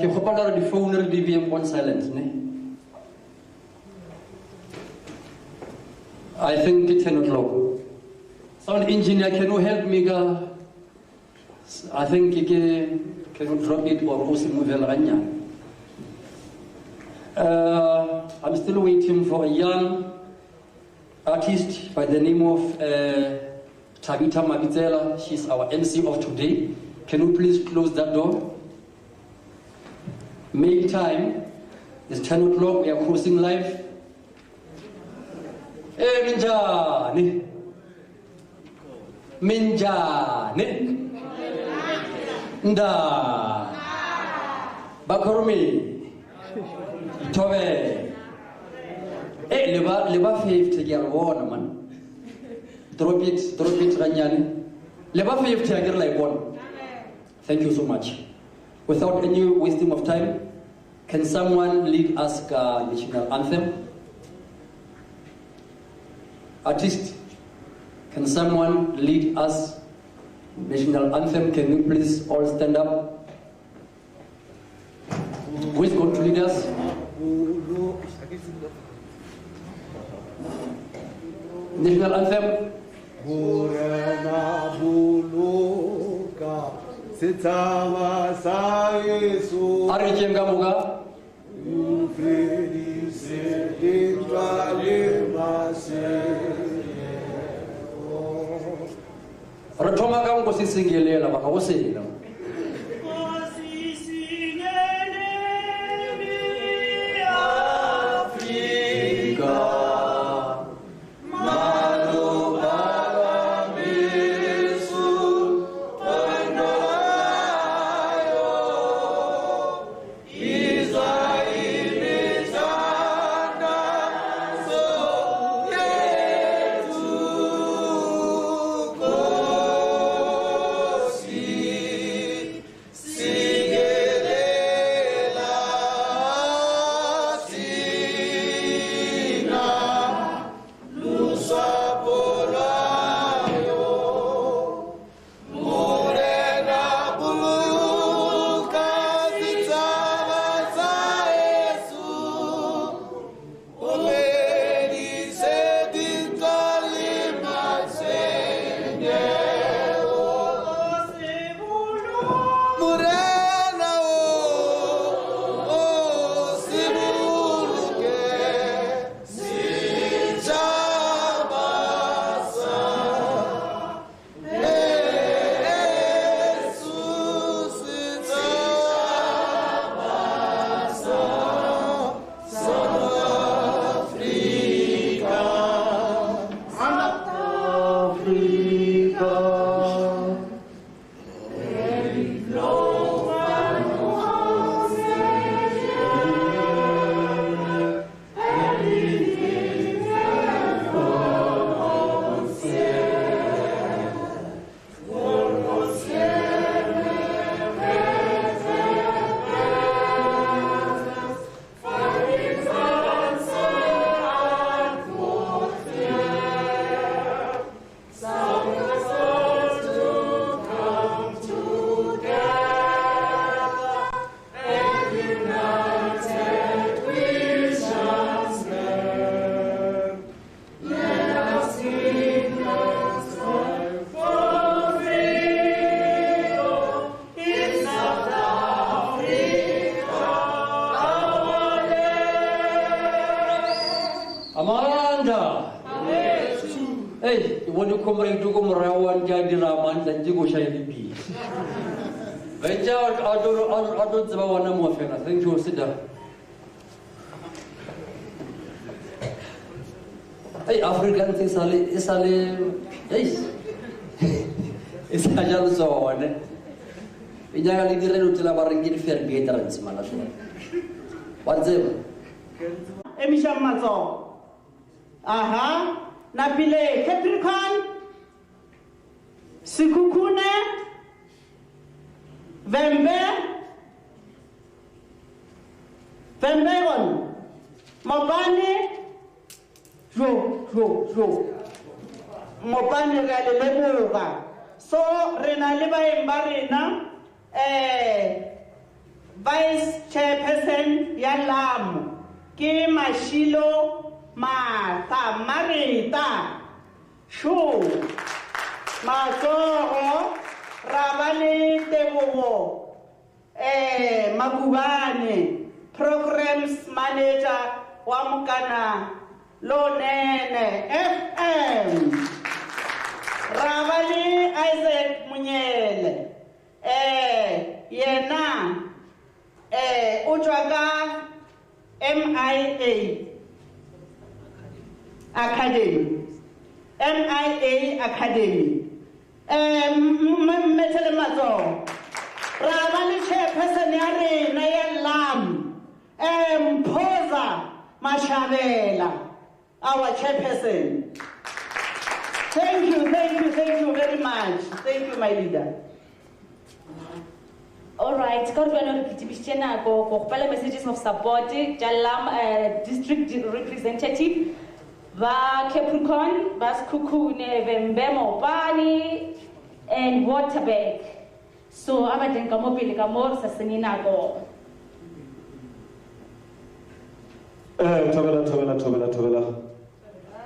ke khopala di phone re di be on silent ne. I think it cannot low. Sound engineer, can you help me? I think you can drop it or also move it. I'm still waiting for a young artist by the name of Tabitha Magitela. She's our MC of today. Can you please close that door? Make time. It's 10 o'clock. We are crossing live. Minjani. Minjani. Nda. Bakurumi. Tove. Leba 50 girl one man. Drop it Ranyani. Leba 50 girl like one. Thank you so much. Without any wasting of time, can someone lead us national anthem? Artist, can someone lead us national anthem? Can we please all stand up? Who is going to lead us? National anthem. Ratoma ka ngo sisingelela baka go sela. Amanda. Hey, you want to come and do Rawan Jadiraman and Jigo Shaibi? Venture out of the Wanamofena. Thank you, Sida. Hey, African is a yes. It's a jealous one. We generally didn't tell about getting fair gatherings, Malasha. What's it? Emisha Mazo. Aha, Napile Capricorn Sikukune Vembeon Mobani Jo Mobani Ralemuva. So Renaliba Marina Ba Vice Chairperson ya Lamu ke Mashilo Marita Shu Matsogo Rabale Tebogo Magubane Programs Manager wa Mokana Lonene FM Rabale Isaac Munyele yena Ujaga MIA Academy Metele Mazo Rabali Chairperson ya na ya Lam Mpoza Mashabela, our chairperson. Thank you very much. Thank you, my leader. All right, go messages of support. Jalam district representative, va Capricorn, vas Kukune, Vembemo Bani, and Waterbeck. So I'm going to come up with a more Sasaninago. Togala.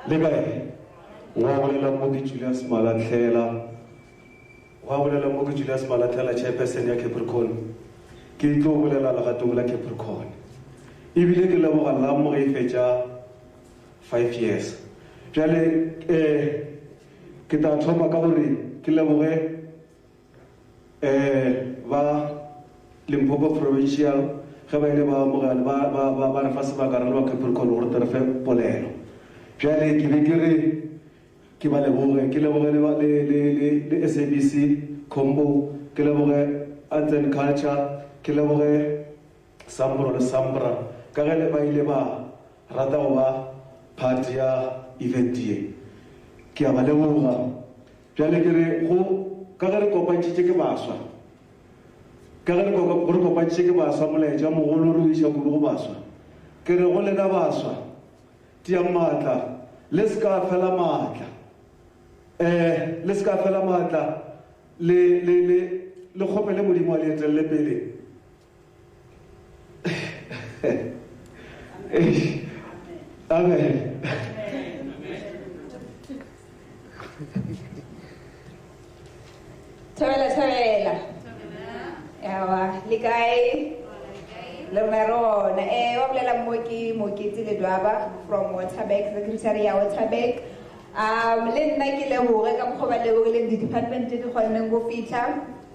Legai. Wawulela Mogi Julius Malathela. Wawulela Mogi Julius Malathela, chairperson ya Capricorn. Kito wulela la gatula Capricorn. Ibile ke lebo la mo e fetsa 5 years. Jale ke ta thoma ka gore ke leboge va Limpopo provincial ge ba ile ba mogala ba re fa sebaka re le Capricorn gore re fe polelo. Jale ke be ke re ke ba leboge le SABC combo ke leboge arts and culture ke leboge Samro le Sambra ka ge le ba ile ba rata go ba part ya event ye ke a ba leboga jale ke re go ka ge re kopantšitše ke baswa ka ge re kopantšitše ke baswa molaetša mogolo re iša kudu go baswa ke re go lena baswa tia maatla le ska fela maatla le ska fela maatla le khopele modimo wa le etselle pele amen Tawela yawa likai Lomero na wablela moki tile dwaba from Waterbeck secretary ya Waterbeck le nna ke leboge ka mokgwa ba lebogile di department di kgoneng go fitla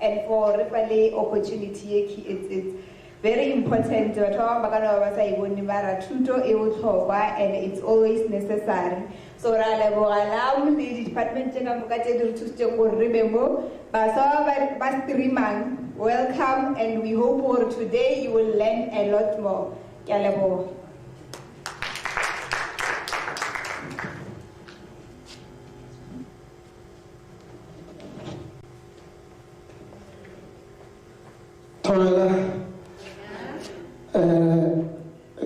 and for refale opportunity it's very important batho ba bangwe ba sa ibone mara thuto e botlhokwa and it's always necessary so ra leboga la le di department tse ka moka tse di re thusitse go re be mo ba sa ba streamang. Welcome, and we hope for today you will learn a lot more. Ke a leboga.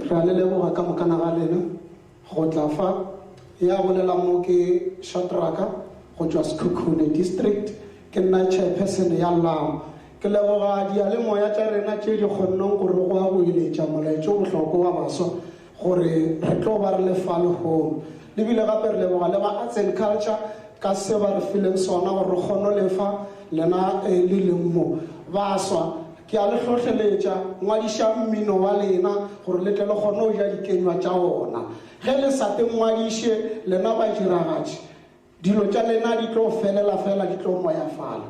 Ra le leboga ka mokana ga lena go tla fa ya bolela mo ke Shadraka go tswa Sekhukhune district ke nna chairperson ya Lamu ke leboga dia le moya tsa rena tse di kgonnong gore go a go iletša molaetša o bohloko wa baswa gore re tlo ba re le fale home le bile gape re leboga le ba arts and culture ka se ba re fileng sona gore re kgone le fa lena le leng mo baswa ke a le hlohleletša ngwadiša mmino wa lena gore le tle le kgone o ja dikenywa tša ona ge le sa te ngwadiše lena ba diragatši dilo tša lena di tlo felela fela di tlo moyafala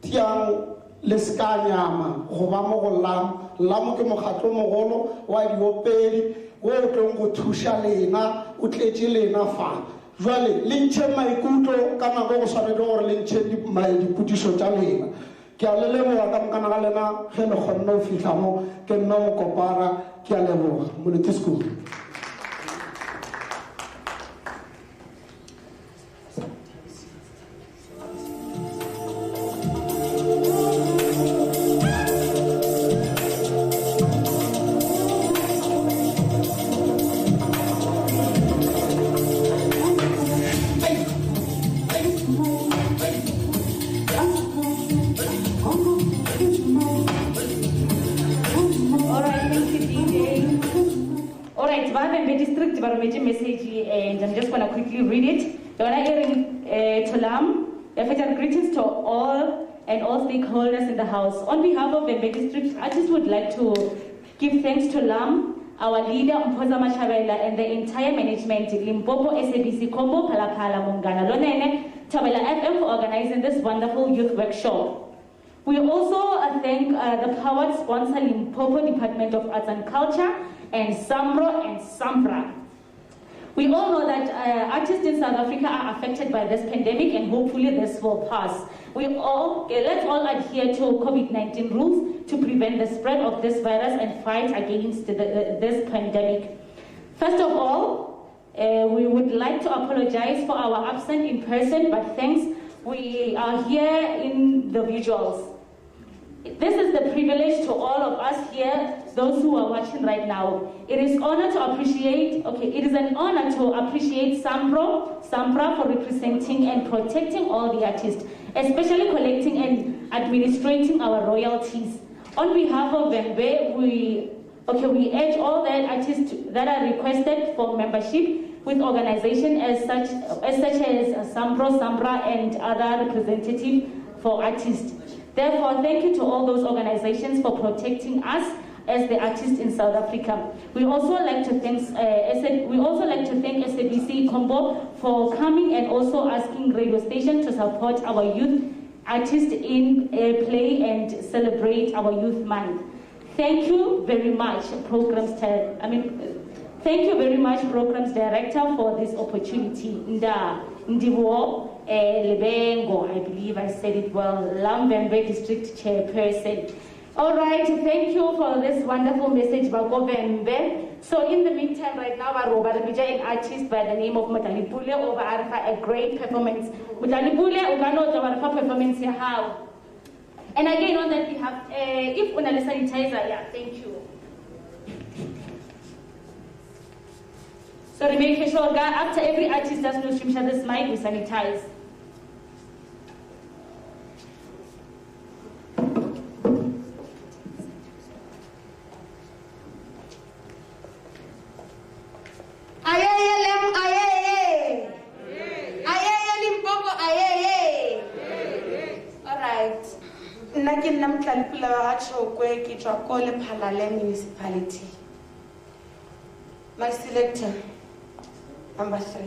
tiang le ska nyama go ba mo go Lamu ke mokgatlo mogolo wa diopedi o tlong go thuša lena o tletše lena fa jwale le ntšhe maikutlo ka nako go swanetse gore le ntšhe diputišo tša lena ke a le leboga ka mokana ga lena ge le kgonne go fitlha mo ke nna mo kopara ke a leboga molete school. Oh, Vavembe district barometric message, and I'm just going to quickly read it. Tolam, greetings to all and all stakeholders in the house. On behalf of Vembe district, I just would like to give thanks to Lam, our leader, Mpoza Mashabela, and the entire management, Limpopo, SABC, Combo, Palapala, Mungana, Lonene, Tabela FM for organizing this wonderful youth workshop. We also thank the powered sponsor, Limpopo Department of Arts and Culture, and Samro and Samra. We all know that artists in South Africa are affected by this pandemic, and hopefully this will pass. Let's all adhere to COVID-19 rules to prevent the spread of this virus and fight against this pandemic. First of all, we would like to apologize for our absence in person, but thanks, we are here in the visuals. This is the privilege to all of us here, those who are watching right now. It is an honor to appreciate Samra for representing and protecting all the artists, especially collecting and administrating our royalties. On behalf of Vembe, we urge all the artists that are requested for membership with organizations as such as Samra, and other representatives for artists. Therefore, thank you to all those organizations for protecting us as the artists in South Africa. We also like to thank SABC Combo for coming and also asking radio station to support our youth artists in play and celebrate our youth month. Thank you very much, Programs Director, for this opportunity. Ndiwo Lebengo, I believe I said it well, Lambembe District Chairperson. All right, thank you for this wonderful message, Bagobembe. So in the meantime, right now, an artist by the name of Mutalipule over a great performance. Mutalipule, performance here how? And again, on that we have, if una sanitizer, yeah, thank you. So make sure that after every artist does no stream share this mic, we sanitize. Municipality. My selector, number 3.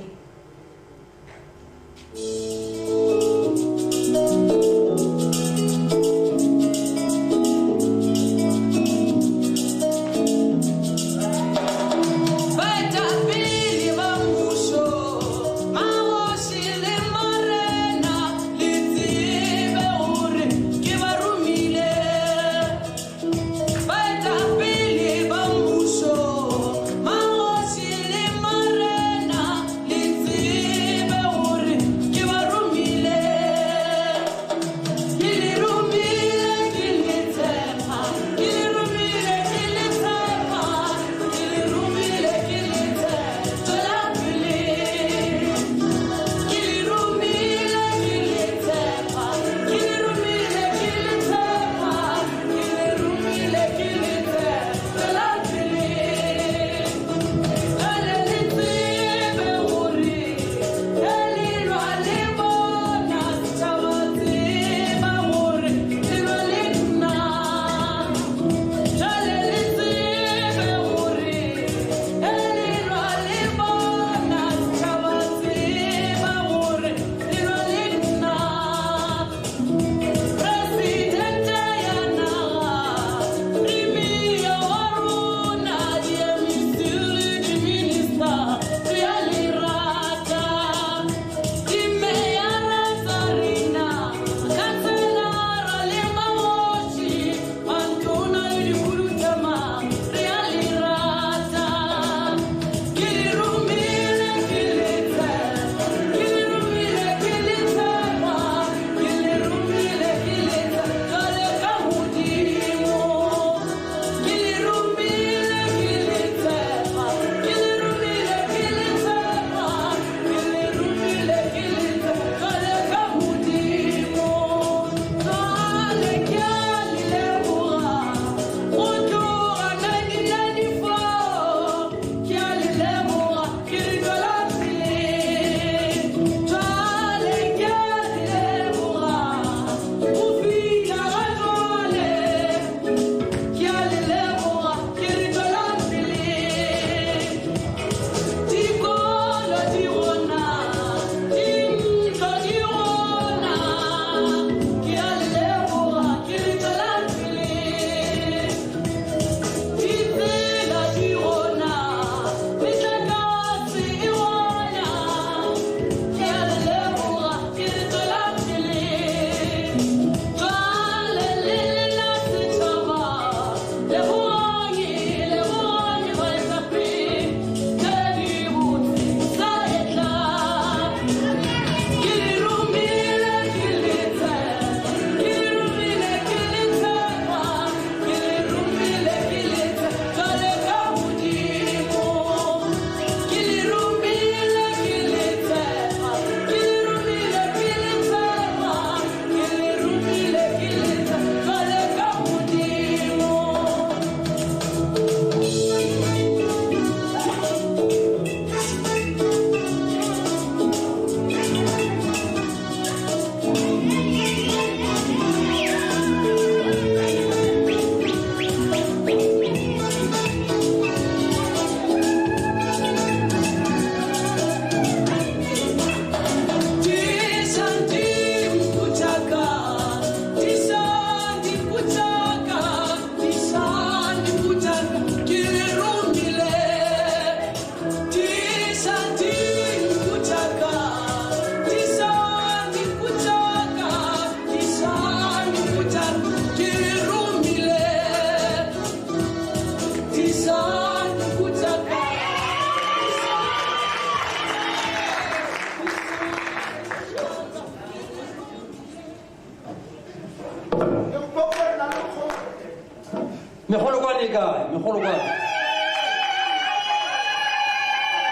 Megolokwane kae? Megolokwane.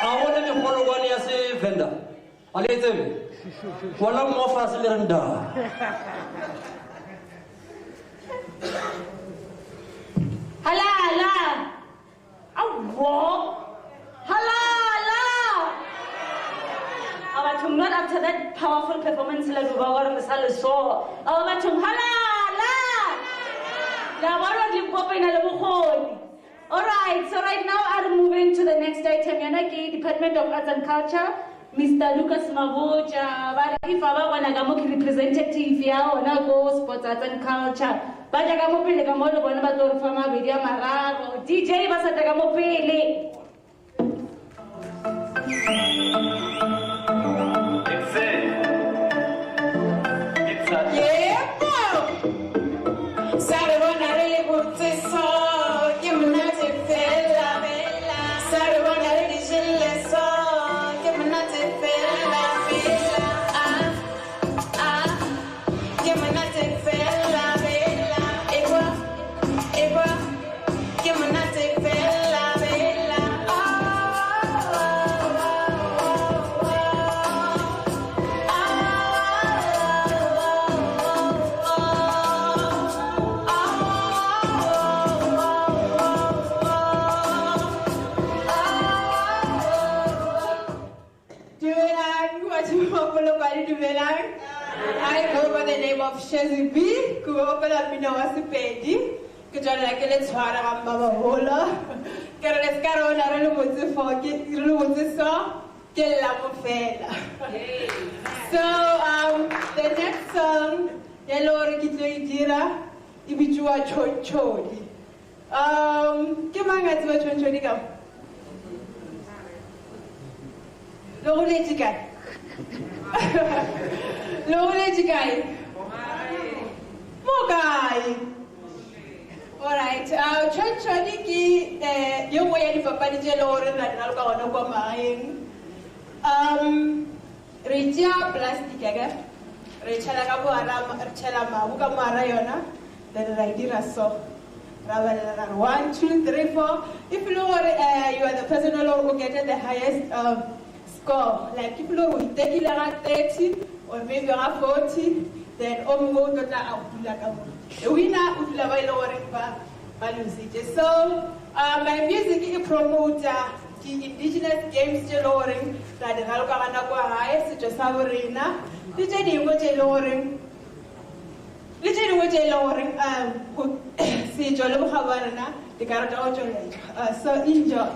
A bona megolokwane ya se Venda. A le tsebe. Wala mo fase le renda. Halala. Awo. Halala. Abathung not after that powerful performance la dubawa ngisale so. Abathung halala. La baro Limpopo ina le bokgoni. All right, so right now I'm moving to the next item. Yana ke Department of Arts and Culture. Mr. Lucas Mabuja, if I want to representative ya ona go sports arts and culture. Baja kamo pele kamo lo bona ba tlo fama video mararo. DJ ba sa kamo pele. I go by the name of Shezi B. Go open up me now as a pedi. Could you like a little swara mama hola? Get a scarona, I don't want to forget, you don't want to saw. Get la mofela. So, the next song, Yellow Rikito Idira, Ibijua Chonchodi. Kimanga to Chonchodi go. Lord Chicken. Lore Jigai. Mogai. All right. Chonchoniki, young way for Padija Lore and Alcohol buying. Richa plastic again. Richalagabo Chelama, Ukamarayona, then Raidira so. 1, 2, 3, 4. If you are the person who get the highest score, like if you will take it at 30 or maybe around 40, then Omo Dota Abdulakamu. The winner would love a music. So, my music is promote the indigenous games loring that the Halkamanagua High, such as Savarina, the Jenny Woje loring. Literally, what they lowering, see Jolo Havana, the Garata. So enjoy.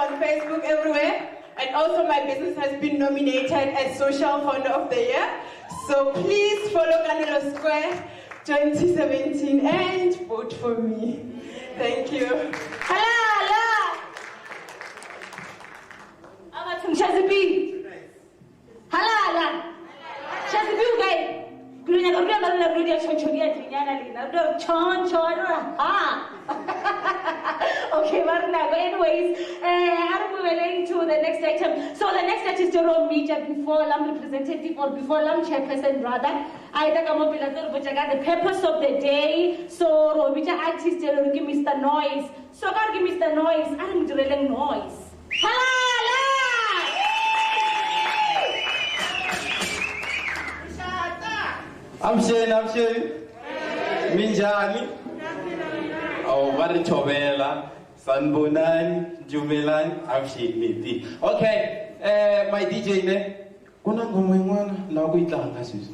on Facebook everywhere. And also my business has been nominated as Social Founder of the Year. So please follow Canelo Square 2017 and vote for me. Thank you. Hala. Amathum Shazibi. Hala. Shazibi ugay. Kulunya karudia maruna rudia chonchoria tinyana lina. Rudia chon. Ah. Okay, Marna. Anyways, I'm moving to the next item. So the next item is to roll media before I'm representative or before I'm chairperson rather. I think I'm the purpose of the day. So Robita artist give Mr. Noise. So God give Mr. Noise. I'm drilling noise. Hala! I'm saying. Minjani. Oh, bari chobela, sanbunani, jumelani, amshini. Okay, my DJ ne, kuna ngoma ingwana na kuitlanga sisi.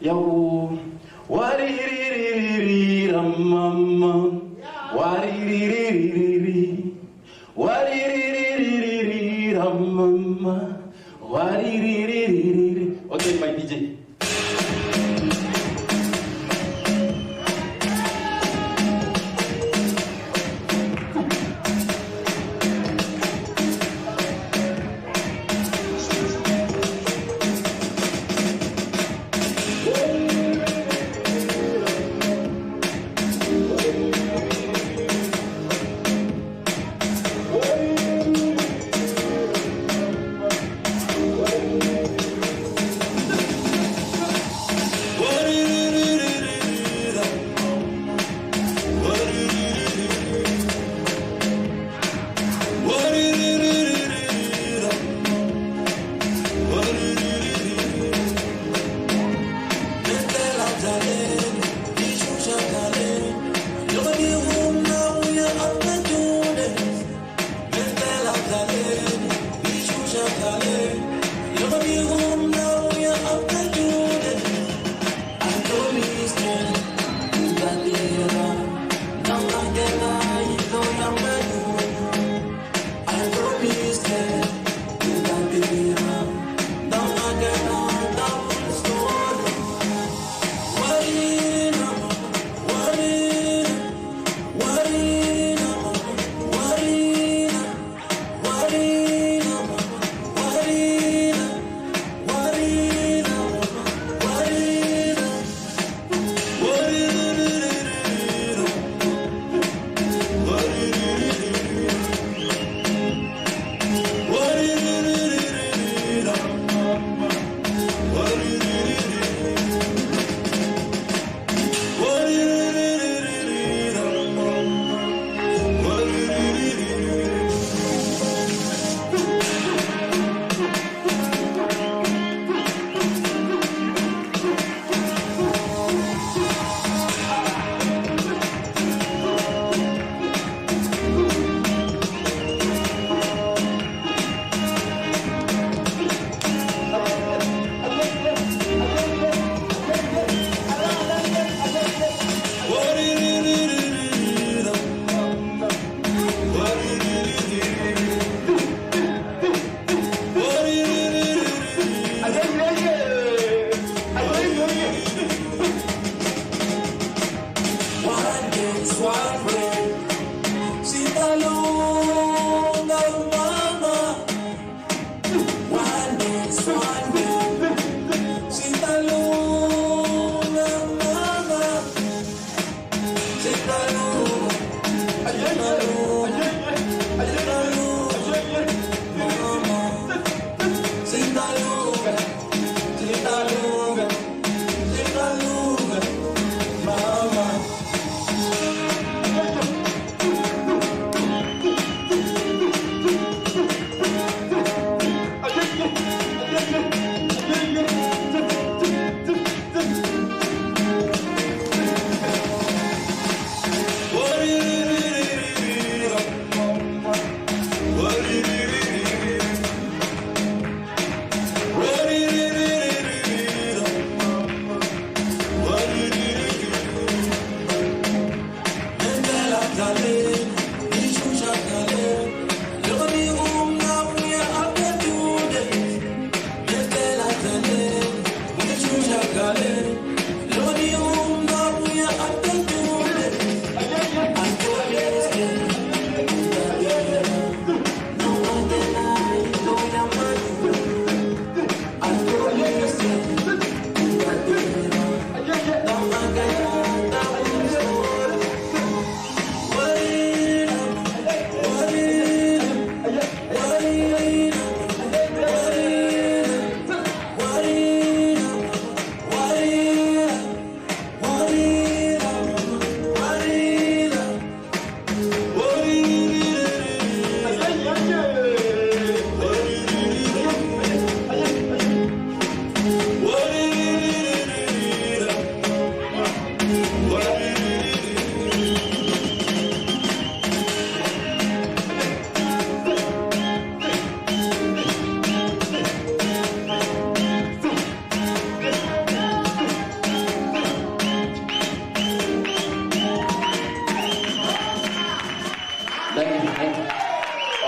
Yawu, wari ramama, wari ramama, wari. Okay, my DJ.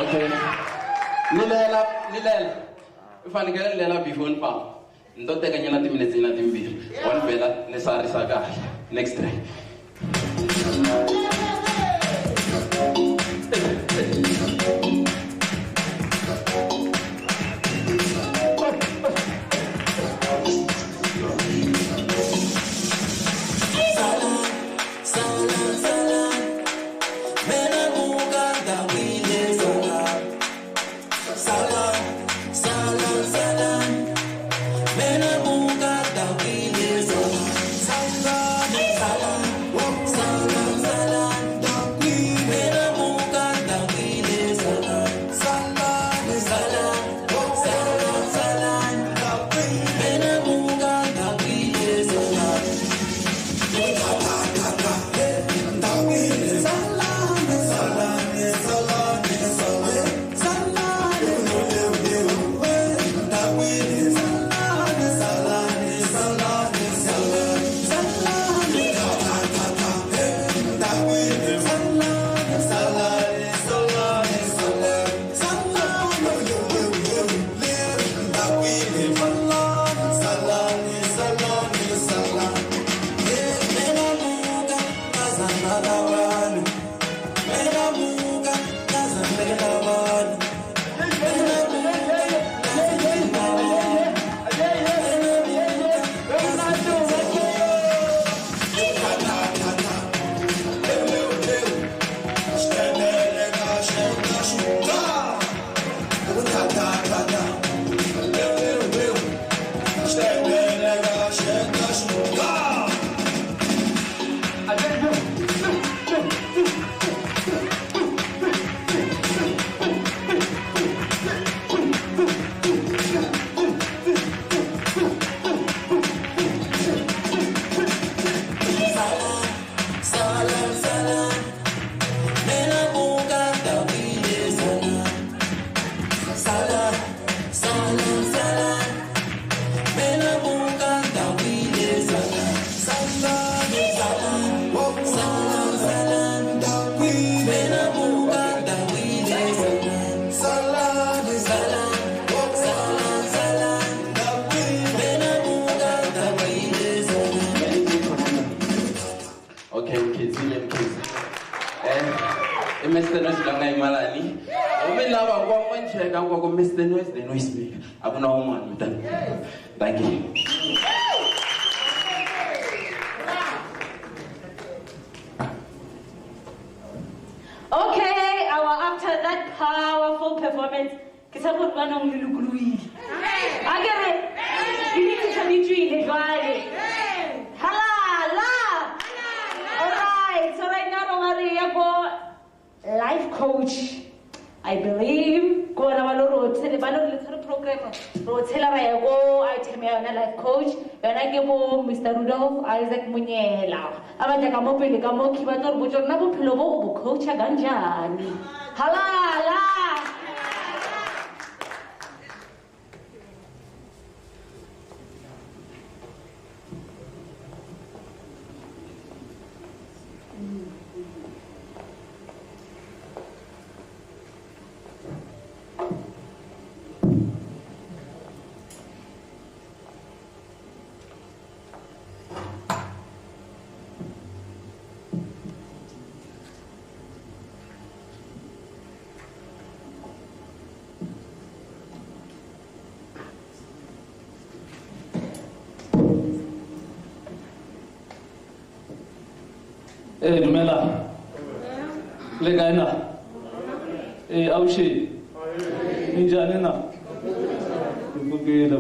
Okay. Nilela. Ufane ke lela before npa. Ndo teka nyana timinutes ina timbiri. One bela nesari saka. Next try. Mr. Noise Langai Malani. Omen lava one check and go Mr. Noise, the noise me. I don't know one with them. Thank you. Okay, after that powerful performance, Kisabut Manong Lulugui. I get it. You need to tell me dream, Hala. Alright, so right now, Maria go. Life coach, I believe. Go on our program. I tell me I'm a life coach. When I give Mr. Rudolph Isaac Munyela. I'm a Kamopi, Kamoki, but not Bujo Nabu Pilovo, coach a ganjani. Hala. Dumela. Le gaina. Aushi. Ninjani na. Mbugela.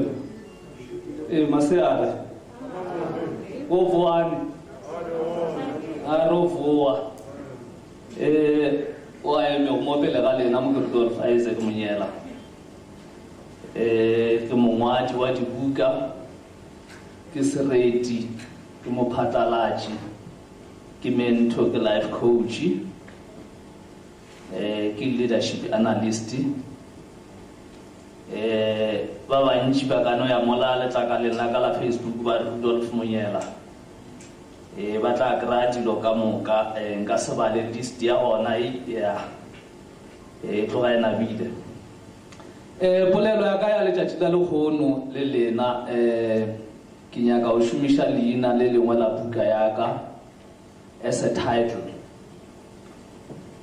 Maseala. Wovuani. Arovuwa. Wa me mopele gale na Rudolph Isaac Munyela. Ke mongwadi wa dibuka. Ke sereti. Ke mophatalaji. Ke mentor, ke life coach, ke leadership analyst. Ba bantši ba ka no ya mola letlakaleng la ka la Facebook ba Rudolph Munyela. Ba tla kry-a dilo ka moka, nka se bale list ya ona ya tloga e nabile polelo ya ka ya letšatši la lekgono le lena ke nyaka o šomiša leina le lengwe la buka ya ka as a title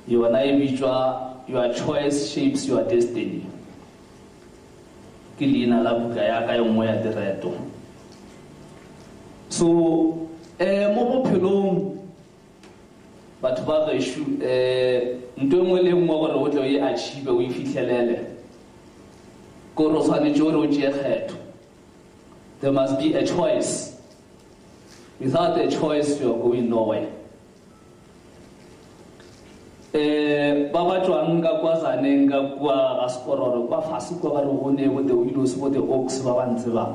yona e bitšwa Your Choice Shapes Your Destiny ke leina la buka ya ka e nngwe ya direto. So mo bophelong batho ba gešo nto engwe le engwe gore o tle o e achieve o e fitlhelele kore o tshwanetse gore o tšee kgetho. There must be a choice. Without a choice you are going nowhere. Ba ba tswang ka kwa Zaneng ka kwa ga Sekororo kwa fase kwa ba re gone bo the Willows bo the Oaks ba ba ntse ba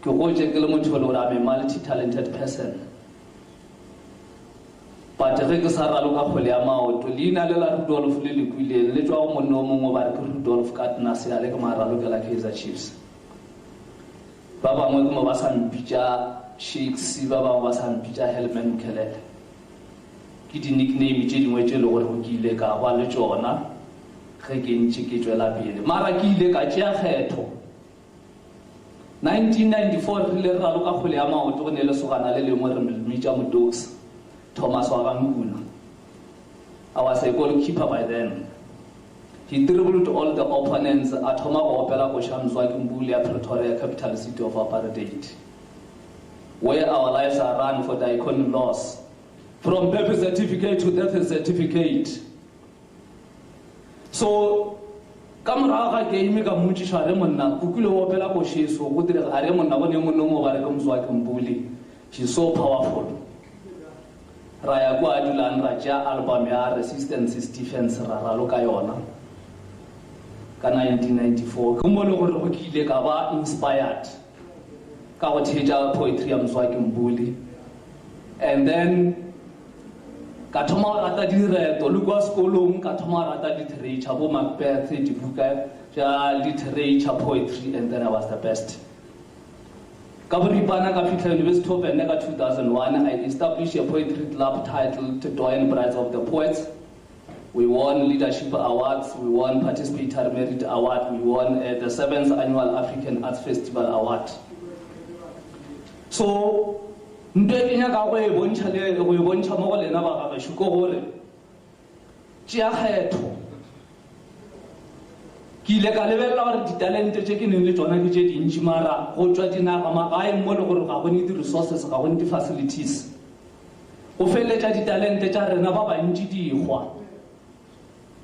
ke go je ke le motho le ora me multi-talented person. But ge ke sa ralo ka kgole ya maoto leina le la Rudolph le le kwile le tswa go monno mongwe ba re ke Rudolph Katnas ya le ke maralo ke la Kaizer Chiefs. Ba bangwe ke mo ba sa mpitša Shakes ba bangwe ba sa mpitša Helman Mkelele ke di nickname tše dingwe tše le gore go ke ile ka ba le tšona ge ke ntše ke tšwela pele mara ke ile ka tšea kgetho 1994 re le ralo ka kgole ya maoto go ne le sogana le lengwe re mmitša Modox Thomas wa Ganguna. I was a goalkeeper by then. He dribbled all the opponents at home go opela go Shamzwa Kimbuli, Pretoria, capital city of apartheid, where our lives are run for the iconic loss. From birth certificate to death certificate. So, kamera game ka mutšhiša re monna kukile o opela go sheso go dire a re monna bone monno mo ba re ka Mzwa Kimbuli. She's so powerful. Raya kwa adulang raja album ya Resistance Defense raralo ka yona ka 1994 ke mo le gore go kile ka ba inspired ka go theja poetry ya Mzwa Kimbuli, and then ka thoma rata direto le kwa sekolong ka thoma rata literature bo Macbeth dibuka ja literature poetry, and then I was the best. Kaburipana ka fitla University of Venda 2001, I established a poetry club titled Doyen Prize of the Poets. We won leadership awards, we won participatory merit award, we won the 7th annual African Arts Festival award. So nto e nyaka go e bontšha mo go lena ba gagešo ko gore tšea kgetho. Ke ile ka lebelela gore ditalente tše ke neng le tsona ke tše dintši mara go tšwa dinaga magaeng mo le gore ga gone di-resources ga gone di-facilities go feleletša ditalente tša rena ba bantši dikgwa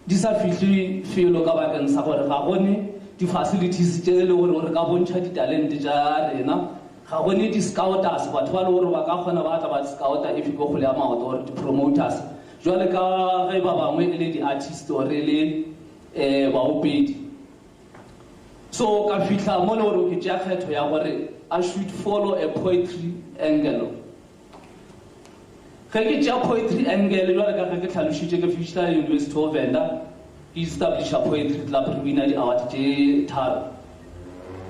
di sa fihle felo ka bakeng sa gore ga gone di-facilities tše le gore re ka bontšha ditalente tša rena, ga gone di-scouters batho ba le gore ba ka kgona ba tla ba scouter if go kgole ya maoto gore di-promoters jwale ka ge ba bangwe e le di-artist ore le baopedi. So ka fitla mo le gore ke tšea kgetho ya gore I should follow a poetry angle. Ge ke tšea poetry angle jwale ka ge ke tlhalošitše ke fitlha University of Venda ke establisha poetry club re wina di-award tše tharo.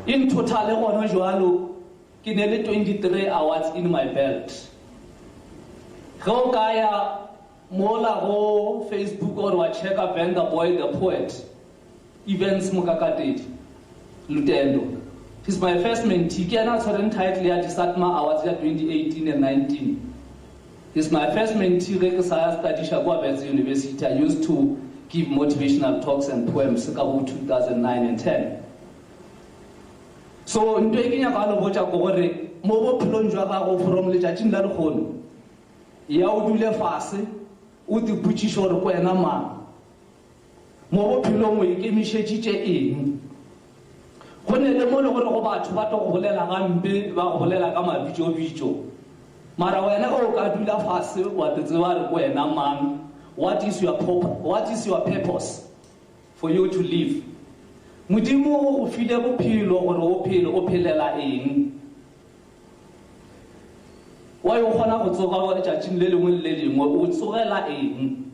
In total gona jwalo ke ne le 23 awards in my belt. Ge o ka ya mola go Facebook or wa checka Venda Boy the Poet events mokakatedi Lutendo. He's my first mentee. Ke ana tshwareng title ya di-Satma Awards ya 2018 and 19. He's my first mentee ge ke sa studisha kwa Wits University. I used to give motivational talks and poems ka go 2009 and 10. So nto e ke nyaka lo botša ko gore mo bophelong jwa gago from letšatšing la lekgono ya o dule fase o te putšiša gore ko wena mang mo bophelong o ikemišeditše eng. Go ne le mo le gore go batho ba tlo go bolela gampe ba go bolela ka mabitšo mara wena o ka dula fase wa te tseba re ko wena mang, what is your purpose for you to live. Modimo go file bophelo gore o phele o phelela eng. Wa yo kgona go tsoga go letšatšing le lengwe le lengwe o tsogela eng.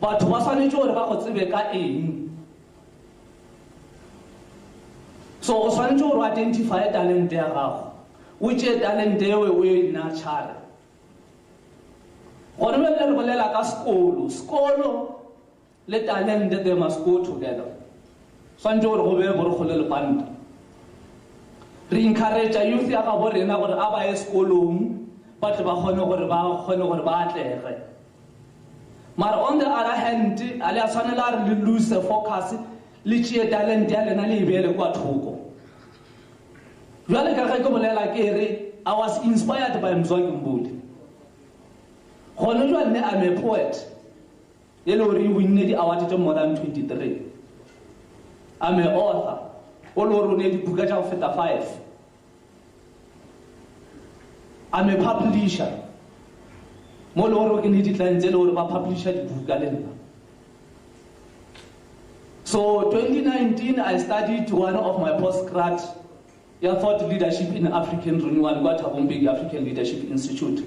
Batho ba swanetše gore ba go tsebe ka eng. So o swanetše gore o identify talente ya gago o tšee talente ewe o e nurture gone be le re bolela ka sekolo le talent they must go together. Swantse gore go be borokgole le banda. Re encourage youth ya ga bo rena gore a ba ye sekolong ba tle ba kgone gore ba atlege. But on the other hand, ale a tshwanela re lose focus le tšee talent ya lena le e beele kwa thoko. Jwale ka ge ke bolela ke re I was inspired by Mzwaki Mbuli. Gone jwale ne I'm a poet. E le gore e winne di-award tse more than 23. I'm an author. O le gore o ne dibuka tša go feta 5. I'm a publisher. Mo le gore ke ne di-clients e le gore ba publisher dibuka le nna. So 2019 I studied one of my postgrad thought leadership in African renewal kwa Thabo Mbeki African Leadership Institute.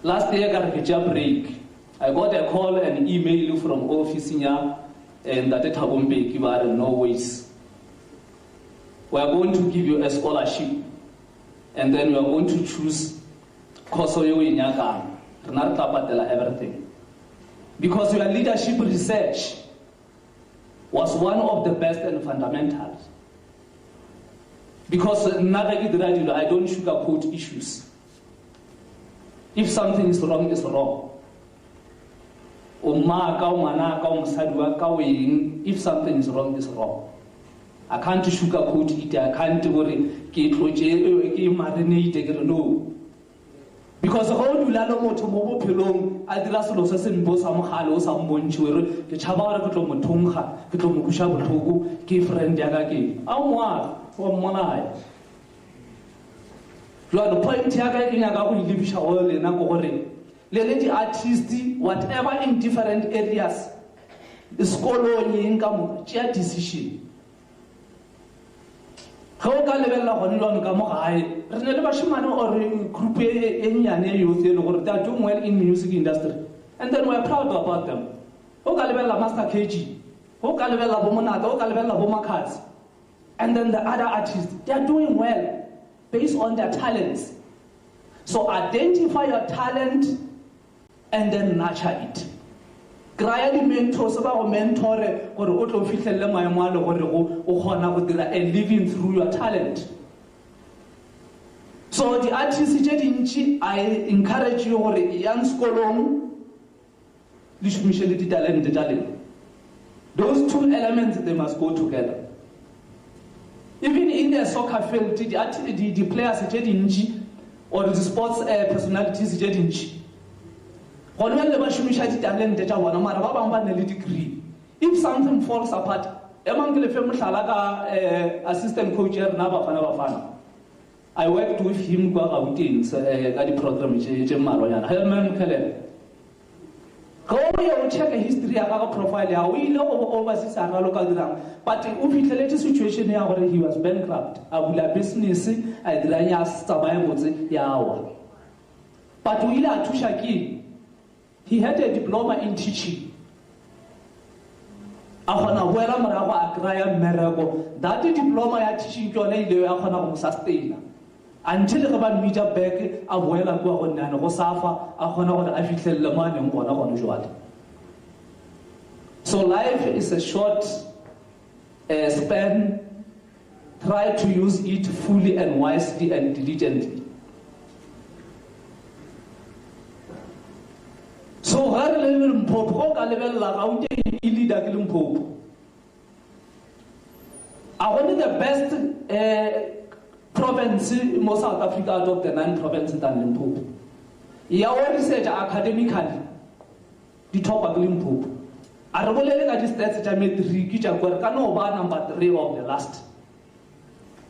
Last year I got a break. I got a call and email from office and that Thabo Mbeki were no ways. We are going to give you a scholarship and then we are going to choose course in everything. Because your leadership research was one of the best and fundamentals. Because I don't sugarcoat issues. If something is wrong, it's wrong. If something is wrong, it's wrong. I can't sugarcoat it. I can't marinate. No. Because how do you learn about mobile pillow? I did not know some halo, some bonchur, the Chabara Mutunga, the Mukushabu, give friend Yagaki. From one eye. You are the point Yaga in Yagabu, Libisha oil in Agore. Let artists, whatever in different areas, the scholar income, chair decision. How can level on Gamokai? Renelabashimano or group any youth or they are doing well in music industry. And then we are proud about them. How can level Master KG? How can level Bomana? How can level Bomakas? And then the other artists, they are doing well based on their talents. So identify your talent and then nurture it. Create mentors about mentor or auto fitlhelle maemo a le gore o kgona go dira a living through your talent. So the artists tše dintši I encourage you gore yang sekolong le šomiše le di-talente tša lena. Those two elements they must go together. Even in the soccer field, the players tše dintši or the sports personalities tše dintši gone le ba šomiša di-talente tša bona mara ba bangwe ba ne le degree. If something falls apart, emang ke le fe mohlala ka assistant coach ya rena Bafana Bafana. I worked with him kwa Gauteng ka di-program tše mmalwanyana. Helman Mkhelele. Go o check a history ya ka profile ya o ile o overseas a local dirang, but o fitlheletse situation ya gore he was bankrupt. A bula business a dirang ya tsamaya motse ya wa. But o ile a thusha ke he had a diploma in teaching. A kgona boela morago a kry-a mmereko. That diploma ya teaching ke yone ile a kgona go mo sustaina. Until ge ba meter back a boela kwa go nane go safa a kgona gore a fitlhelele mo a neng gona gone jwale. So life is a short span. Try to use it fully and wisely and diligently. So ga re le Limpopo go ka lebella Gauteng e leader ke Limpopo. I want the best province in South Africa out of the 9 provinces than Limpopo. Your research academically, the top of Limpopo. I really like the stats that I made 3 number 3 of the last.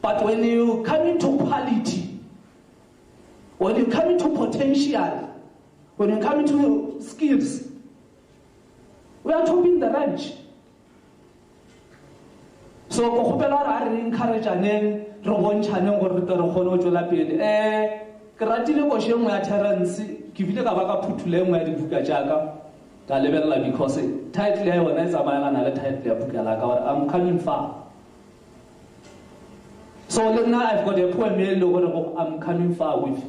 But when you come into quality, when you come into potential, when you come into skills, we are topping the range. So, I encourage re bontšhane gore re tle re kgone go tswela pele. Ke ratile koše engwe ya Terence ke bile ka ba ka phuthula engwe ya dibuka tšaka ka lebelela because title ya yona e tsamaelana le title ya buka la ka gore I'm coming far. So le nna I've got a poem e le gore I'm coming far with.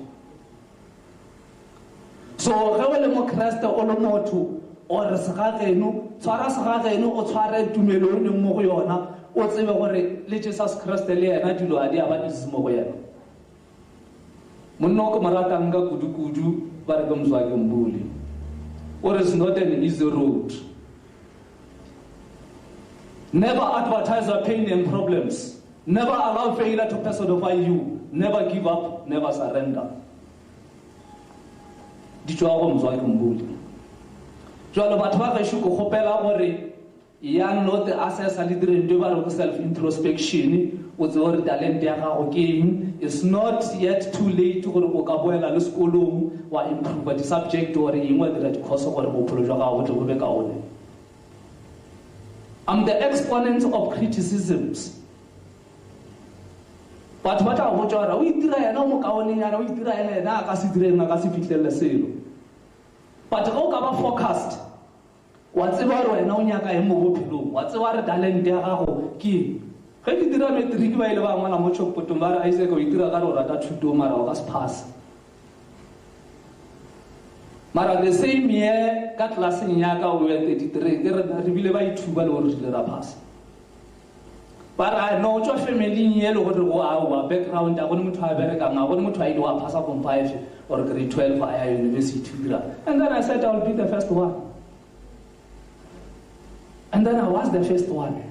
So ge o le mo Kreste o le motho o re segageno tshwara segageno o tshware tumelo o leng mo go yona o tsebe gore le Jesus Kriste le yena dilo a di aba easy mo go yena. Monna o ke mo ratang ka kudu-kudu ba re ke Mzwake Mbuli, or it's not an easy road. Never advertise your pain and problems. Never allow failure to personify you. Never give up, never surrender. Ditjwa go Mzwake Mbuli. Jwale batho ba gešo go gopela gore ya not assess a little into self introspection o tse gore talent ya gago ke eng. It's not yet too late gore o ka boela le sekolong wa improve the subject or eng wa dira course gore bophelo jwa gago tle go be kaone. I'm the exponent of criticisms. Batho ba tla botsa gore o itira yana mo kaone yana o itira yana ka se dire nna ka se fitlhelle selo. But go ka ba focused wa tseba gore wena o nyaka eng mo bophelong, wa tseba re talent ya gago ke ge ke dira matric ba ile ba ngwana mo chokpotong ba re Isaac o itira ka re o rata thuto mara o ka se pass. Mara the same year ka classeng ya ka o ya 33 ke re bile ba ithuba le gore re ra pass. But I know your family ye le gore go a background a gone motho a bereka nga gone motho a ile wa passa from 5 or grade 12 a university. And then I said I will be the first one. And then I was the first one.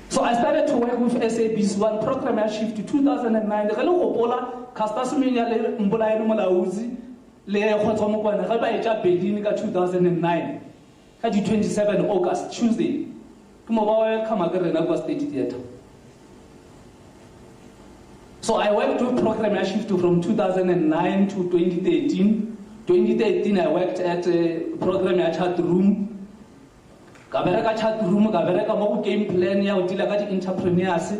So I started to work with SABC, one program I shift to 2009. Ge le gopola Caster Semenya le Mbolaeni Molaozi le Khotso Mokwana ge ba etša Berlin ka 2009 ka di 27 August Tuesday ke mo ba welcome ka rena kwa State Theatre. So I worked with program I shift from 2009 to 2013. 2013 I worked at a program at chat room. Ka bereka chat room, ka bereka mo game plan ya o dila ka di entrepreneurs,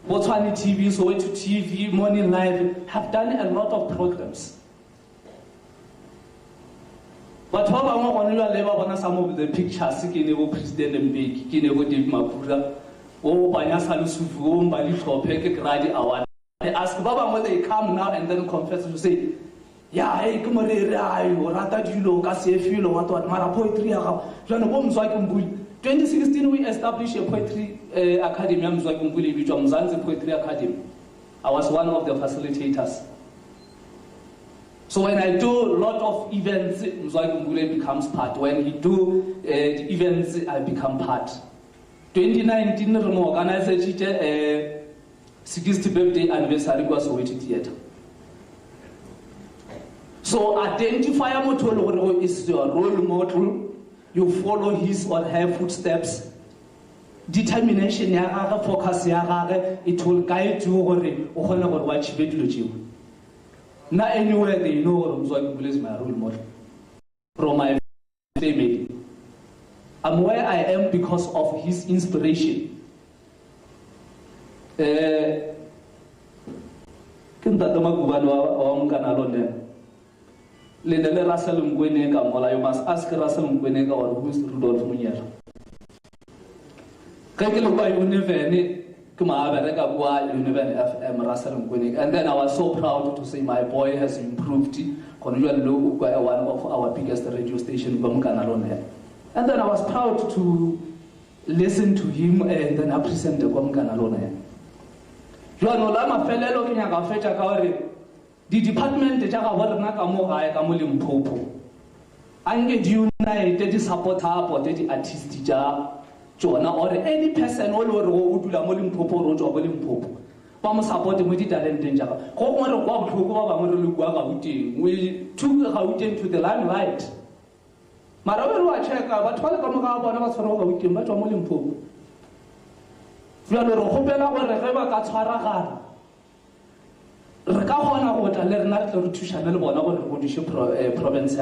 Botswana TV, Soweto TV, Morning Live, have done a lot of programs. But ba bangwe gone lwa leba bona some of the pictures ke ne bo President Mbeki, ke ne bo Dave Mapura, o banya Salusufu, o Mbali Tlhophe ke grade award. They ask ba bangwe, they come now and then confess to say, yeah, hey, come on, rata dilo ka se filo wa tot mara poetry ya ga jana bo Mzwake Mbuli. 2016 we established a poetry academy ya Mzwake Mbuli bitwa Mzansi Poetry Academy. I was one of the facilitators. So when I do a lot of events, Mzwake Mbuli becomes part. When he do the events, I become part. 2019 we organized a 60th birthday anniversary kwa Soweto Theatre. So identify a model is your role model. You follow his or her footsteps. Determination, focus, it will guide you or achieve it. Not anywhere they know Mzwake Mbuli is my role model. From my family. I'm where I am because of his inspiration. Le Russell Mgweneka mola, you must ask Russell Mgweneka or who is Rudolf Munyera. And then I was so proud to say my boy has improved. One of our biggest radio stations. And then I was proud to listen to him and then I present the Gomkanalone. The department is Limpopo. And united support or the artist or any person all over Limpopo or Limpopo. Vamos support with the talent danger. We took Gauteng to the limelight. Marawa check but what was for weekend, but Limpopo. We are hoping our river got Swaraga. Rekahona water learned to channel one of province.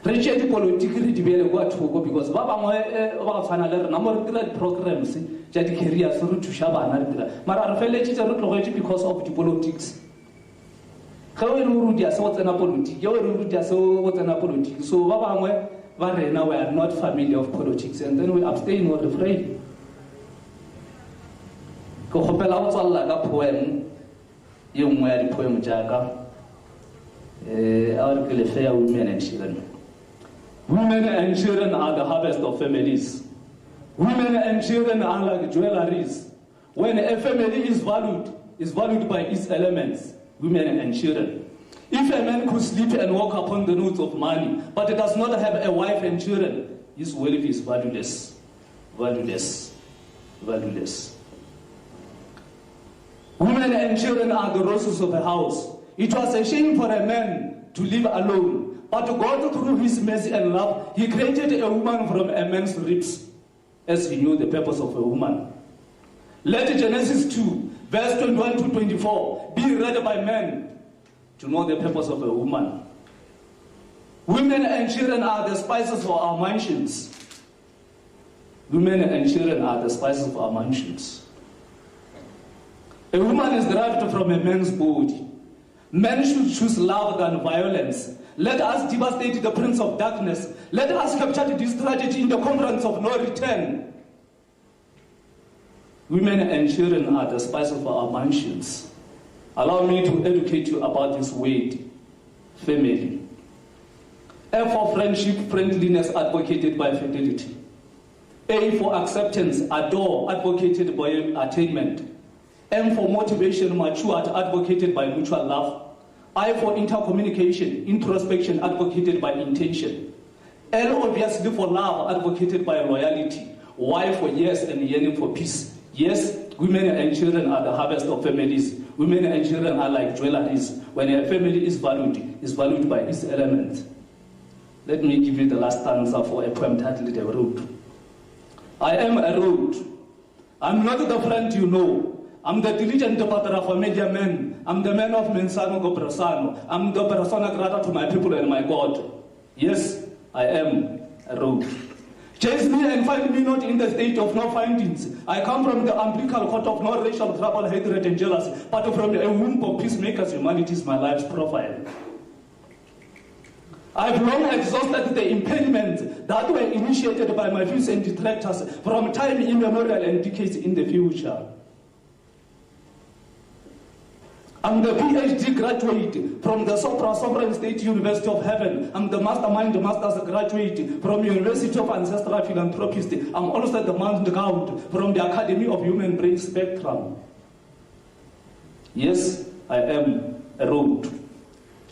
Richard politically developed because Baba number of programs that career through to Shabana. Mara village is a lot because of the politics. How will Rudia so what's an politics? You Rudia so what's an politics? So Baba Varena were not familiar of politics and then we abstain or afraid. Go hopel out like a poem. Young wear the poem Jaga. Article fair women and children. Women and children are the harvest of families. Women and children are like jewelries. When a family is valued by its elements, women and children. If a man could sleep and walk upon the notes of money, but does not have a wife and children, his wealth is valueless. Valueless. Valueless. Women and children are the roses of a house. It was a shame for a man to live alone, but God, through his mercy and love, he created a woman from a man's ribs, as he knew the purpose of a woman. Let Genesis 2, verse 21 to 24 be read by men to know the purpose of a woman. Women and children are the spices for our mansions. Women and children are the spices for our mansions. A woman is derived from a man's body. Men should choose love than violence. Let us devastate the prince of darkness. Let us capture this strategy in the conference of no return. Women and children are the spices for our mansions. Allow me to educate you about this word, family. F for friendship, friendliness, advocated by fidelity. A for acceptance, adore, advocated by attainment. M for motivation, matured, advocated by mutual love. I for intercommunication, introspection, advocated by intention. L obviously for love, advocated by loyalty. Y for yes and yearning for peace. Yes, women and children are the harvest of families. Women and children are like jewelries. When a family is valued by its elements. Let me give you the last stanza for a poem titled A Road. I am a road. I'm not the friend you know. I'm the diligent patera familiar man. I'm the man of mensano go persano. I'm the persona grata to my people and my God. Yes, I am a road. Chase me and find me not in the state of no findings. I come from the umbilical cord of no racial trouble, hatred, and jealousy, but from a womb of peacemakers. Humanity is my life's profile. I've long exhausted the impediments that were initiated by my views and detractors from time immemorial and decades in the future. I'm the PhD graduate from the Sovereign State University of Heaven. I'm the Mastermind Master's graduate from University of Ancestral Philanthropist. I'm also the Mount Count from the Academy of Human Brain Spectrum. Yes, I am a road.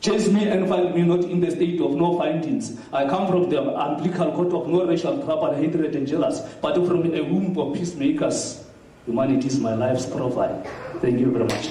Chase me and find me not in the state of no findings. I come from the umbilical cord of no racial trouble, hatred, and jealousy, but from a womb of peacemakers. Humanity is my life's profile. Thank you very much.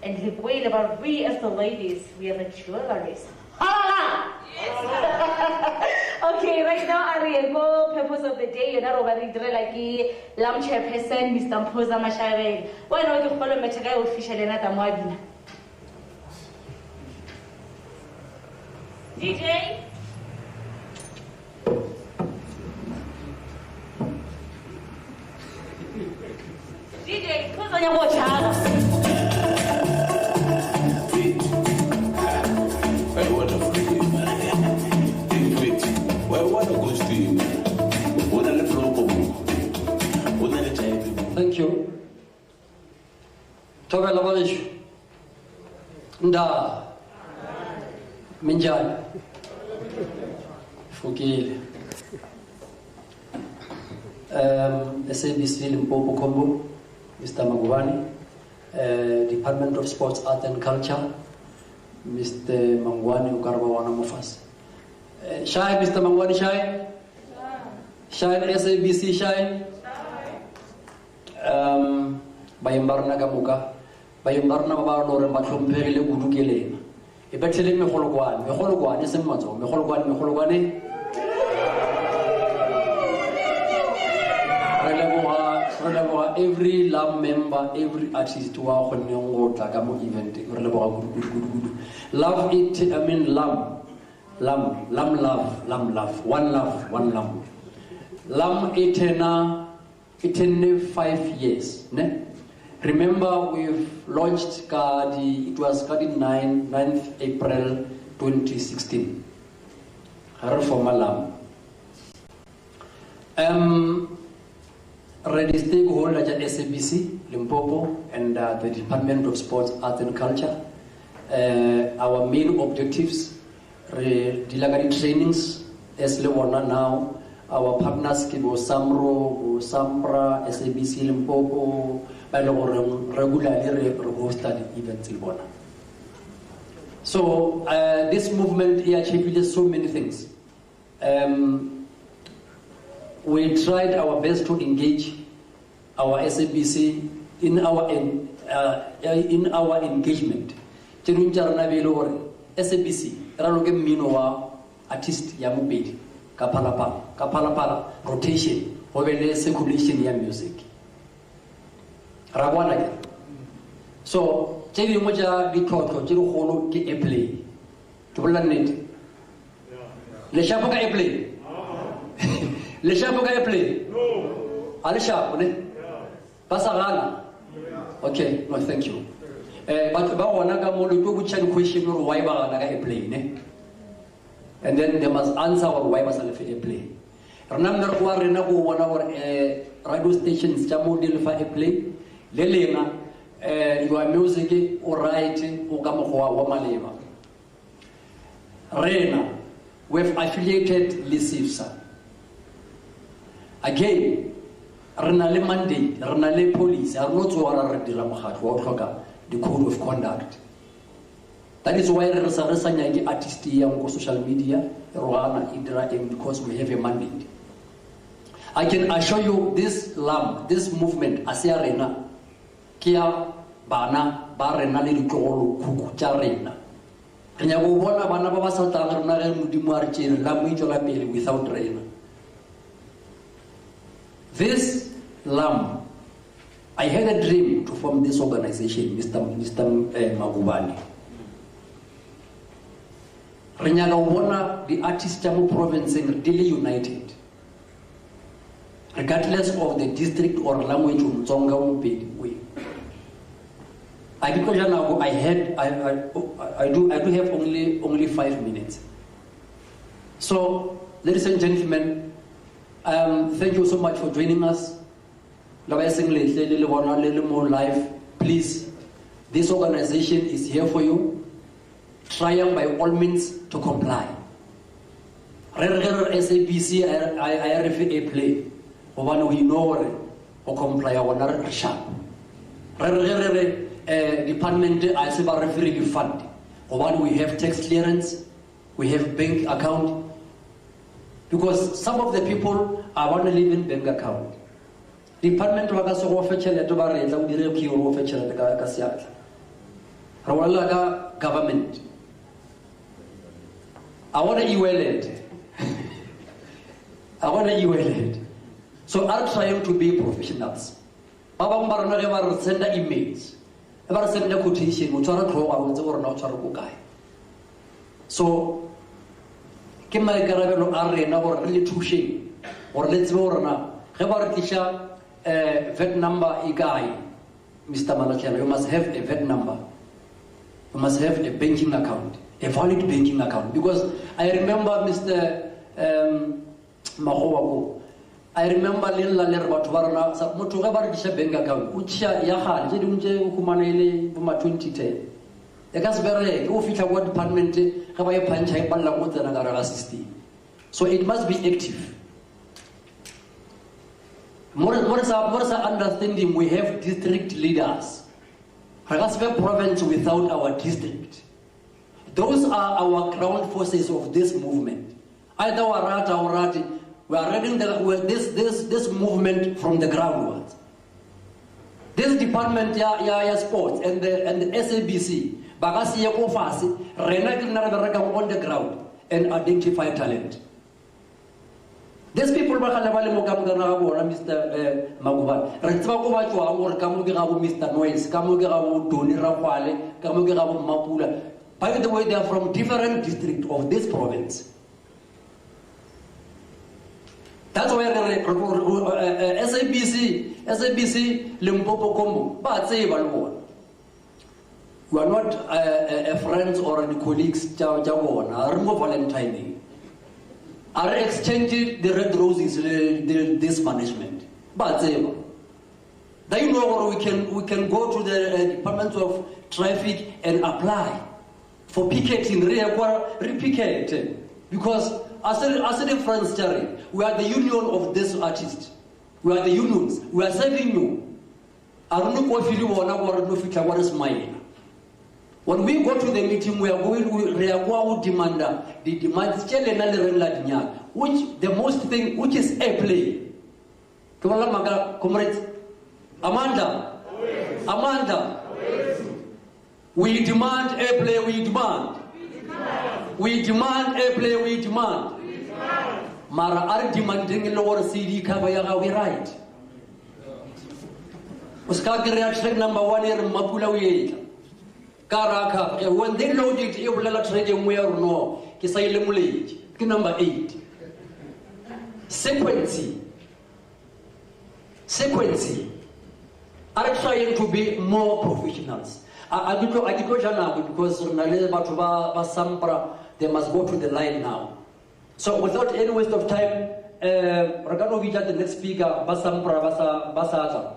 And he quailed about we as the ladies, we are the jewelries. Okay, right now I go purpose of the day, you know, like lam chairperson, Mr. Mpoza Mashavel. Why not you follow me to official and at Mwabina? DJ? DJ, who's on your watch? Thank you. Tobela Valish. Nda. Minjani. Fukile. SABC Limpopo Combo, Mr. Magwani, Department of Sports, Art and Culture, Mr. Mangwani Ukarbawana Mufas. Shine, Mr. Mangwani, shine. Shine, SABC, shine. Bayambarna Gamuka, Bayambarna Barno, Batumperle Udukele. A better me Hologwan, is a mazo, me Hologwan, every LAM member, every artist who are on the event. Love it, I mean love, one love. LAM it 5 years. Ne? Remember, we've launched it was 9th April 2016. LAM. Already stakeholders at SABC, Limpopo, and the Department of Sports, Arts and Culture. Our main objectives, delegate trainings, as Leona now, our partners, Samro, Samra, SABC, Limpopo, regularly hosted events in Bona. So this movement here achieved so many things. We tried our best to engage our SABC in our engagement. SABC, raloke minowa artist ya mubedi, kapalapala, rotation, ovele circulation ya music. Ragwana. So, cheli moja dikotko, cheli holo ki airplay. Tubula net. Le shapo ka airplay. Le shapo ka airplay. No. Ale shapo ne. Pasagana. Okay, no, thank you. But ba wana ka mo lo to question or why ba na ka airplay ne. And then they must answer or why was a play. Remember what rena go one our radio stations jamo deal for a play. Lelena your music or writing or gamowa wa maleva. Rena we've affiliated Lisifsa. Again, Renale Monday, Renale Police are not to our the code of conduct. That is why there is a artist on social media, because we have a mandate. I can assure you this LAM, this movement, Asiarena, Kia, Bana, Barena, Lidikolo, Kukucharena. And you will want Bana Babasata, Mudimarchi, Lamijola Peli without rain. This LAM, I had a dream to form this organization, Mr. Magubani. The artists Jammu province are really united, regardless of the district or language. I do have only 5 minutes. So, ladies and gentlemen, thank you so much for joining us. Live, please. This organization is here for you. Try by all means to comply. SABC, IRFA play. One we know or comply or sharp. Department I say referee fund. One we have tax clearance, we have bank account. Because some of the people are want to live in bank account. Department of government. I want to evaluate. So I'm trying to be professionals. Baba send emails. Ever send a quotation, so Kima Garabelo Arena or really touching or let's go now. Hebartisha vet number guy, Mr. Malachel, you must have a vet number. You must have a banking account. A valid banking account, because I remember Mr. Mahowako. I remember Lilla Lerbatwarana, Mutuabar bank account, Ucha Yaha, Jedunje, Humanele, Buma 2010. The Gasberre, Ufita Ward Department, Havaya Panchai Bala and Agara. So it must be active. More is our understanding, we have district leaders. Ragaspe province without our district. Those are our ground forces of this movement. Either Warata or Rati, we are running this movement from the groundwards. This department, sports and the SABC, Bagasi Yakofasi, Renaki Narabarakam on the ground and identify talent. These people ba khala ba le mo ka mokana ga bona Mr. Maguba. Re tsaba go ba tswa gore ka mo ke ga bo Mr. Noise, ka mo ke ga bo Tony Rakwale, ka mo ke ga bo Mapula. By the way, they are from different districts of this province. That's why SABC, Limpopo, Combo, but say one. We are not friends or colleagues. Remove Valentine. Are exchanging the red roses, this management. But say one. Then you know we can go to the Department of Traffic and apply for picketing, re-picket, because as a friends, Jerry, we are the union of this artist. We are the unions. We are serving you. I don't know if you want to what is mine. When we go to the meeting, we are going to demand the demands, which the most thing, which is airplay. Comrades, Amanda, we demand airplay, we demand. We demand airplay, we demand. Mara are demanding lower CD cover we right. Uskagri track number 1 here Mapula we Karaka. When they load it, you will trade him where no. Kisailumulate. Number 8. Sequency. Are trying to be more professionals. I do because they must go to the line now. So without any waste of time, Raganovija, the next speaker, Basata.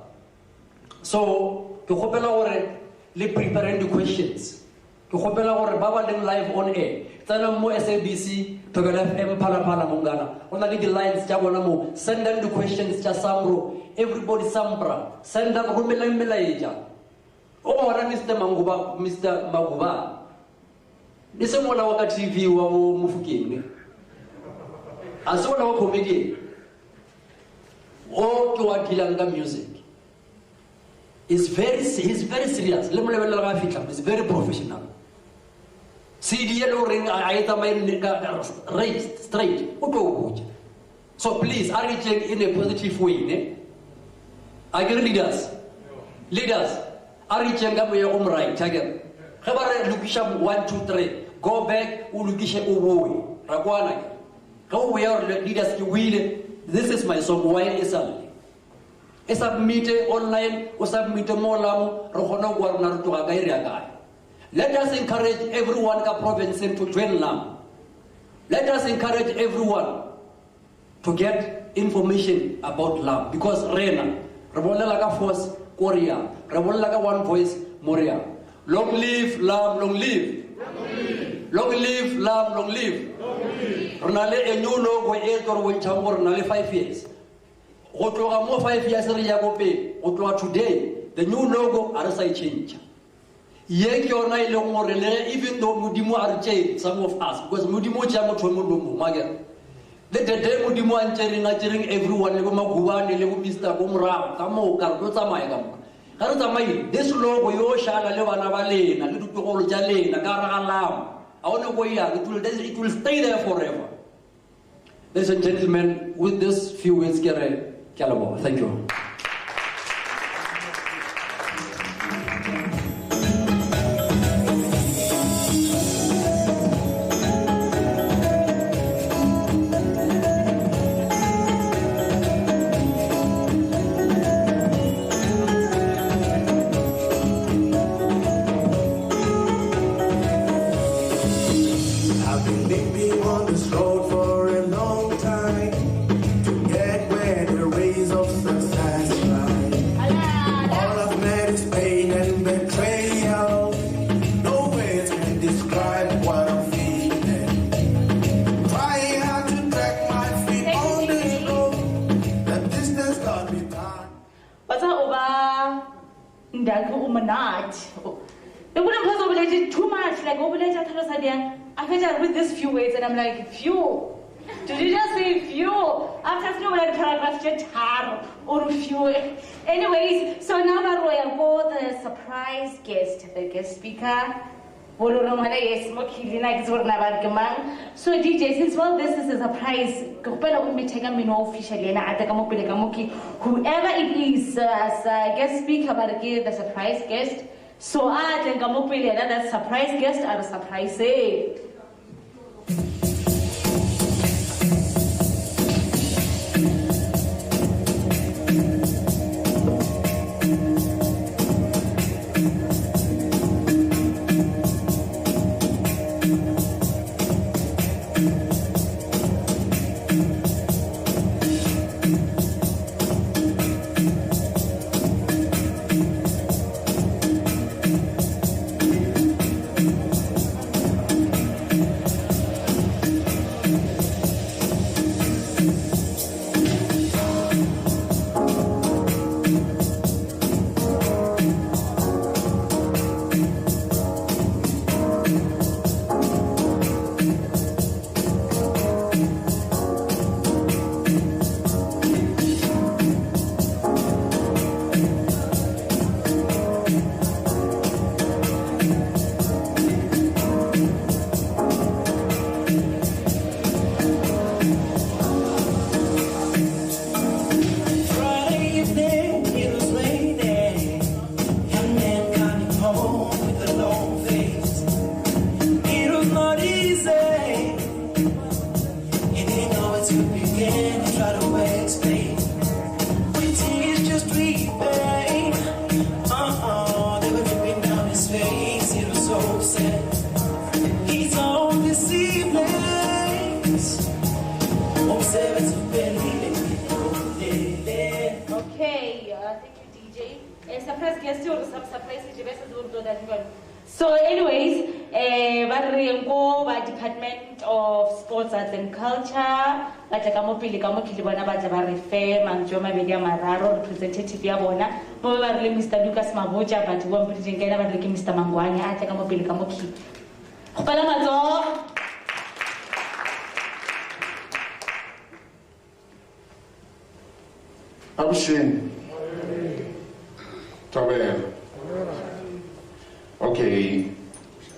So, to hopela ore, preparing the questions. To hopela ore, Baba live on air. Tana mo SABC, to FM Pala Mungana. Only the lines, Jabonamo, send them the questions, Samro, everybody Sampra, send them Rumela. Oh, Mr. Maguba. This is what our TV or Mufuki. As well as comedy. Or to our Kilanga music. He's very serious. It's very professional. CDL ring I raised straight. So please, are you in a positive way? I get leaders. Ari chenga mo yung right again. Kabare lukisha 1 2 3. Go back ulukisha uwoy. Rakwana. Go where leaders ki will. This is my song. Why is it? Submit online or submit more lam. Rohona warna to agay. Let us encourage everyone ka province to join lam. Let us encourage everyone to get information about lam because Rena, Rabola laga force. Korea, Rabola one voice, Moria. Long live, lamb, long live. Long live, lamb, long live. Ronale a new logo, Eltor, when Chamor, Nale 5 years. Otoa more 5 years, Yagope, Otoa today, the new logo, Arasai change. Yeki or Nai long more, even though Mudimo are jailed, some of us, because Mudimo Jamo Tomudu, Maga. Let the day Mudimo and cheering everyone, Legumaguan, Legumista, Gumra, Kamo, Cargota Maigam. Karutamai, this logo, Yosha, Levanavale, a little to all Jale, Nagara Alam. I want to go here, it will stay there forever. Ladies and gentlemen, with this few words, Calabo. Thank you. With these few words, and I'm like, few? Did you just say few? After no paragraph, tar or few. Anyways, so now we're the surprise guest, the guest speaker. So DJ, since well this is a surprise, whoever it is as a guest speaker, but the surprise guest. So I think I'm another surprise guest or a surprise. So anyways, Department of Sports, Arts and Culture, representative Mr. Lucas Maboja, but one Mr. Mangwanya, Okay,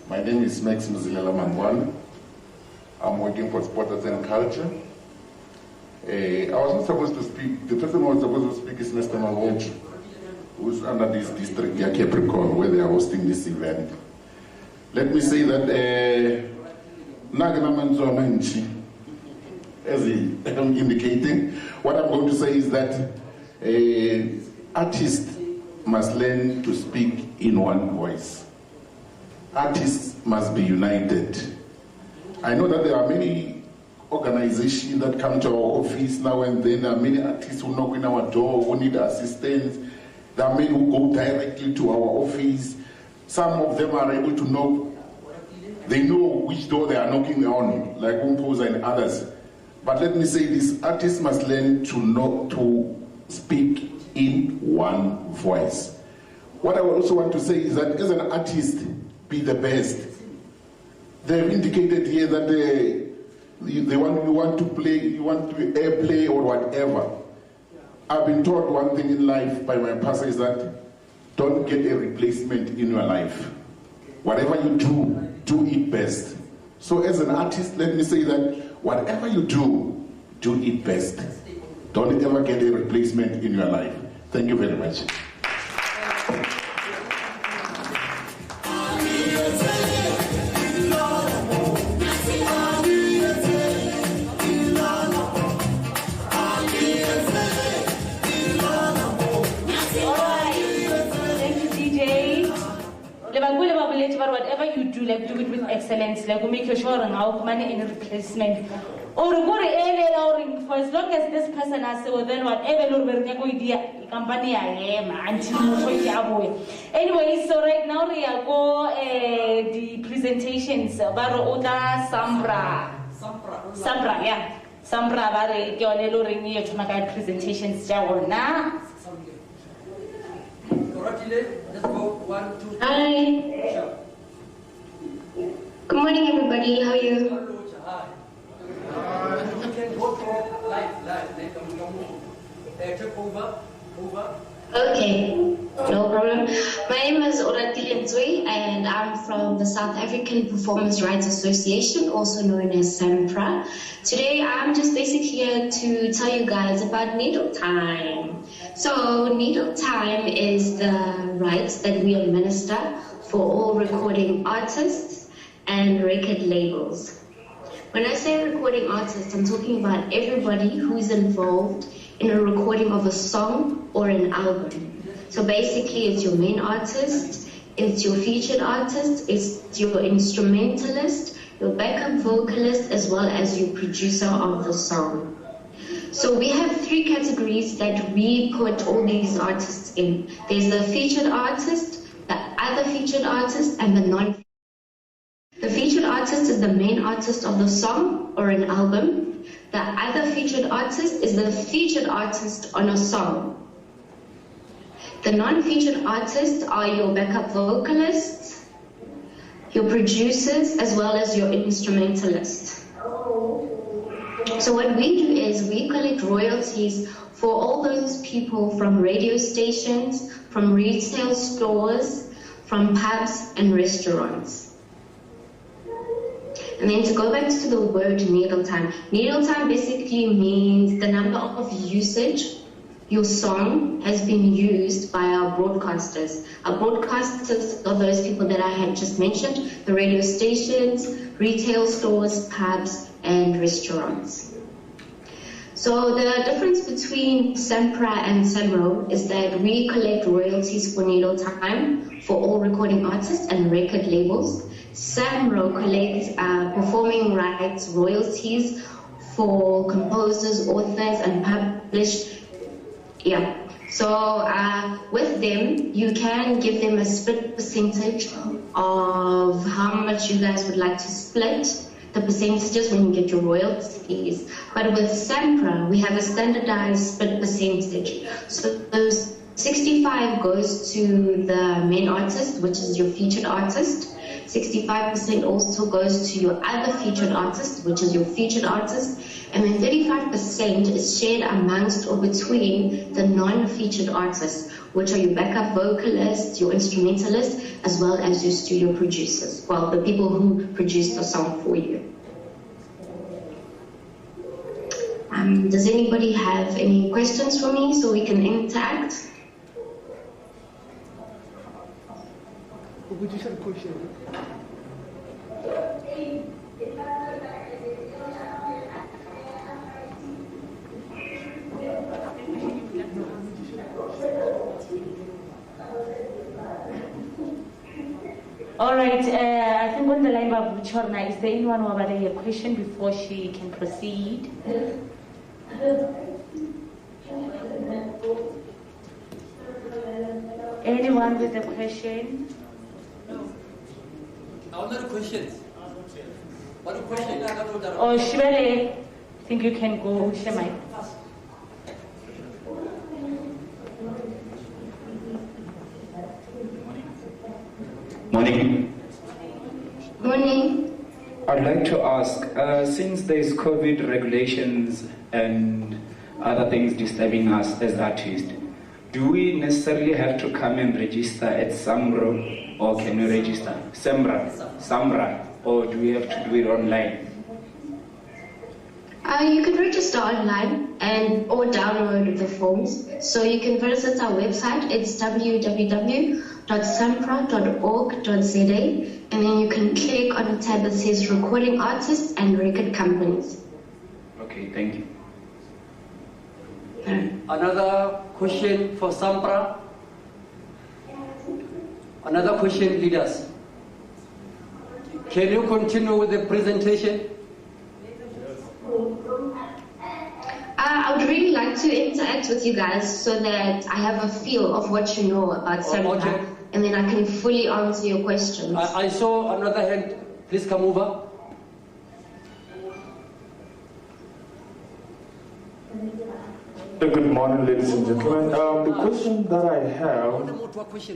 my name is Max Mzilela Mangwana. I'm working for Sports and Culture. I was not supposed to speak. The person who was supposed to speak is Mr. Maloch, who's under this district, Capricorn, where they are hosting this event. Let me say that as I'm indicating, what I'm going to say is that artists must learn to speak in one voice. Artists must be united. I know that there are many organizations that come to our office now and then. There are many artists who knock on our door, who need assistance. There are many who go directly to our office. Some of them are able to knock. They know which door they are knocking on, like Umpoza and others. But let me say this, artists must learn to speak in one voice. What I also want to say is that as an artist, be the best. They've indicated here that you want to play, you want to airplay or whatever. I've been taught one thing in life by my pastor is that don't get a replacement in your life. Whatever you do it best. So as an artist, let me say that whatever you do it best. Don't ever get a replacement in your life. Thank you very much. Whatever you do, like do it with excellence, like we make sure and how money any replacement. Or go to for as long as this person has so then whatever company I am anyway, so right now we are go the presentations about Samra, yeah. Samra bare ke one lo reng ye tshwana ka presentations tsa rona. Let's go 1, 2, 3. Hi. Good morning, everybody. How are you? You can go live. Take over. Okay, no problem. My name is Oratile Nzui, and I'm from the South African Performance Rights Association, also known as SAMPRA. Today, I'm just basically here to tell you guys about needle time. So, needle time is the rights that we administer for all recording artists and record labels. When I say recording artists, I'm talking about everybody who's involved in a recording of a song or an album. So basically, it's your main artist, it's your featured artist, it's your instrumentalist, your backup vocalist, as well as your producer of the song. So we have three categories that we put all these artists in. There's the featured artist, the other featured artist, and the non-featured. The featured artist is the main artist of the song or an album. The other featured artist is the featured artist on a song. The non-featured artists are your backup vocalists, your producers, as well as your instrumentalists. So what we do is we collect royalties for all those people from radio stations, from retail stores, from pubs and restaurants. And then to go back to the word needle time basically means the number of usage your song has been used by our broadcasters. Our broadcasters are those people that I had just mentioned, the radio stations, retail stores, pubs, and restaurants. So the difference between SAMPRA and Samro is that we collect royalties for needle time for all recording artists and record labels. Samro collects performing rights royalties for composers, authors, and published. Yeah. So with them, you can give them a split percentage of how much you guys would like to split the percentages when you get your royalties. But with SAMPRA, we have a standardized split percentage. So those 65 goes to the main artist, which is your featured artist. 65% also goes to your other featured artist, which is your featured artist, and then 35% is shared amongst or between the non-featured artists, which are your backup vocalists, your instrumentalists, as well as your studio producers, well, the people who produce the song for you. Does anybody have any questions for me so we can interact? Would you have a question? All right, I think on the line of Chorna, is there anyone who has a question before she can proceed? Anyone with a question? No, not questions. What a question? Oh, Shivele, I think you can go, Shemai. Morning. Morning. I'd like to ask, since there's COVID regulations and other things disturbing us as artists, do we necessarily have to come and register at Samro, or can we register Samra, or do we have to do it online? You can register online or download the forms. So you can visit our website. It's www.sampra.org.za, and then you can click on the tab that says Recording Artists and Record Companies. Okay, thank you. Another question for Sampra. Another question, leaders. Can you continue with the presentation? I would really like to interact with you guys so that I have a feel of what you know about Samra, okay, and then I can fully answer your questions. I saw another hand. Please come over. Good morning, ladies and gentlemen. The question that I have,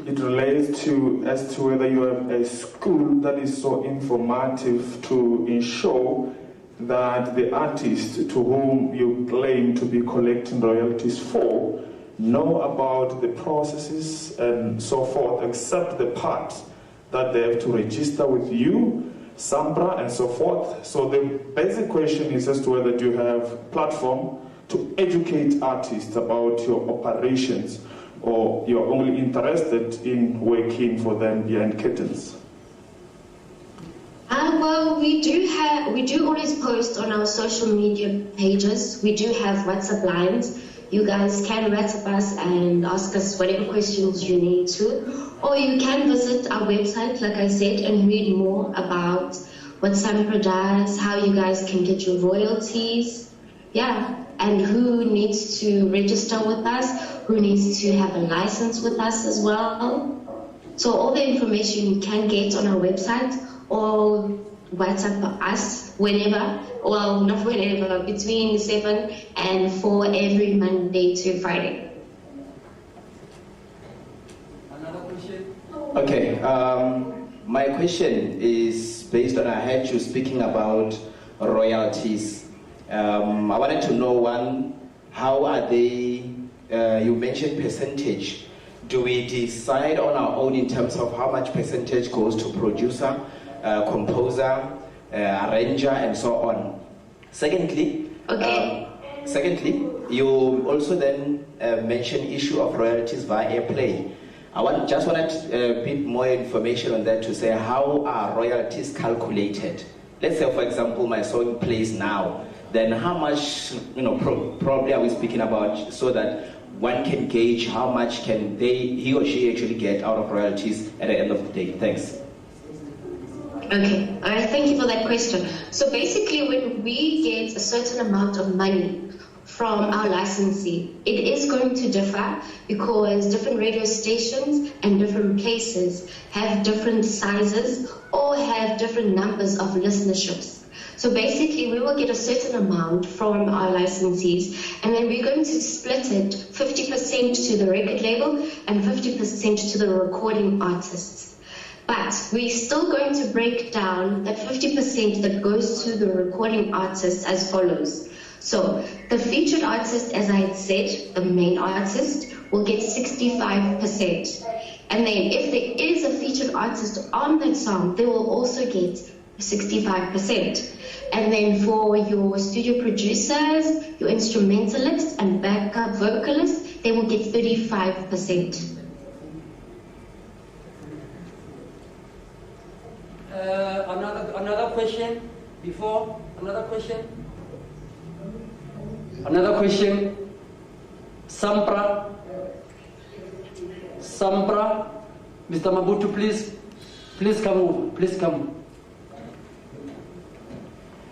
it relates to as to whether you have a school that is so informative to ensure that the artist to whom you claim to be collecting royalties for know about the processes and so forth, except the part that they have to register with you, SAMRO, and so forth. So the basic question is as to whether you have platform to educate artists about your operations, or you're only interested in working for them behind curtains. Well, we do always post on our social media pages. We do have WhatsApp lines. You guys can WhatsApp us and ask us whatever questions you need to. Or you can visit our website, like I said, and read more about what Samro does, how you guys can get your royalties, and who needs to register with us, who needs to have a license with us as well. So all the information you can get on our website, or WhatsApp us whenever, well, not whenever, between 7 and 4 every Monday to Friday. Another question? Okay, my question is based on, I heard you speaking about royalties. I wanted to know, one, how are they, you mentioned percentage. Do we decide on our own in terms of how much percentage goes to producer, composer, arranger, and so on? Secondly, you also then mentioned issue of royalties via airplay. I just wanted a bit more information on that, to say how are royalties calculated? Let's say, for example, my song plays now, then how much, probably are we speaking about, so that one can gauge how much can he or she actually get out of royalties at the end of the day? Thanks. Okay, all right, thank you for that question. So basically, when we get a certain amount of money from our licensee, it is going to differ because different radio stations and different places have different sizes or have different numbers of listenerships. So basically, we will get a certain amount from our licensees, and then we're going to split it 50% to the record label and 50% to the recording artists. But we're still going to break down that 50% that goes to the recording artist as follows. So the featured artist, as I had said, the main artist, will get 65%. And then if there is a featured artist on that song, they will also get 65%. And then for your studio producers, your instrumentalists and backup vocalists, they will get 35%. Another question before? Another question? Another question? Sampra? Mr. Mabutu, please come over. Please come.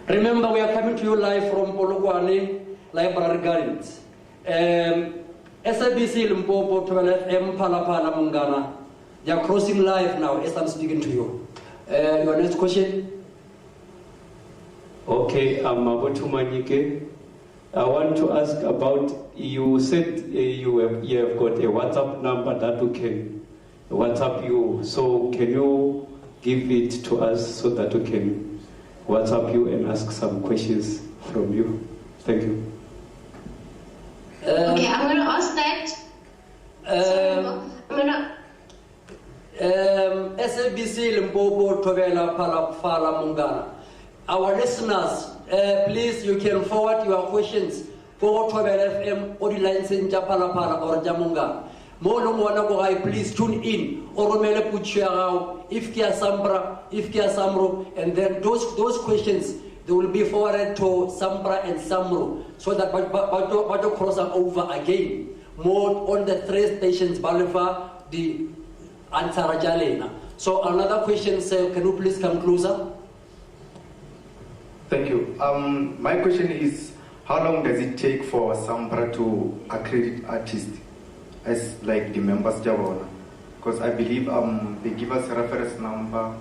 Remember, we are coming to you live from Polokwane Library Gardens. SABC Limpopo, 12 FM, Pala Mungana. They are crossing live now as I'm speaking to you. Your next question? Okay, I'm Mabutu Manike. I want to ask about, you said you have got a WhatsApp number that we can WhatsApp you. So can you give it to us so that we can WhatsApp you and ask some questions from you? Thank you. Okay, I'm going to ask that. SABC Limpopo Tovela Fala Mungana. Our listeners, please, you can forward your questions for Tovela FM or the lines in Japala or Jamunga. Please tune in or if Kia Sambra, if Kia Samro, and then those questions they will be forwarded to Sambra and Samro so that Bajo cross over again. More on the 3 stations, Balifa, the Ansara Jalena. So another question, sir, can you please come closer? Thank you. My question is, how long does it take for Sambra to accredit artists as like the members Javona? Because I believe they give us a reference number.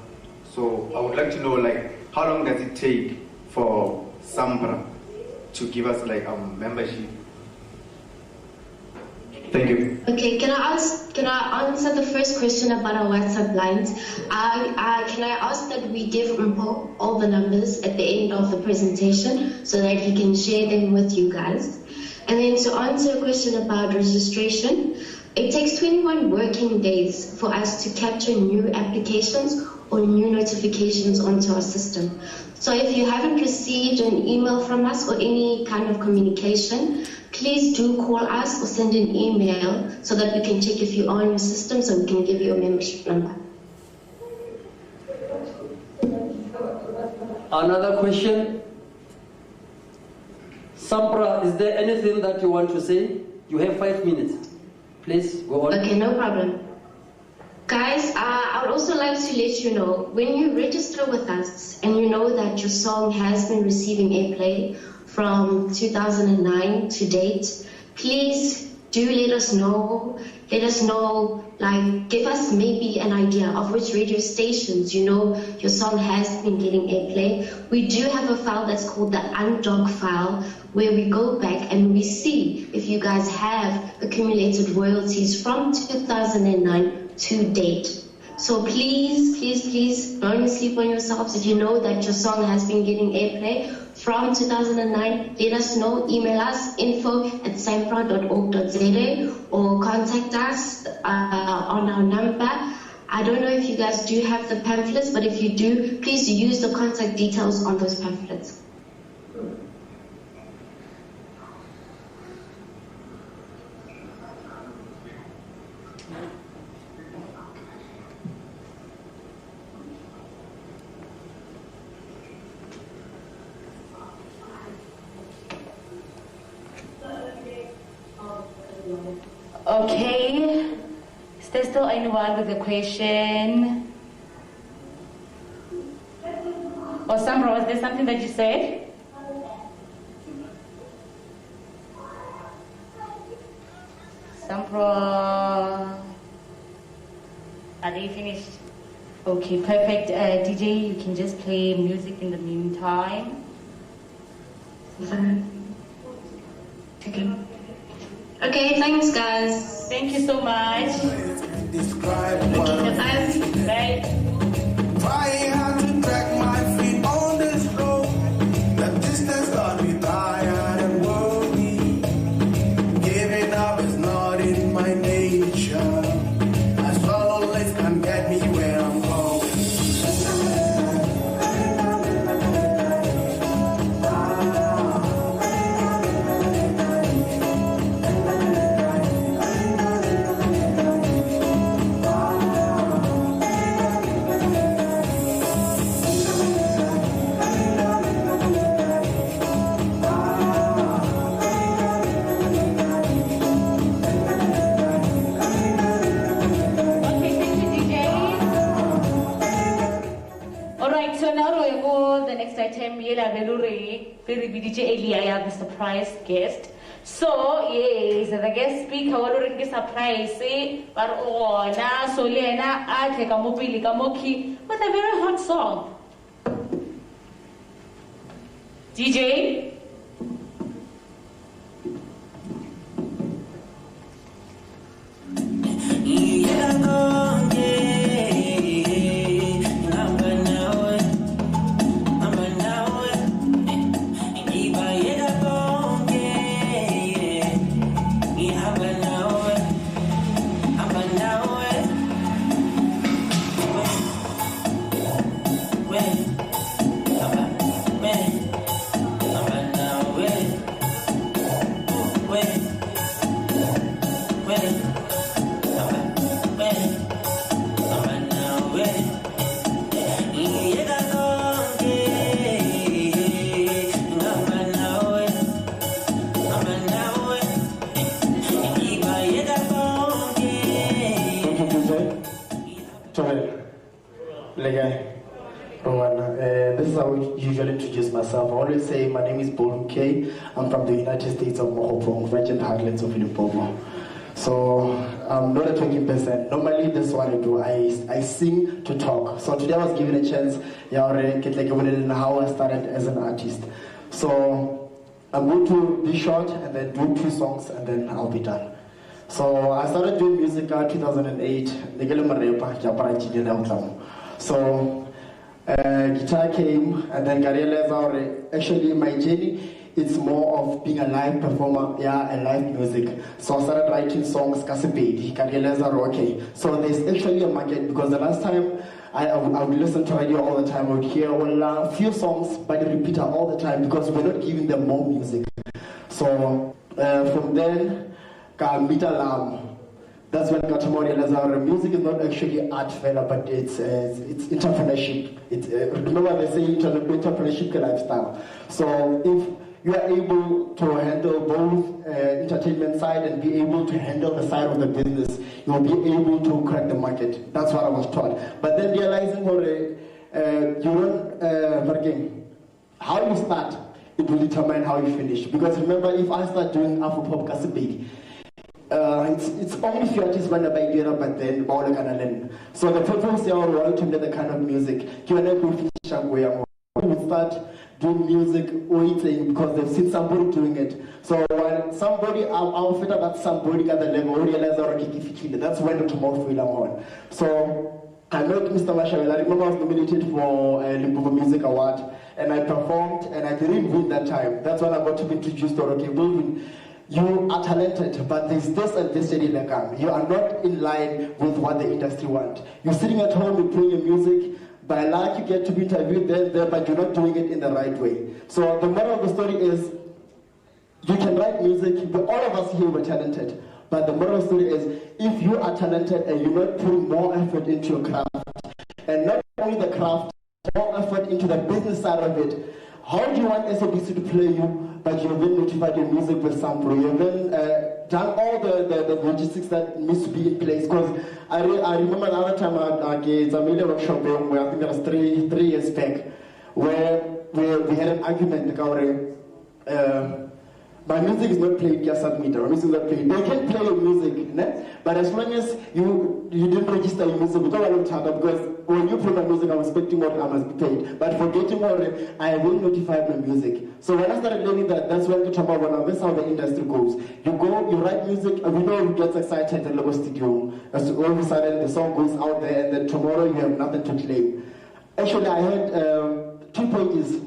So I would like to know, like, how long does it take for Sambra to give us like membership? Thank you. Okay, can I answer the first question about our WhatsApp lines? Can I ask that we give Limpopo all the numbers at the end of the presentation so that he can share them with you guys? And then to answer a question about registration, it takes 21 working days for us to capture new applications or new notifications onto our system. So if you haven't received an email from us or any kind of communication, please do call us or send an email so that we can check if you are on your system so we can give you a membership number. Another question. Samra, is there anything that you want to say? You have 5 minutes. Please go on. Okay, no problem. Guys, I would also like to let you know, when you register with us and you know that your song has been receiving airplay from 2009 to date, please do let us know. Let us know, like, give us maybe an idea of which radio stations you know your song has been getting airplay. We do have a file that's called the Undog file, where we go back and we see if you guys have accumulated royalties from 2009 to date. So please, please, please don't sleep on yourselves. If you know that your song has been getting airplay from 2009, let us know. Email us info@samro.org.za or contact us on our number. I don't know if you guys do have the pamphlets, but if you do, please use the contact details on those pamphlets. Okay, is there still anyone with a question? Or Samro, was there something that you said? Samro, are they finished? Okay, perfect. DJ, you can just play music in the meantime. Okay, thanks guys. Thank you so much. Bye. Trying hard to drag my feet on this road. The distance got me tired and worried. Giving up is not in my nature. I swallow life can get me where I'm going. Item yela velure very BDJ Elia the surprise guest. So yes, the guest speaker will be surprise but ona so lena ate kamopili kamoki with a very hot song. DJ This is how I usually introduce myself. I always say my name is Bolum K. I'm from the United States of Limpopo, Virgin Highlands of Limpopo. So I'm not a talking person. Normally this is what I do. I sing to talk. So today I was given a chance how I started as an artist. So I'm going to be short and then do 2 songs and then I'll be done. So I started doing music in 2008. So guitar came and then I realized actually my journey it's more of being a live performer, a live music. So I started writing songs, Kasipedi, I realized that, okay, so there's actually a market, because the last time I would listen to radio all the time, I would hear a few songs by the repeater all the time, because we're not giving them more music. So from then, Alarm. That's when I got to realize that music is not actually art fella, but it's entrepreneurship. Remember they say entrepreneurship lifestyle. So if you are able to handle both entertainment side and be able to handle the side of the business, you'll be able to crack the market. That's what I was taught. But then realizing how you start, it will determine how you finish. Because remember, if I start doing Afropop Kasipedi, it's only few artists when I buy but then all the kind. So the people say, oh, well, to the kind of music. You will start doing music waiting because they've seen somebody doing it. So when somebody, I'll fit that somebody at the level, realize that's when the tomorrow feel on. So I met Mr. Mashawel. I remember I was nominated for a Limpopo Music Award, and I performed, and I didn't win that time. That's when I got to be introduced to Wilvin. You are talented, but there's this and this like you are not in line with what the industry wants. You're sitting at home, you're playing your music, by luck you get to be interviewed there, but you're not doing it in the right way. So the moral of the story is, you can write music, but all of us here were talented. But the moral of the story is, if you are talented and you're not putting more effort into your craft, and not only the craft, more effort into the business side of it, how do you want SABC to play you, but you've been notified your music with Samro? You've been done all the logistics that needs to be in place. Because I remember the other time I gave a media workshop where I think it was three years back, where we had an argument about my music is not played via submitter. My music is not played. They can play your music, but as long as you didn't register your music, because when you play my music, I'm expecting what I must be paid. But for getting more, I will notify my music. So when I started learning that, that's when that's how the industry goes. You go, you write music, and we know who gets excited in the studio. As all of a sudden the song goes out there, and then tomorrow you have nothing to claim. Actually, I had 2 pages,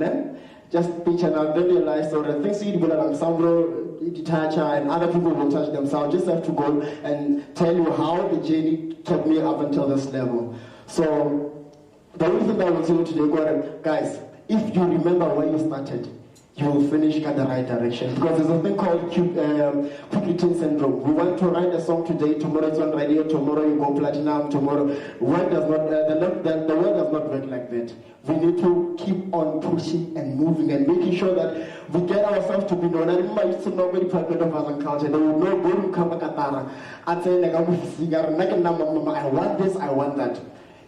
just pitch, and I then realized, so the things you do, Samro, Itacha, and other people will touch them. So I just have to go and tell you how the journey took me up until this level. So the only thing that I will tell you today, guys, if you remember where you started, you will finish in the right direction. Because there's a thing called quick return syndrome. We want to write a song today, tomorrow it's on radio, tomorrow you go platinum, tomorrow. The world does not work like that. We need to keep on pushing and moving and making sure that we get ourselves to be known. I remember I used to know very part of us culture. They would know, go to Kamakatara. I'd say, I want this, I want that.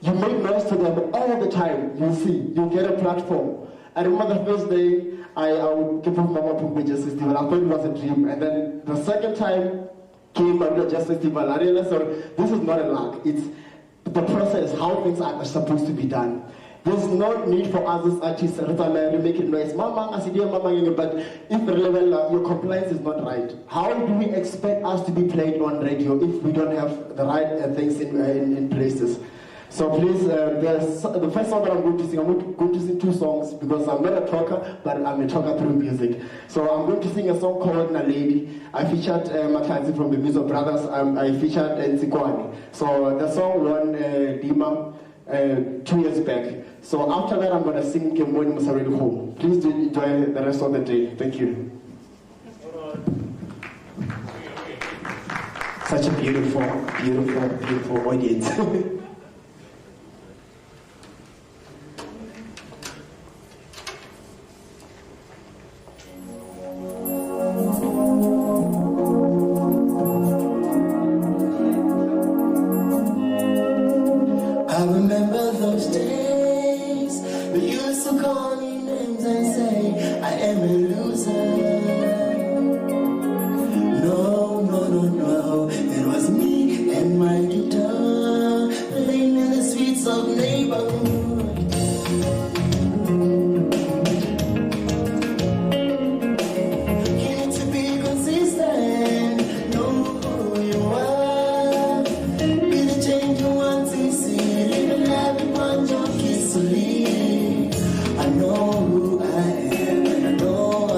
You make noise to them all the time. You see, you get a platform. I remember the first day, I would give up Mama Pumpe Jazz Festival. I thought it was a dream. And then the second time came at the Jazz Festival. I realized this is not a luck. It's the process, how things are supposed to be done. There's no need for us as artists to make it noise. But if your compliance is not right, how do we expect us to be played on radio if we don't have the right things in places? So please, the first song that I'm going to sing 2 songs, because I'm not a talker, but I'm a talker through music. So I'm going to sing a song called Naledi. I featured Matanzi from the Music Brothers. I featured Nzikwani. So the song won Dima 2 years back. So after that, I'm going to sing Kemoni Musareli Home. Please do enjoy the rest of the day. Thank you. Such a beautiful, beautiful, beautiful audience. I remember those days when you used to call me names and say I am a loser. No, no, no, no, it was me and my guitar playing in the streets of neighborhood. You need to be consistent, know who you are, be the change you want to see. I know who I am, and I know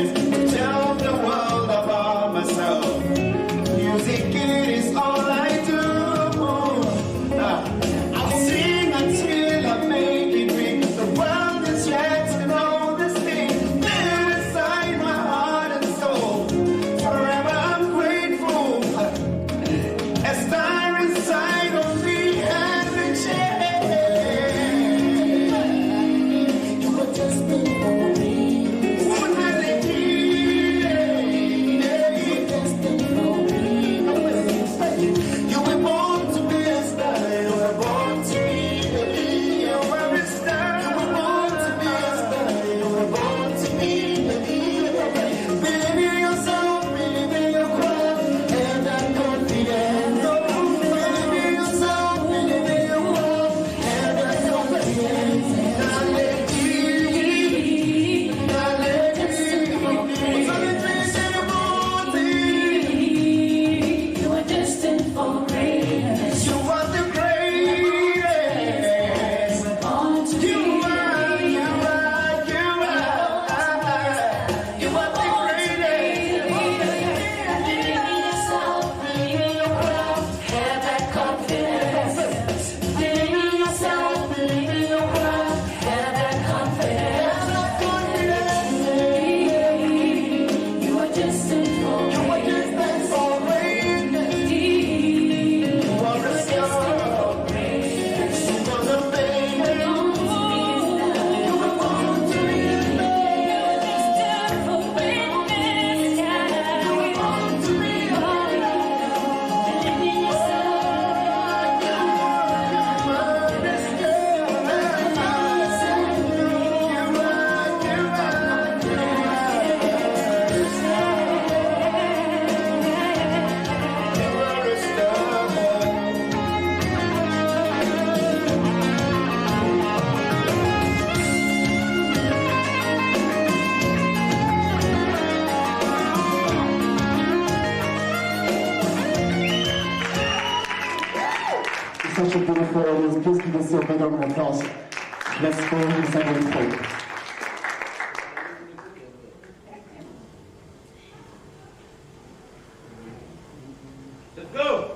is to tell the world about myself. Music, it is all I do. I'll sing until I make it big. The world is yet to know this thing. Live inside my heart and soul. Forever I'm grateful. A star inside of me has been changed. You were destined for me. Wouldn't have it be? You were destined for me. You were born to be a star. You were born to be you were a star. You were born to be a star. You were born to be believe in yourself, believe in your craft, have that confidence. Believe in yourself, believe in your craft, have that confidence. You are destined for greatness. You are the greatest. Born to You be are the greatest. believe in yourself, believe in your craft, have that confidence. Believe in yourself, believe in your craft, have that confidence. You are destined for greatness. You are destined for greatness. You are the baby. You were born to be destined for greatness. You were born to be believe in Such a beautiful audience. Please give us a big round of applause. Let's go to the second point. Let's go.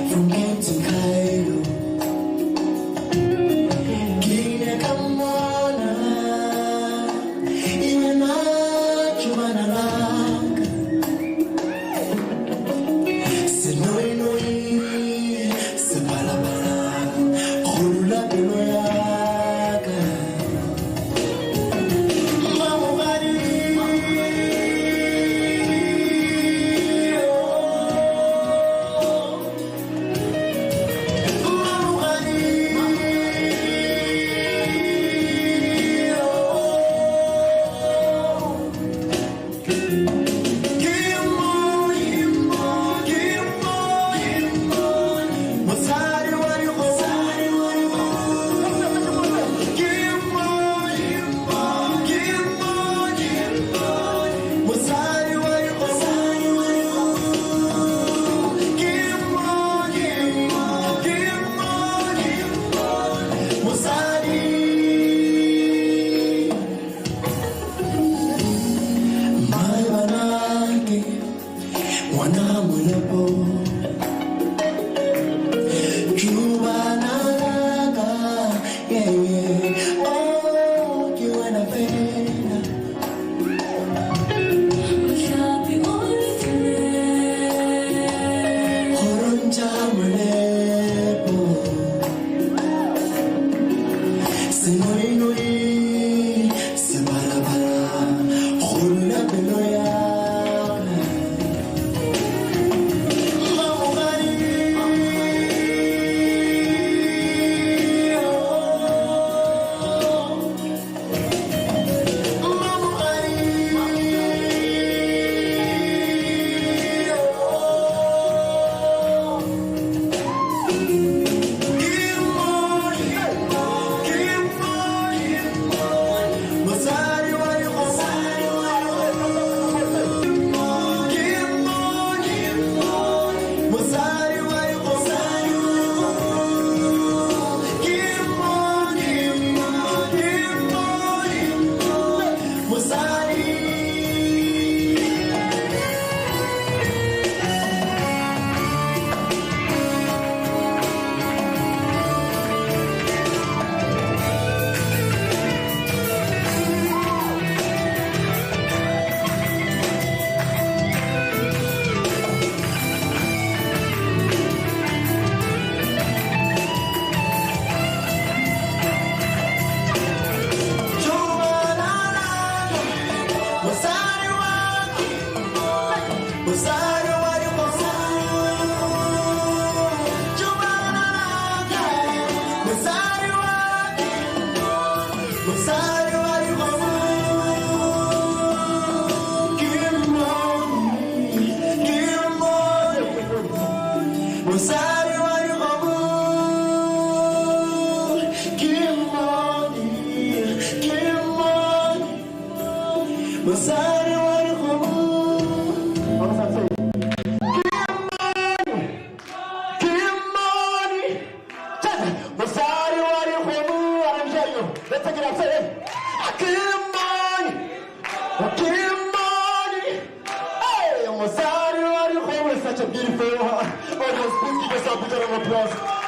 from here to Cairo. Kine kamona, imena chumana langa. Senoi noi, sepalabala, khulula pelo yaka. Mamubari.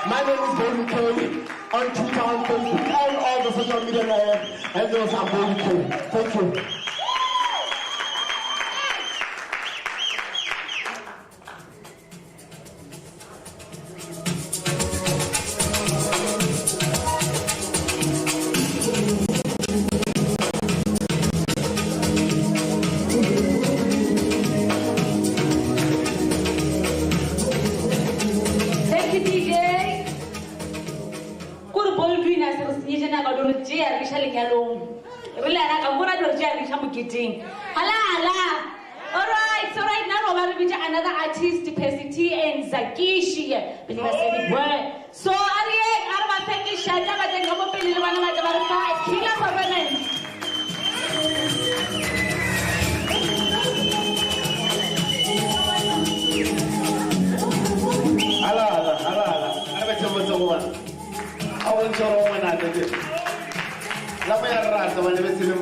My name is Golden K. On Twitter, on Facebook, and all the social media handles, I'm Golden K. Thank you. Alright, so right now we're going to another artist, Pesiti and Zakishi. So Ariek, Arma Peki Shada, but then come up in the one of the Killer Permanent. I want to know when I did it. Let me ask when I see him.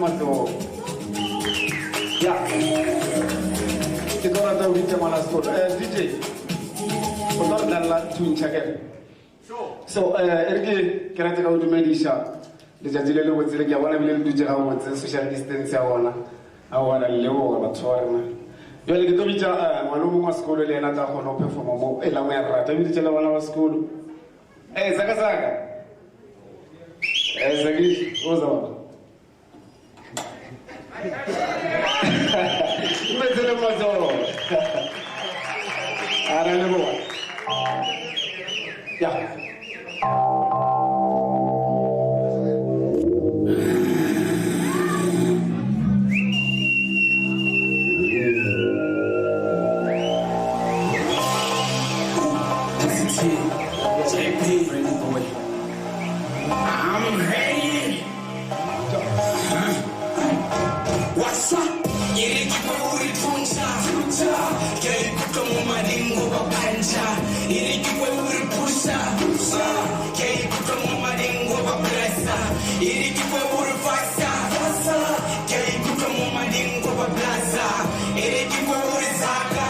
Yeah. Kita orang tahu kita mana sekolah. DJ. Betul dan lah twin cakap. So, ergi kerana kau tu medisha. Dia jadi lelu buat lagi awana bila tu jaga buat social distance awana. Awana lelu awana tuarna. Dia lagi tu bicara malu mas sekolah dia nak tahu no perform mau. Lama yang rata bila jalan awana sekolah. Zaga. Zagi, ozawa. Mettele mazzo. Arale boa. Ya. I'm ready. What's up? Iriki kweuri puncha, kei kutomo madingo babanja. Iriki kweuri pusha, kei kutomo madingo bablesa. Iriki kweuri fasa, kei kutomo madingo bablaza. Iriki kweuri zaka,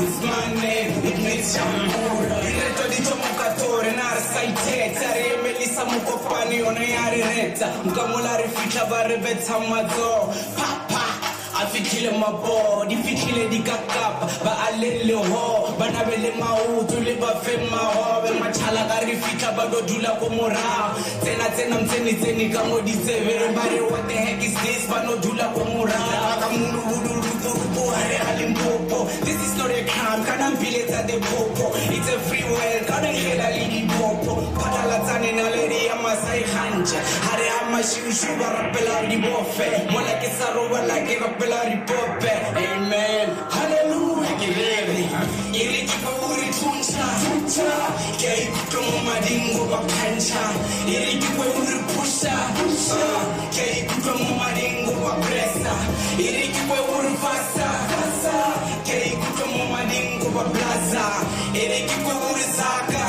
it's my name, it means Samro. Ireto di tomokatore narsaite, tare melisa mukopani ona yari reta. Mkamulari ficha barebeta mazo, papa. Afikile mabodi, fikile di kakapa, ba alele ho, ba nabele mautu, le ba fema ho, be machala kari fika ba do dula komora. Tena mteni kamo di seve, everybody what the heck is this? Ba no dula komora. Kamunu wudu rupo hare Limpopo. This is not a crime, kanam bileta de popo. It's a free world, kanam hela lidi popo. Padala tani na lady amasai hanja, hare amashiushu ba rapela di bofe. Mola ke saro wala ke rapela. Amen. Hallelujah. Kirebe. Iriki kweuri tuncha. Kei kutomo madingo bapancha. Iriki kweuri pusha. Kei kutomo madingo bapresa. Iriki kweuri fasa. Kei kutomo madingo bablaza. Iriki kweuri zaka.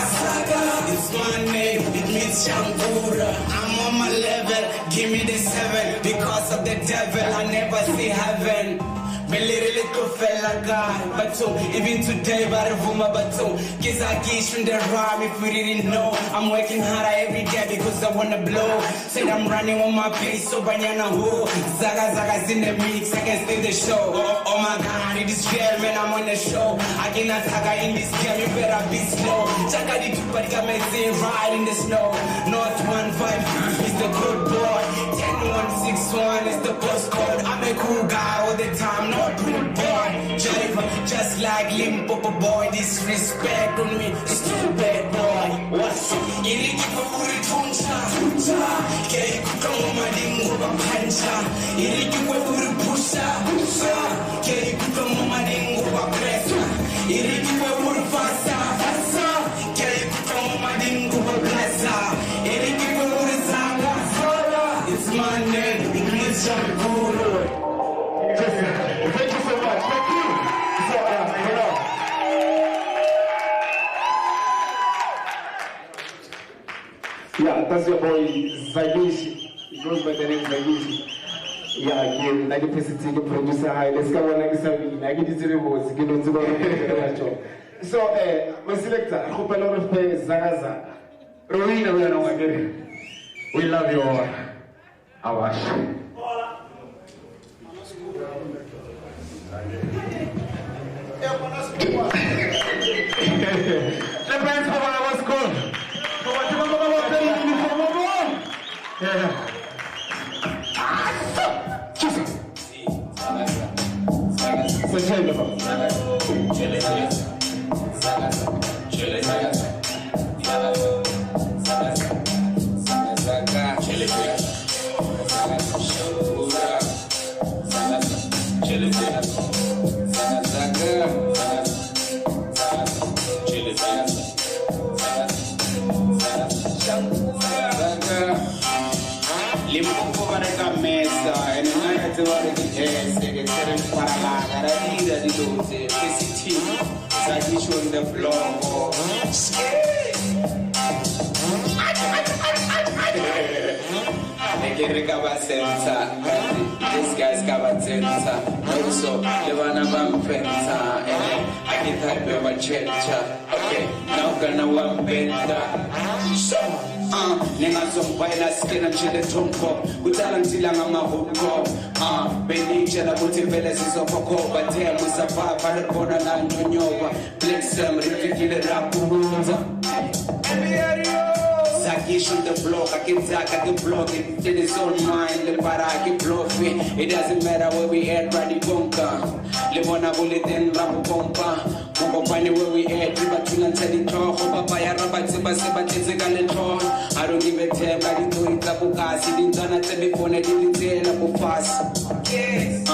It's my name. It means Shangura. I'm on my level. Give me the 7. Because of the devil, I never see heaven. Belirili to fella God, but so even today, Barvuma, but so Gizakish from the rhyme. If we didn't know, I'm working harder every day because I wanna blow. Said I'm running on my pace, so Banyana ho. Zaga's in the mix, I can stay the show. Oh my God, it is real, man, I'm on the show. I cannot Zaga in this game, you better be slow. Chaka di Tupatika Messi, ride in the snow. North 155 is the good boy. 10161 is the postcode. I'm a cool guy all the time, not good boy. jive. Just like Limpopo boy, disrespect on me, stupid boy. What's it? Iriki kuri tuncha, kei kutama madingo bapancha. Iriki kuri pusha, kei kutama madingo bapresa. Iriki kuri fasa, kei kutama madingo bapresa. Iriki kuri zanga, it's my name, English Guru. Thank you so much. Thank you. So, yeah, that's your boy Zagishi. He goes by the name Zagishi. Yeah, again, like the producer, let's go on like something. I get it to the voice. Get on to the So, my selector, I hope a lot of players, Zagaza. Rowena, we are now again. We love you all. Awash. The friends of our school. Limpopo baraka mesa, and I had to work in the Paralaga, I need a little city, Zagish on the floor. This guy's covered center. Also, Levana Vampenta, and I can type of a chencha. Okay, now gonna one better. So, Nina some baila skin and chile tonko, with Alantilanga Mahuko. Benicha, the multiveles of a co, but there was a papa, the corner and Nova. Blix them, repeating the rap. Zagish on the block, I can tag at the block, it is all mine, the baraki bluffing. It doesn't matter where we at, Raddy Bunker. Limona bullet and Rabu Pompa. Pompa Pani where we at, Ribatun and Teddy Talk, Papaya Rabat Seba Tizigal. I don't give a damn, I didn't do it, Tabuka, sitting down at the phone, I didn't tell Abu Fast. Yes.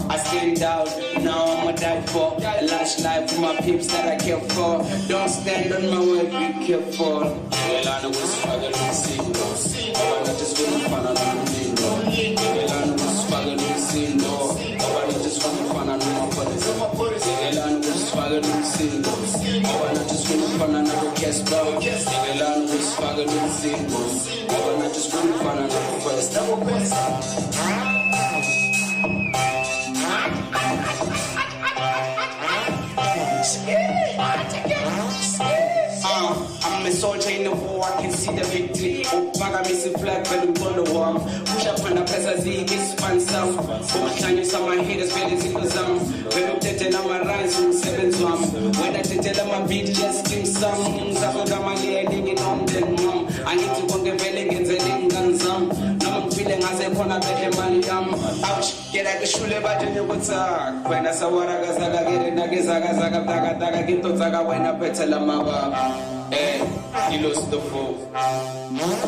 I stand out, now I'm a die for a lash life for my peeps that I care for. Don't stand on my word, be careful. Well, I know what's struggling, single. Oh, I just want to find out the window. Well, I know what's struggling, single. Oh, I just want to find out my police. Well, I know what's struggling, single. Oh, I just want to find another cast bow. Well, I know what's struggling, single. Oh, I just want to find another quest. I'm a soldier in the war, I can see the victory. Opaga miss a flag, but you follow one. Push up on the press as he gets fun sound. Oh, my time is on my head, it's very simple some. When you tell them my rhymes from 7 swam. When I tell them my beat, just skim some. Zabaga my heading it on them, mom. I need to go unveiling and selling some. Now I'm feeling as a corner better man. Ouch, get like a shule, but you know what's up. When I saw what I got, I get it, I guess I got get to Zaga when I better la mama. Hey, he lost the fool.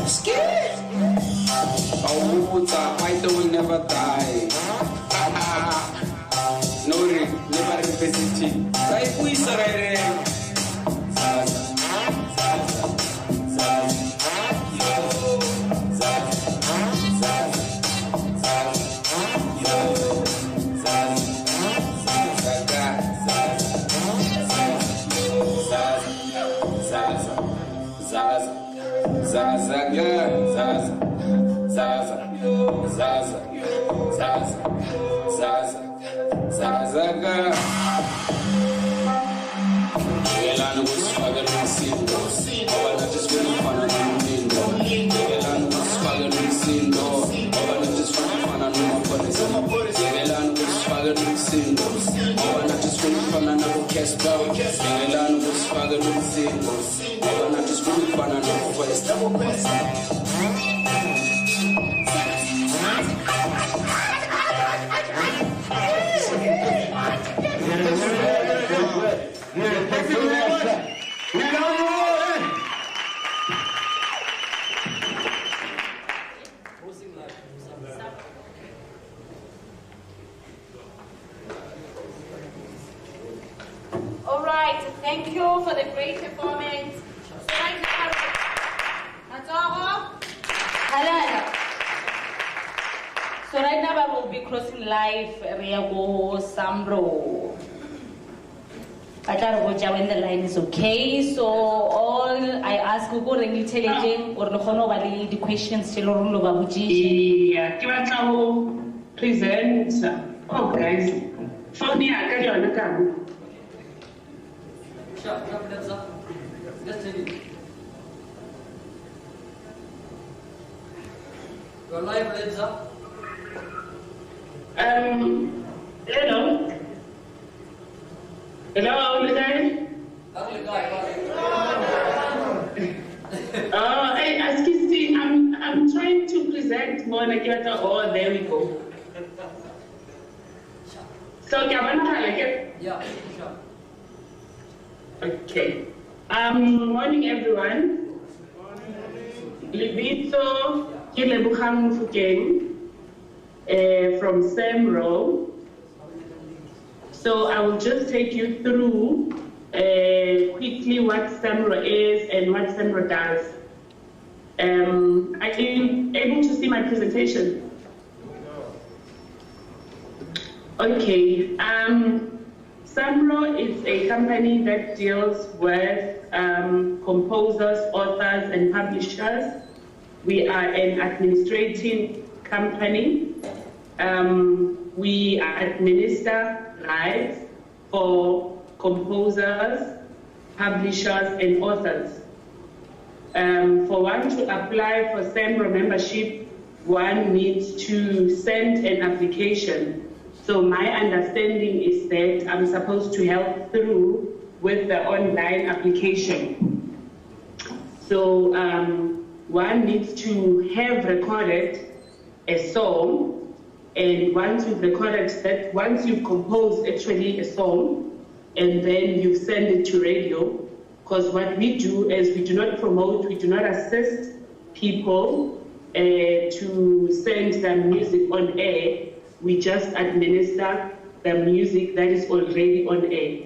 Scared. Oh, I don't never die. No, never revisit it. Like we surrender. Quest. right, thank you for the great performance. So right now, so right now I will be crossing live Riago Samro. I thought when the line is okay. So all I ask you go ring intelligent or the questions till Yeah, give us our present. Oh guys, for me I carry on the camera. You're live, Lenza. Hello. Hello, you guys? Hey, excuse me, I'm trying to present Mona Kiata. Oh, there we go. So, yeah, sure. Okay. Morning, everyone. Libito Kilebukhang Fukeng from Samro. So I will just take you through quickly what Samro is and what Samro does. Are you able to see my presentation? Okay. Samro is a company that deals with composers, authors, and publishers. We are an administrative company. We administer rights for composers, publishers, and authors. For one to apply for Samro membership, one needs to send an application. So my understanding is that I'm supposed to help through with the online application. So one needs to have recorded a song, and once you've recorded that, once you've composed actually a song, and then you send it to radio, because what we do is we do not promote, we do not assist people to send their music on air. We just administer the music that is already on air.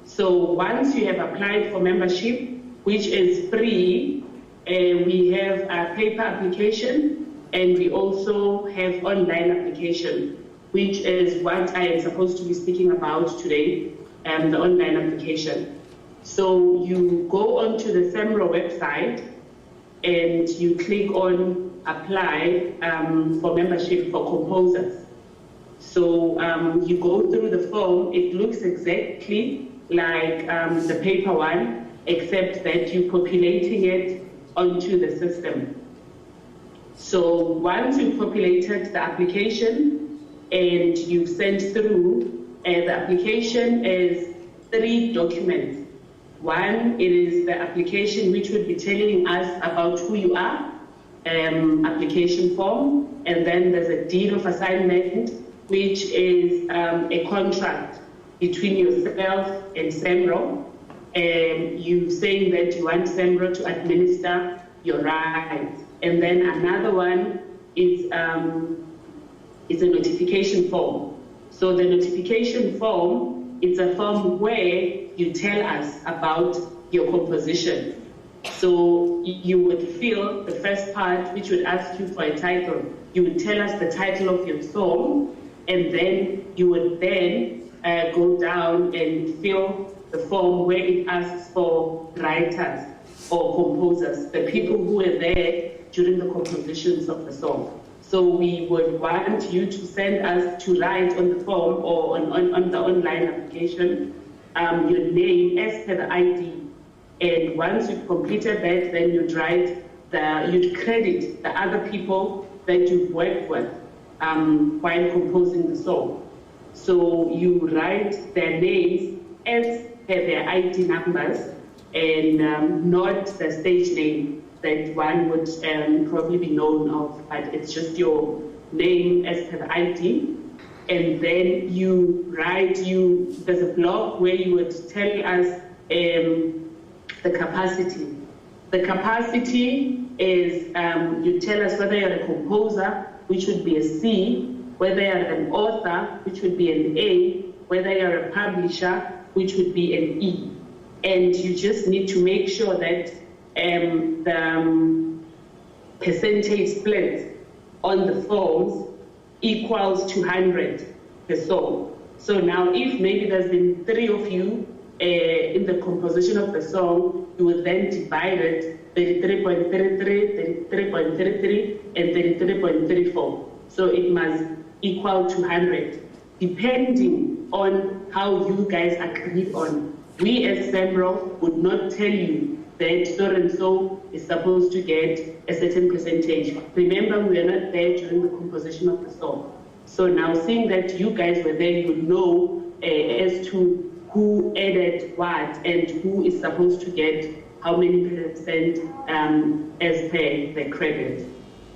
So once you have applied for membership, which is free, we have a paper application, and we also have online application, which is what I am supposed to be speaking about today, the online application. So you go onto the Samro website and you click on apply for membership for composers. So you go through the form. It looks exactly like the paper one, except that you're populating it onto the system. So once you've populated the application and you've sent through, the application is 3 documents. One, it is the application which would be telling us about who you are, application form, and then there's a deed of assignment, which is a contract between yourself and Samro. You saying that you want Samro to administer your rights. And then another one is a notification form. So the notification form is a form where you tell us about your composition. So you would fill the first part, which would ask you for a title. You would tell us the title of your song, and then you would then go down and fill the form where it asks for writers or composers, the people who were there during the compositions of the song. So we would want you to send us to write on the form or on the online application your name as per the ID. And once you've completed that, then you'd credit the other people that you've worked with while composing the song. So you write their names as per their ID numbers and not the stage name that one would probably be known of, but it's just your name as per the ID. And then you write, there's a block where you would tell us the capacity. The capacity is, you tell us whether you're a composer, which would be a C, whether you're an author, which would be an A, whether you're a publisher, which would be an E. And you just need to make sure that the percentage split on the forms equals to 100 per song. So now if maybe there's been 3 of you in the composition of the song, you would then divide it 33.33, 33.33, and 33.34. So it must equal to 100, depending on how you guys agreed on. We as Samro would not tell you that so-and-so is supposed to get a certain percentage. Remember, we are not there during the composition of the song. So now seeing that you guys were there, you would know as to who added what and who is supposed to get how many percent as per the credit.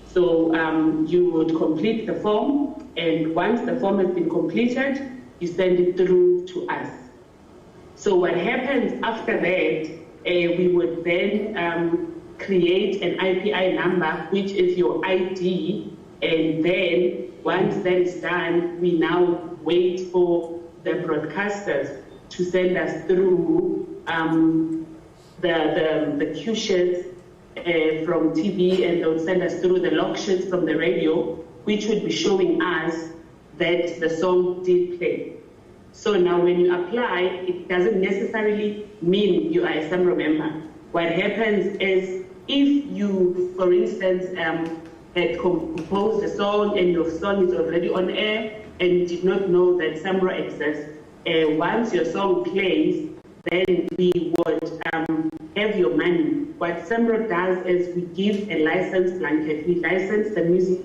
So you would complete the form, and once the form has been completed, you send it through to us. So what happens after that, we would then create an IPI number, which is your ID, and then once that is done, we now wait for the broadcasters to send us through the cue sheets from TV, and they'll send us through the log sheets from the radio, which would be showing us that the song did play. So now when you apply, it doesn't necessarily mean you are a Samro member. What happens is if you, for instance, had composed a song and your song is already on air and you did not know that Samro exists, once your song plays, then we would have your money. What Samro does is we give a license blanket. We license the music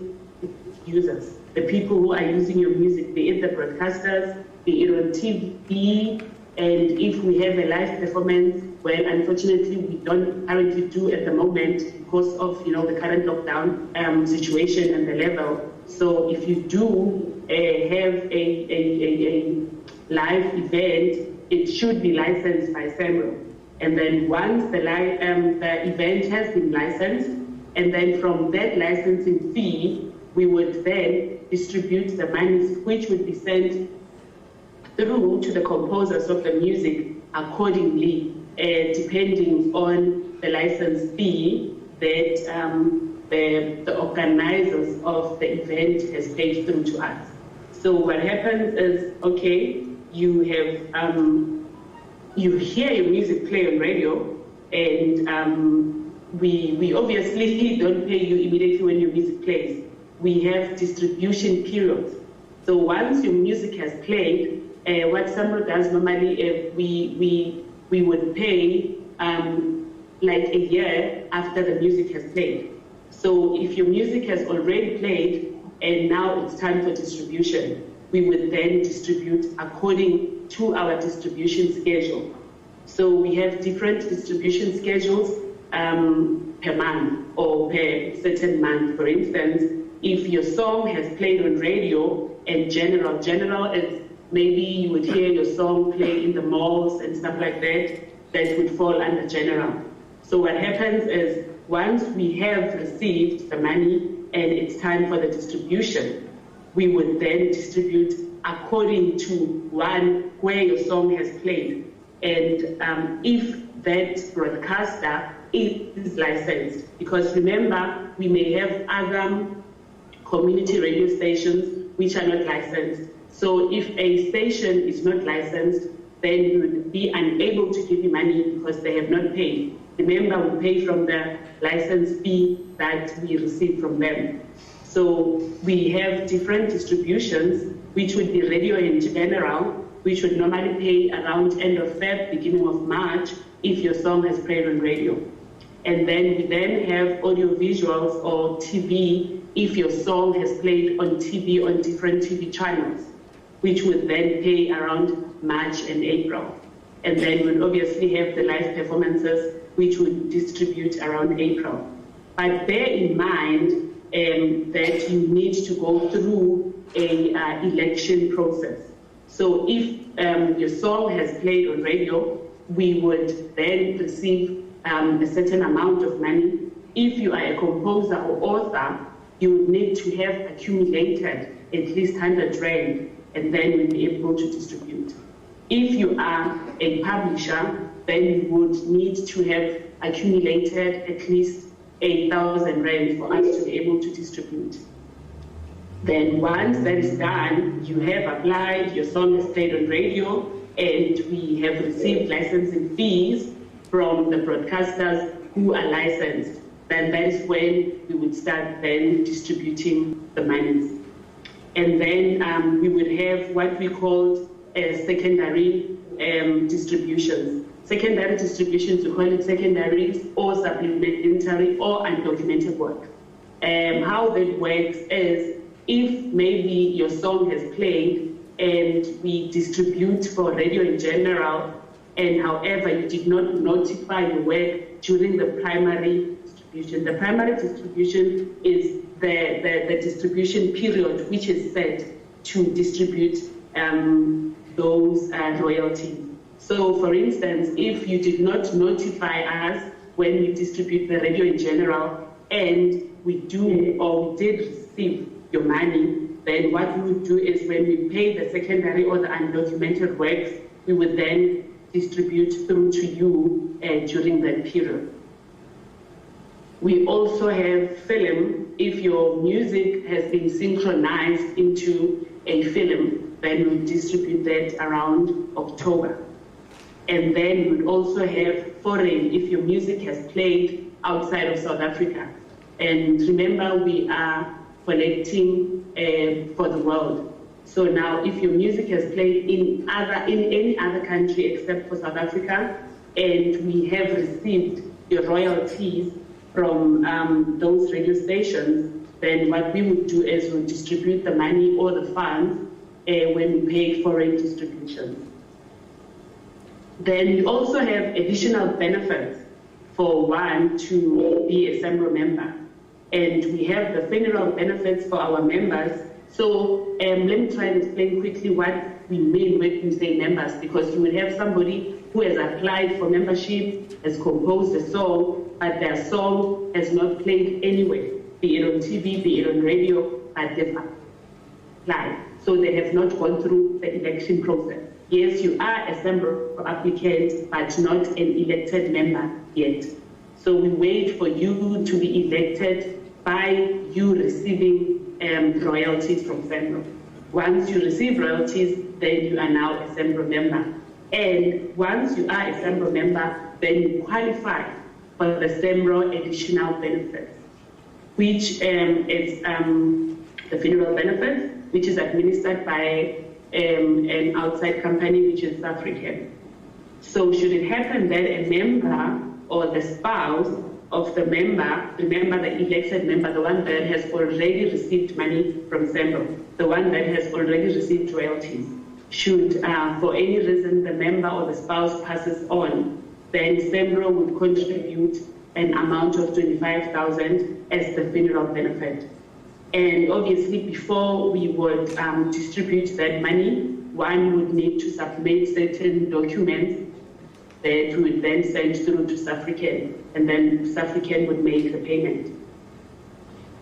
users, the people who are using your music, be it the broadcasters, be it on TV, and if we have a live performance, well, unfortunately, we don't currently do at the moment because of the current lockdown situation and the level. So if you do have a live event, it should be licensed by Samro. And then once the event has been licensed, and then from that licensing fee, we would then distribute the monies, which would be sent through to the composers of the music accordingly, depending on the license fee that the organizers of the event has paid through to us. So what happens is, okay, you have you hear your music play on radio, and we obviously don't pay you immediately when your music plays. We have distribution periods. So once your music has played, what Samro does normally, we would pay like a year after the music has played. So if your music has already played and now it's time for distribution, we would then distribute according to our distribution schedule. So we have different distribution schedules per month or per certain month. For instance, if your song has played on radio and general is maybe you would hear your song play in the malls and stuff like that, that would fall under general. So what happens is once we have received the money and it's time for the distribution, we would then distribute according to where your song has played. And if that broadcaster is licensed, because remember, we may have other community radio stations which are not licensed. So if a station is not licensed, then we would be unable to give you money because they have not paid. Remember, we pay from the license fee that we receive from them. So we have different distributions, which would be radio in general, which would normally pay around end of Feb, beginning of March, if your song has played on radio. And then we then have audio visuals or TV, if your song has played on TV on different TV channels, which would then pay around March and April. And then we'll obviously have the live performances, which would distribute around April. But bear in mind that you need to go through a election process. So if your song has played on radio, we would then receive a certain amount of money. If you are a composer or author, you would need to have accumulated at least 100 Rand and then we'll be able to distribute. If you are a publisher, then you would need to have accumulated at least 8,000 rand for us to be able to distribute. Then once that is done, you have applied, your song is played on radio, and we have received licensing fees from the broadcasters who are licensed. Then that is when we would start then distributing the monies. And then we would have what we called secondary distributions. Secondary distributions, we call it secondaries or supplementary or undocumented work. How that works is, if maybe your song has played and we distribute for radio in general, and however you did not notify your work during the primary distribution. The primary distribution is the distribution period which is set to distribute those royalties. So for instance, if you did not notify us when we distribute the radio in general, and we do or we did receive your money, then what we would do is when we pay the secondary or the undocumented works, we would then distribute through to you during that period. We also have film. If your music has been synchronized into a film, then we distribute that around October. And then we would also have foreign, if your music has played outside of South Africa. And remember, we are collecting for the world. So now, if your music has played in any other country except for South Africa, and we have received your royalties from those radio stations, then what we would do is we'll distribute the money or the funds when we pay foreign distributions. Then we also have additional benefits for one to be a Samro member. And we have the funeral benefits for our members. So let me try and explain quickly what we mean when we say members, because you will have somebody who has applied for membership, has composed a song, but their song has not played anywhere, be it on TV, be it on radio, but they've applied. So they have not gone through the election process. Yes, you are a Samro applicant, but not an elected member yet. So we wait for you to be elected by you receiving royalties from Samro. Once you receive royalties, then you are now a Samro member. And once you are a Samro member, then you qualify for the Samro additional benefits, which is the funeral benefit, which is administered by an outside company, which is South African. So should it happen that a member or the spouse of the member, remember the elected member, the one that has already received money from Samro, the one that has already received royalties, should for any reason the member or the spouse passes on, then Samro would contribute an amount of 25,000 as the funeral benefit. And obviously before we would distribute that money, one would need to submit certain documents that we would then send through to South African, and then South African would make the payment.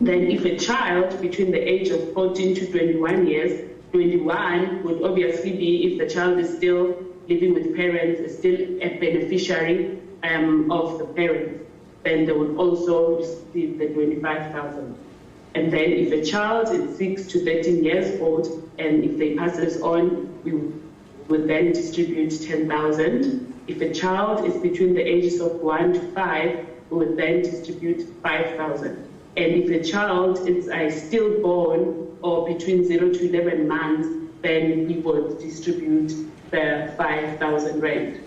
Then if a child between the age of 14 to 21 years, 21 would obviously be if the child is still living with parents, is still a beneficiary of the parents, then they would also receive the 25,000. And then if a child is 6 to 13 years old, and if they pass us on, we would then distribute 10,000. If a child is between the ages of 1 to 5, we would then distribute 5,000. And if a child is stillborn or between 0 to 11 months, then we would distribute the 5,000 rand.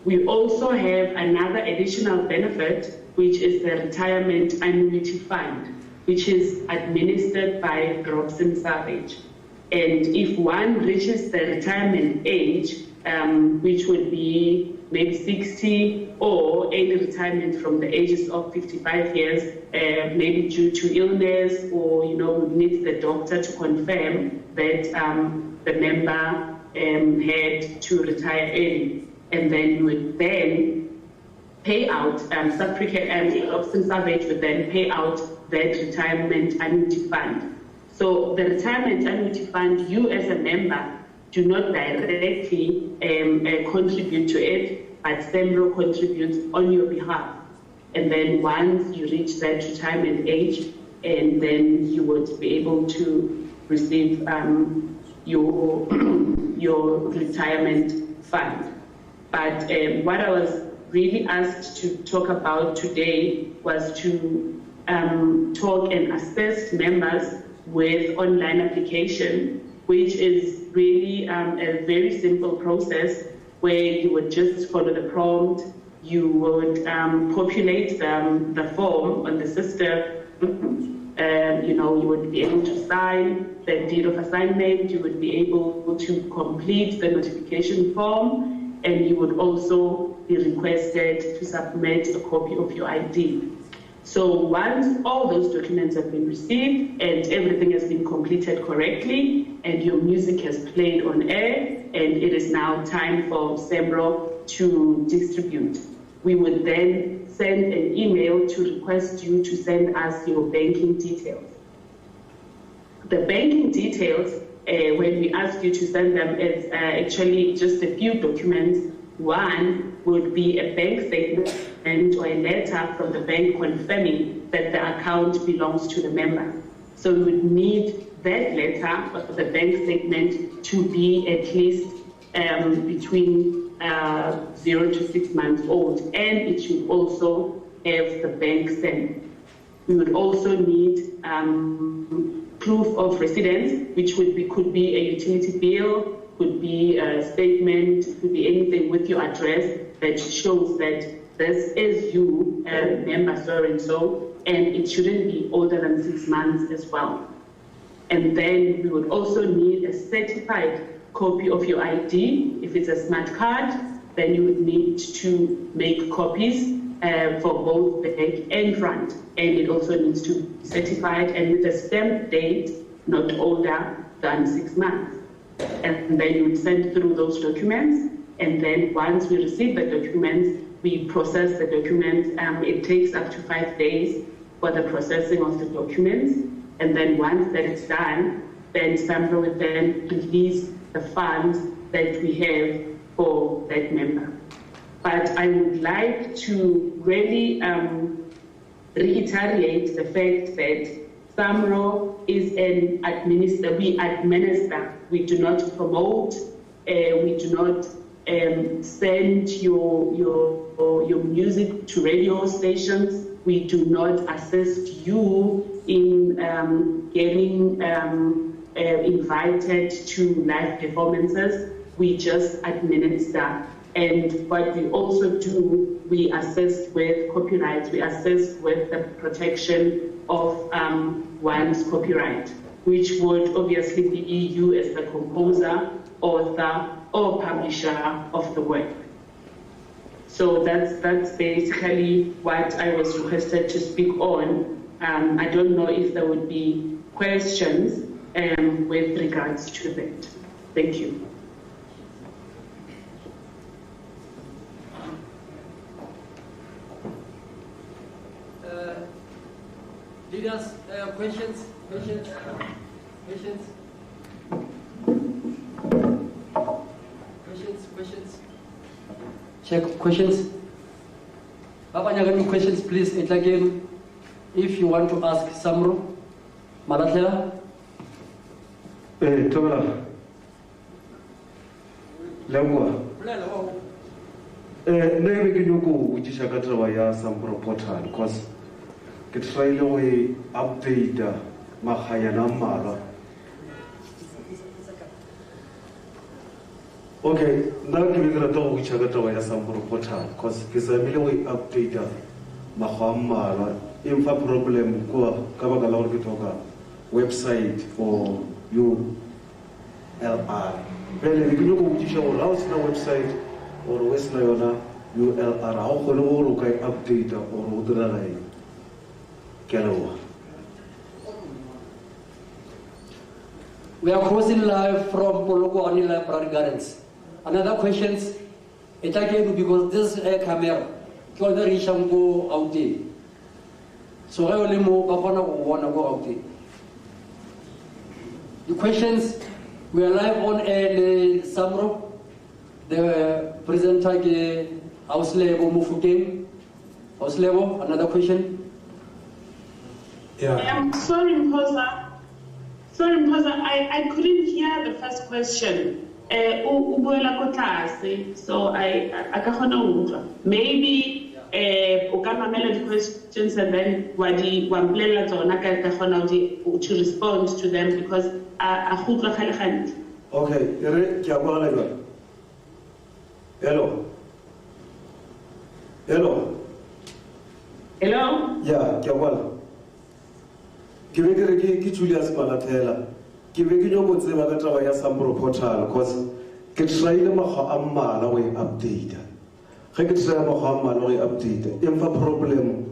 We also have another additional benefit, which is the retirement annuity fund, which is administered by Robson Savage. And if one reaches the retirement age, which would be maybe 60 or any retirement from the ages of 55 years, maybe due to illness or, would need the doctor to confirm that the member had to retire early. And then you would then pay out, South African and Robson Savage would then pay out that retirement annuity fund. So the retirement annuity fund, you as a member do not directly contribute to it, but Samro contributes on your behalf. And then once you reach that retirement age, and then you would be able to receive your retirement fund. But what I was really asked to talk about today was to talk and assist members with online application, which is really a very simple process where you would just follow the prompt, you would populate the form on the system, you would be able to sign the deed of assignment, you would be able to complete the notification form, and you would also be requested to submit a copy of your ID. So once all those documents have been received and everything has been completed correctly and your music has played on air and it is now time for Samro to distribute, we would then send an email to request you to send us your banking details. The banking details, when we ask you to send them, it's actually just a few documents. One would be a bank statement or a letter from the bank confirming that the account belongs to the member. So we would need that letter or the bank statement to be at least between 0 to 6 months old, and it should also have the bank stamp. We would also need proof of residence, which could be a utility bill, could be a statement, could be anything with your address that shows that this is you, member so-and-so, and it shouldn't be older than 6 months as well. And then we would also need a certified copy of your ID. If it's a smart card, then you would need to make copies for both back and front. And it also needs to be certified and with a stamp date not older than 6 months. And then you would send through those documents. And then once we receive the documents, we process the documents. It takes up to 5 days for the processing of the documents. And then once that is done, then Samro will then release the funds that we have for that member. But I would like to really reiterate the fact that Samro is an administrator. We administer. We do not promote. We do not send your music to radio stations. We do not assist you in getting invited to live performances. We just administer. And what we also do, we assist with copyright. We assist with the protection of one's copyright, which would obviously be you as the composer, author, or publisher of the work. So that's basically what I was requested to speak on. I don't know if there would be questions with regards to that. Thank you. Leaders, questions? Check questions. Questions, please. It again. If you want to ask Samro, Malatela. Tola. Lengwa. Maybe you know which is a Katawaya Samro portal because it's right away update Mahayana Mara. Okay, now give me the door which I got away some portal because it's a million update Mahamara. If a problem, go Kabaka website or ULR. Well, if you go to your house website or West Nayona ULR, how can you update or Udrai? We are crossing live from Poloko Ani Library Gardens. Another questions, it's again because this camera, go out there. So I only more wanna go out there. The questions, We are live on air, Samro. The presenter ke Auslebo Mufukeng. Auslebo, another question? Yeah. Sorry, Mposa. I couldn't hear the first question. So I maybe the questions and then to respond to them because Okay, hello. Yeah, Give Julius Malatela. Give you what they were going to Samro portal because get trying to Amma way update. I get try Muhammad way update. If a problem,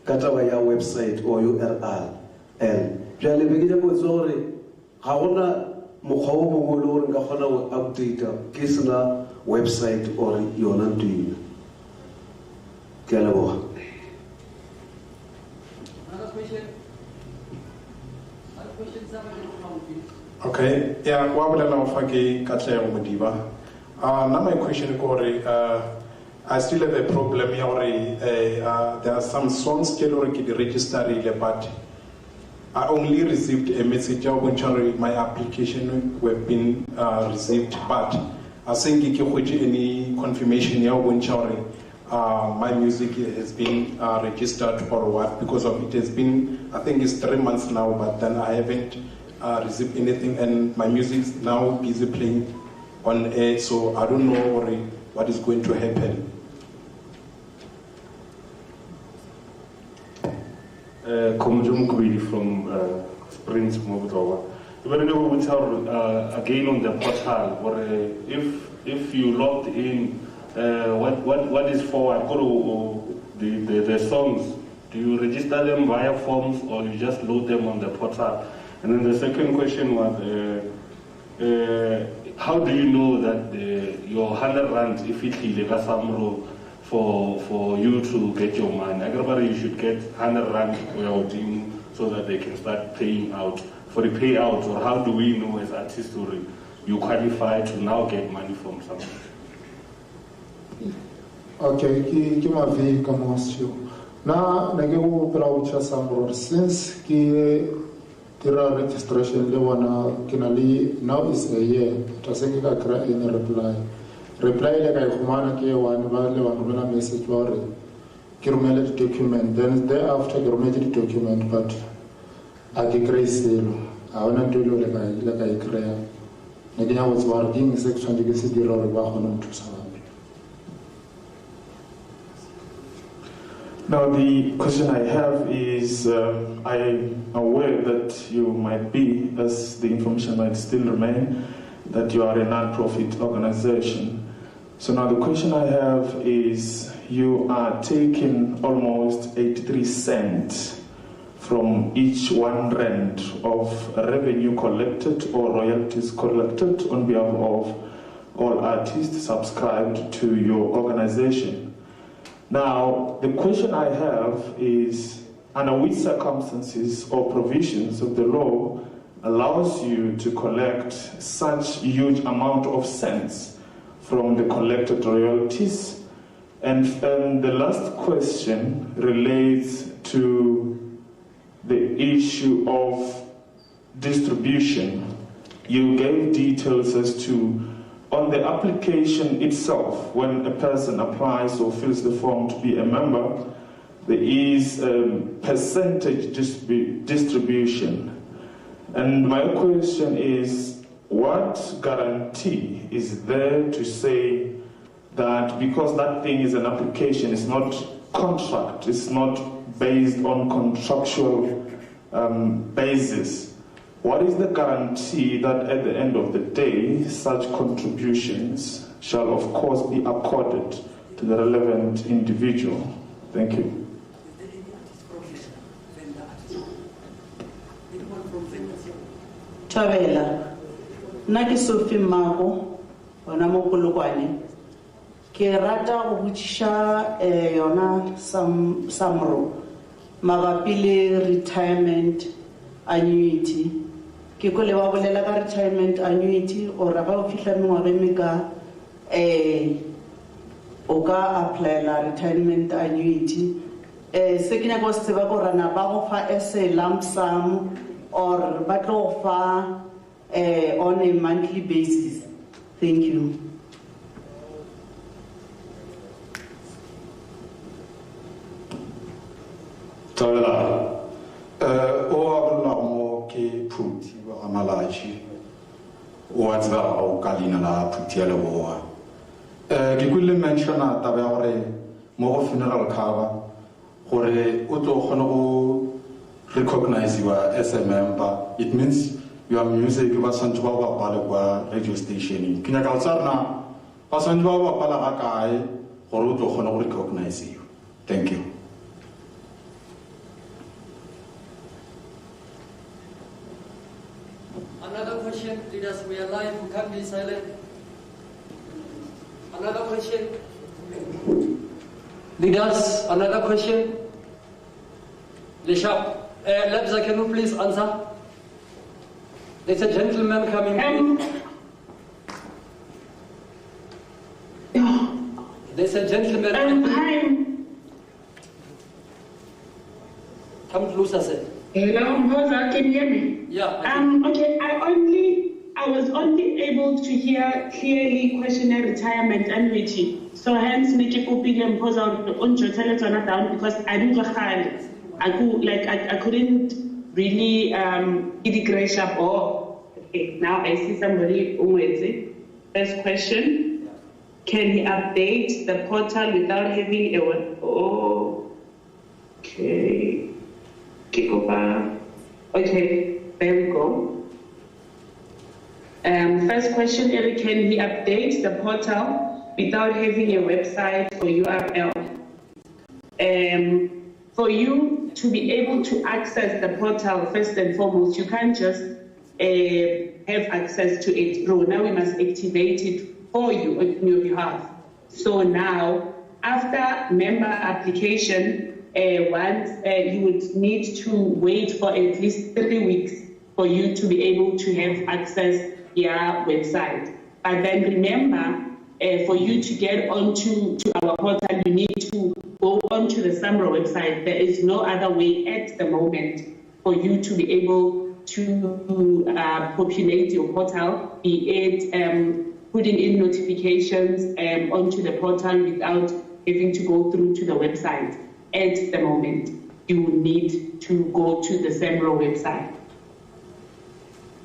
Katawaya website or URL. Jali begin to sorry. Hawana Muhammad will update Kisna website or Yonantu. Kelabo. Another question? Okay, yeah, Wabala Fagi Katla Mudiba. Now my question is, I still have a problem here. There are some songs already registered, but I only received a message when my application have been received, but I think any confirmation here when my music has been registered or what, because of it has been, I think it's 3 months now, but then I haven't received anything, and my music is now busy playing on air, so I don't know what is going to happen. Komjum Kwili from Springs Moldova. Again on the portal, or if you logged in, what is forward? Go to the songs. Do you register them via forms or you just load them on the portal? And then the second question was, how do you know that your 100 rand, if it's illegal, Samro, for you to get your money? Everybody, you should get 100 rand for your team so that they can start paying out for the payouts. Or how do we know as artists you qualify to now get money from someone? Okay, ki mavi kama sio. Na nageu pelaucha Samro since ki tira registration le wana kinali now is a year. Tasenge ka kra in reply. Reply le ka khumana ke wana ba le wana bana message wa re ki rumele document, then thereafter ki rumele document, but ake kreiselo a ona ntolo le ka ikrea ne ke nya was working section di ke se dira re ba gona nthusa. Now the question I have is, I am aware that you might be, as the information might still remain, that you are a non-profit organization. So now the question I have is, you are taking almost 83 cents from each 1 rand of revenue collected or royalties collected on behalf of all artists subscribed to your organization. Now, the question I have is, under which circumstances or provisions of the law allows you to collect such huge amount of cents from the collected royalties? And the last question relates to the issue of distribution. You gave details as to, on the application itself, when a person applies or fills the form to be a member, there is percentage distribution. And my question is, what guarantee is there to say that because that thing is an application, it's not contract, it's not based on contractual basis? What is the guarantee that at the end of the day, such contributions shall of course be accorded to the relevant individual? Thank you. Thabela, nna ke Sophie Mako, ona mo Polokwane. Ke rata go botsisha yona Samro mabapi le retirement annuity. ke ko le ba bolela ka retirement annuity or ga o fihla mengwaga e meka o ka applyela retirement annuity se ke nyaka go se tseba gore na ba go fa as a lump sum or ba tlo go fa on a monthly basis. Thank you. Tawela, o abula mo ke puti wa malachi. O atzva o kalina la puti ala boa. Ke kulle mentiona tabe gore mo funeral cover gore o tlo gona go recognize you as a member. It means your music ba santse ba ba pala kwa radio station. Ke nyaka tsarna ba santse ba ba pala ga kae gore o tlo gona go recognize you. Thank you. Another question, leaders, we are live, we can't be silent. Another question. Leaders, another question. Lishap, Lebza, can you please answer? There's a gentleman coming in. There's a gentleman. Come closer, sir. Hello, Mboza, can you hear me? Yeah. Okay, I was only able to hear clearly questionnaire retirement annuity. So hence me keep upping and pause out on your telephone down because I didn't I couldn't really get the grace up or okay, now I see somebody umwezi. First question. Can he update the portal without having a okay. Kick over. Okay, there we go. First question, Eric, can he update the portal without having a website or URL? For you to be able to access the portal, first and foremost, you can't just have access to it. Bro, now we must activate it for you on your behalf. So now, after member application, once you would need to wait for at least 3 weeks for you to be able to have access your website. But then remember, for you to get onto our portal, you need to go onto the Samro website. There is no other way at the moment for you to be able to populate your portal, be it putting in notifications onto the portal without having to go through to the website. At the moment, you need to go to the Samro website.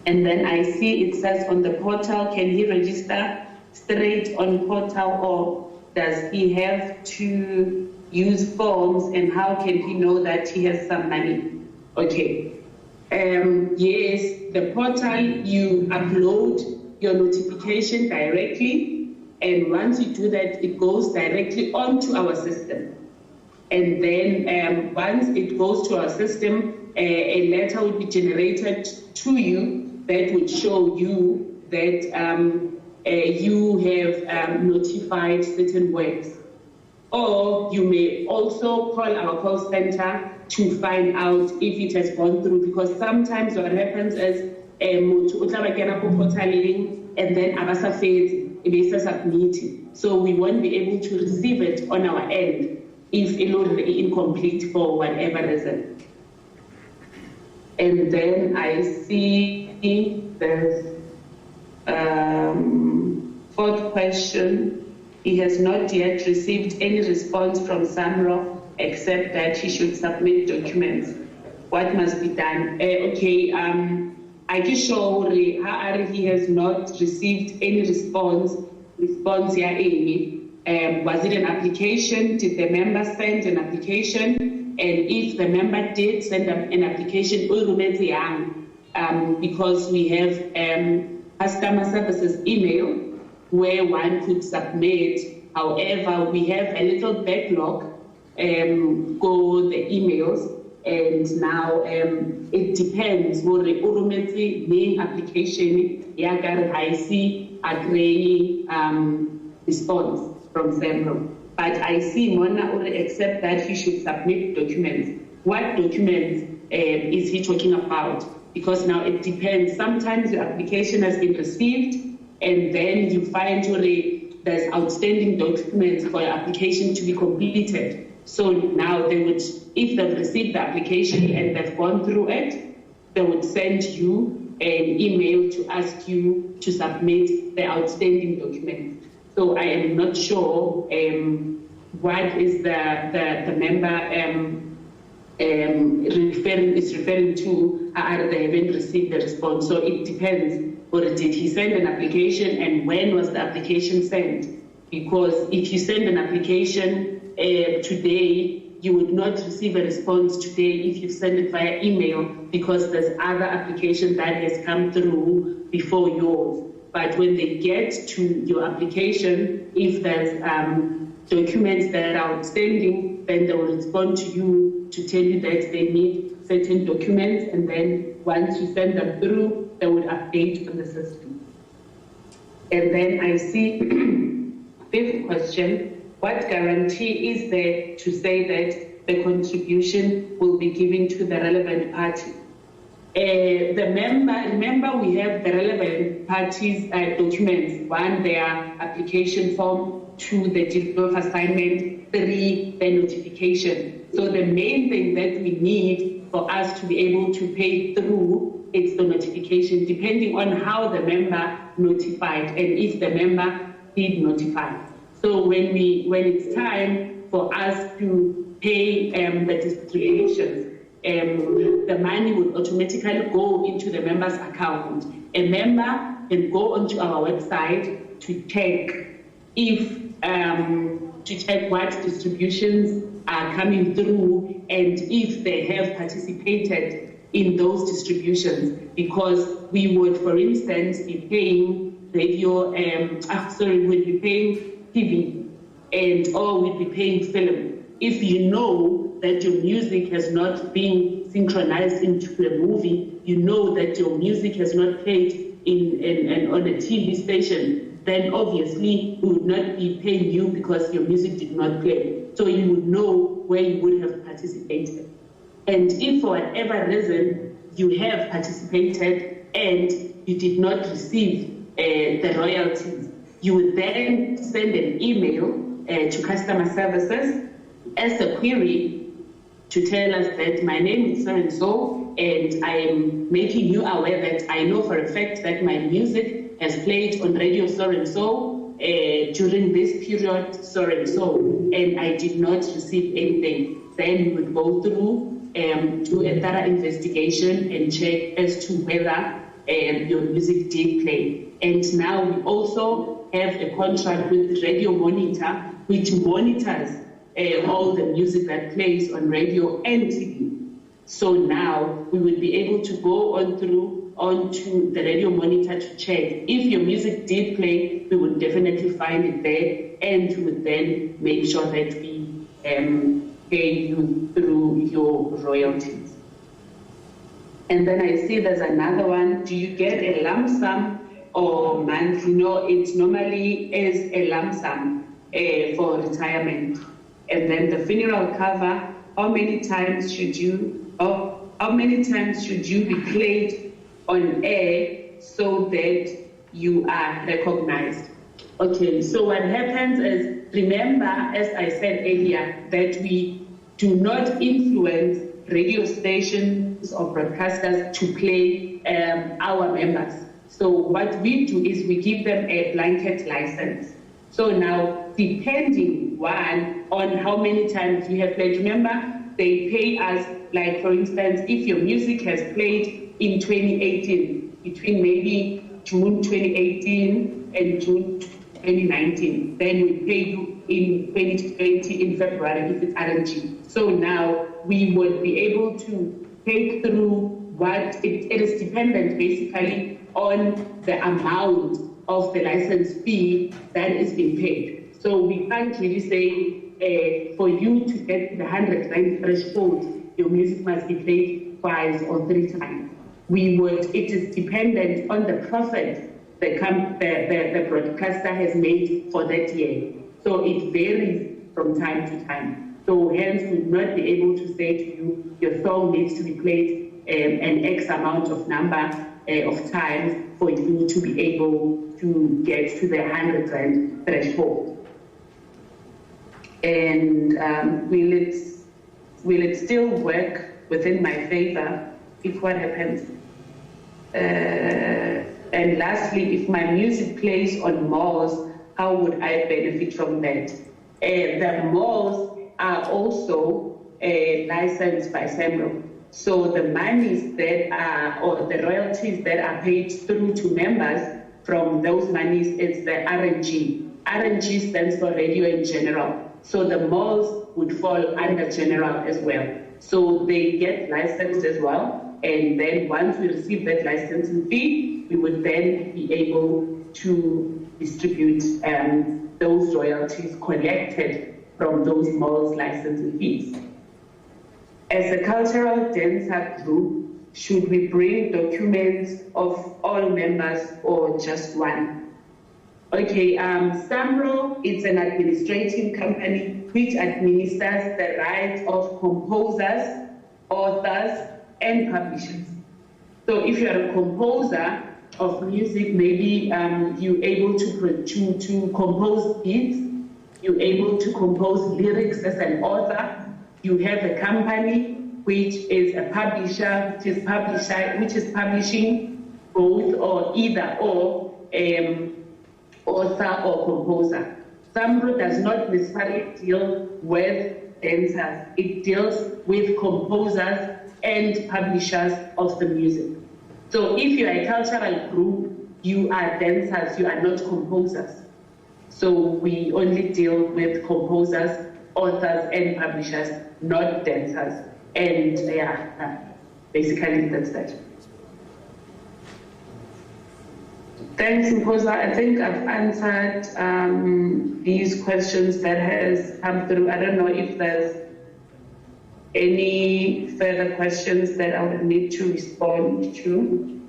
And then I see it says on the portal, can he register straight on portal or does he have to use forms and how can he know that he has some money? Okay. Yes, the portal, you upload your notification directly and once you do that, it goes directly onto our system. And then once it goes to our system, a letter will be generated to you that would show you that you have notified certain works. Or you may also call our call center to find out if it has gone through, because sometimes what happens is and then abasa fails, it is submitted. So we won't be able to receive it on our end if it is incomplete for whatever reason. And then I see there's fourth question. He has not yet received any response from Samro except that he should submit documents. What must be done? I just show how he has not received any response here. Was it an application? Did the member send an application? And if the member did send an application, because we have customer services email where one could submit. However, we have a little backlog go the emails, and now it depends what the main application I see agree response from Samro. But I see Mona already accept that he should submit documents. What documents is he talking about? because now it depends. Sometimes your application has been received and then you find there's outstanding documents for your application to be completed. So now they would, if they've received the application and they've gone through it, they would send you an email to ask you to submit the outstanding documents. So I am not sure what is the member referring to, they haven't received the response. So it depends, or did he send an application and when was the application sent? Because if you send an application today, you would not receive a response today if you send it via email, because there's other application that has come through before yours. But when they get to your application, if there's documents that are outstanding, then they will respond to you to tell you that they need certain documents, and then once you send them through, they would update on the system. And then I see fifth question, what guarantee is there to say that the contribution will be given to the relevant party? Remember we have the relevant parties documents, 1, their application form, 2, the deed of assignment, 3, the notification. So the main thing that we need for us to be able to pay through is the notification, depending on how the member notified and if the member did notify. So when it's time for us to pay the distributions, the money will automatically go into the member's account. A member can go onto our website to check what distributions are coming through and if they have participated in those distributions, because we would, for instance, be paying radio, we'd be paying TV or we'd be paying film. If you know that your music has not been synchronized into a movie, you know that your music has not played on a TV station, then obviously we would not be paying you because your music did not play. So you would know where you would have participated. And if for whatever reason you have participated and you did not receive the royalties, you would then send an email to customer services as a query to tell us that my name is so-and-so, and I am making you aware that I know for a fact that my music has played on radio so-and-so during this period so-and-so, and I did not receive anything. Then we would go through, do a thorough investigation and check as to whether your music did play. And now we also have a contract with Radio Monitor, which monitors all the music that plays on radio and TV. So now we will be able to go onto the Radio Monitor to check. If your music did play, we would definitely find it there, and we would then make sure that we pay you through your royalties. And then I see there's another one. Do you get a lump sum or monthly? No, it normally is a lump sum for retirement. And then the funeral cover, how many times should you be played on air so that you are recognized? Okay, so what happens is, remember, as I said earlier, that we do not influence radio stations or broadcasters to play our members. So what we do is we give them a blanket license. So now, depending on how many times you have played, remember, they pay us, like for instance, if your music has played in 2018, between maybe June 2018 and June 2019, then we pay you in 2020 in February if it's RNG. So now we would be able to take through what it is dependent basically on the amount of the license fee that is being paid. So we can't really say for you to get the 100 rand threshold, your music must be played twice or 3 times. It is dependent on the profit the broadcaster has made for that year. So it varies from time to time. So hence we would not be able to say to you, your song needs to be played an X amount of number of times for you to be able to get to the 100 rand threshold. And will it still work within my favor if what happens? And lastly, if my music plays on malls, how would I benefit from that? The malls are also licensed by Samro. So the monies that are, or the royalties that are paid through to members from those monies is the RNG. RNG stands for radio in general. So the malls would fall under general as well. So they get licensed as well. And then once we receive that licensing fee, we would then be able to distribute those royalties collected from those malls' licensing fees. As a cultural dancer group, should we bring documents of all members or just one? Okay, Samro is an administrative company which administers the rights of composers, authors, and publishers. So if you are a composer of music, maybe you're able to compose beats, you're able to compose lyrics as an author, you have a company which is a publisher, which is publishing both or either or author or composer. Samro does not necessarily deal with dancers. It deals with composers and publishers of the music. So if you are a cultural group, you are dancers, you are not composers. So we only deal with composers, authors, and publishers, not dancers. And yeah, basically that's that. Thanks, Mposa. I think I've answered these questions that has come through. I don't know if there's any further questions that I would need to respond to.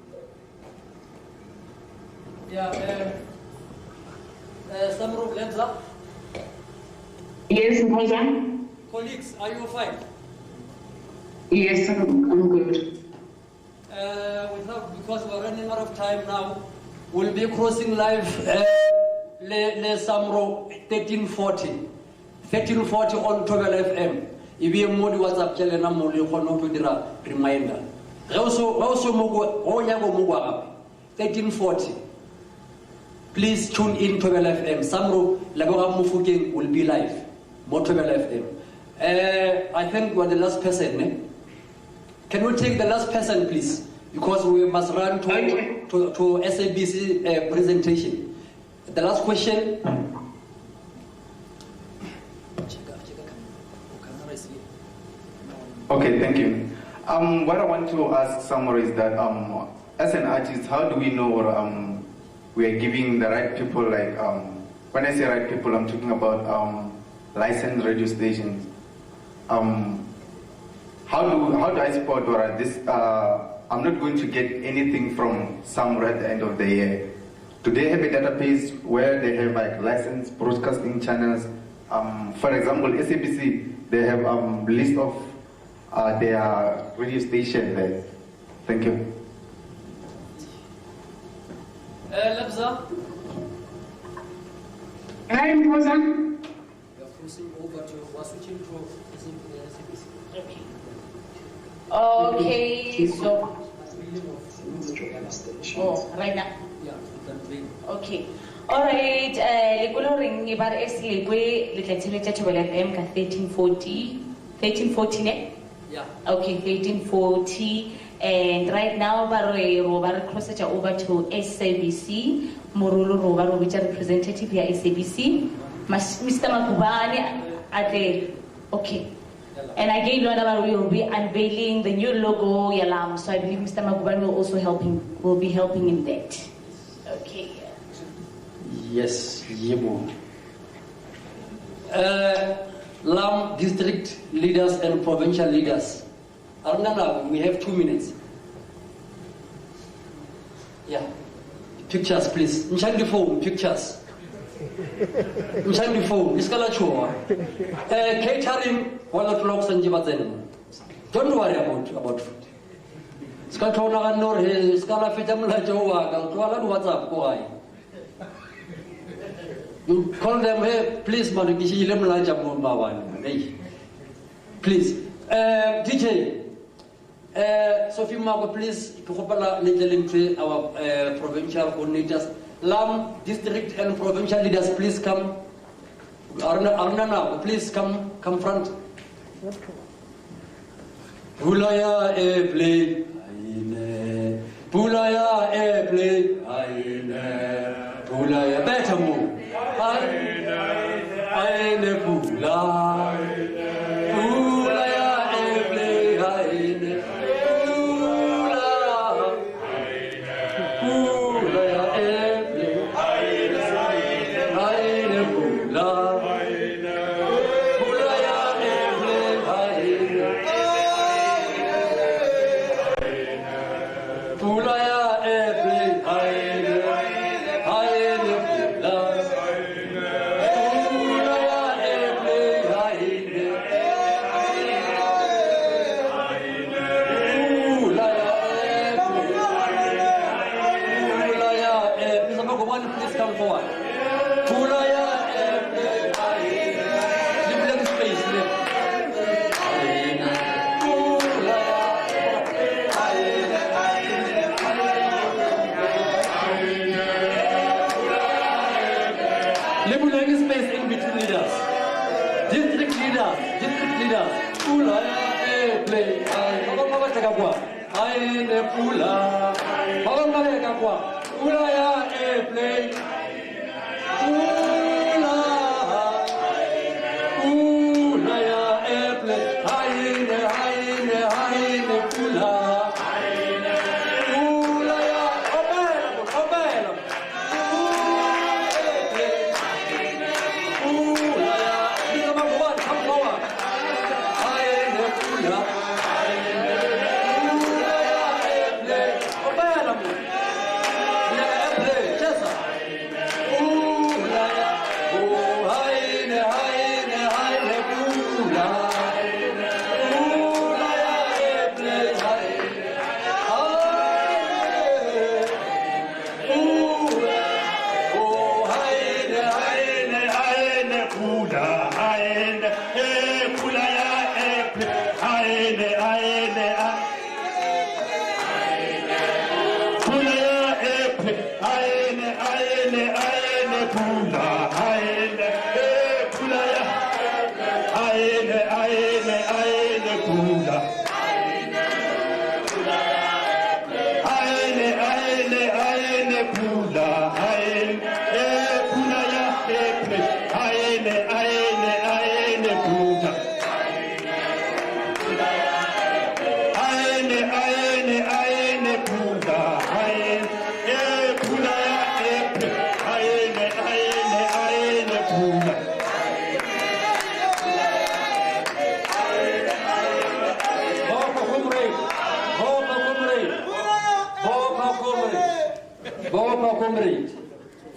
Yeah, Samro, hands up. Yes, Mposa. Colleagues, are you fine? Yes, I'm good. Because we're running out of time now, we'll be crossing live Le Samro 1340 on Tobel FM. If you have more WhatsApp channel, I'm only going to do a reminder. Also, 1340. Please tune in Tobel FM. Samro Labora Mufuking will be live. More Tobel FM. I think we're the last person. Eh? Can we take the last person, please? Because we must run to SABC presentation. The last question. Okay, thank you. What I want to ask Samro is that as an artist, how do we know we are giving the right people, like when I say right people, I'm talking about licensed radio stations. How do I support or this? I'm not going to get anything from Samro at the end of the year. Do they have a database where they have like licensed broadcasting channels? For example, SABC, they have a list of their radio station there. Thank you. Labza. Hi, Mposa. You're crossing over to, we're switching to SABC. Okay, so. Oh, right now. Yeah, okay. Alright, Lekoloring Ibar S Legwe, Little Tobel FM 1340, ne? Yeah. Okay, 1340. And right now, we're closer over to SABC. Morulu Robar, which are representative here, SABC. Mr. Makubani at the. Okay. And again, we will be unveiling the new logo, Yalam. So I believe Mr. Makubani will be helping in that. Okay. Yes, Yemo. LAM district leaders and provincial leaders. Arnana, we have 2 minutes. Yeah. Pictures, please. Nchandi phone, pictures. Nchandi phone, iskala chua. Catering, 1 o'clock, Sanjibazen. Don't worry about food. Ska tona ka nor he ska la feta mla jowa ka twa la WhatsApp ko ai. You call them, hey, please man ki shi le mla jam mo ba wan. Hey. Please. DJ Sophie Mago, please, to our provincial coordinators, Lam district and provincial leaders, please come. Arna, please come front. Pulaya play, Pulaya play, Pulaya better move. Aine Pula.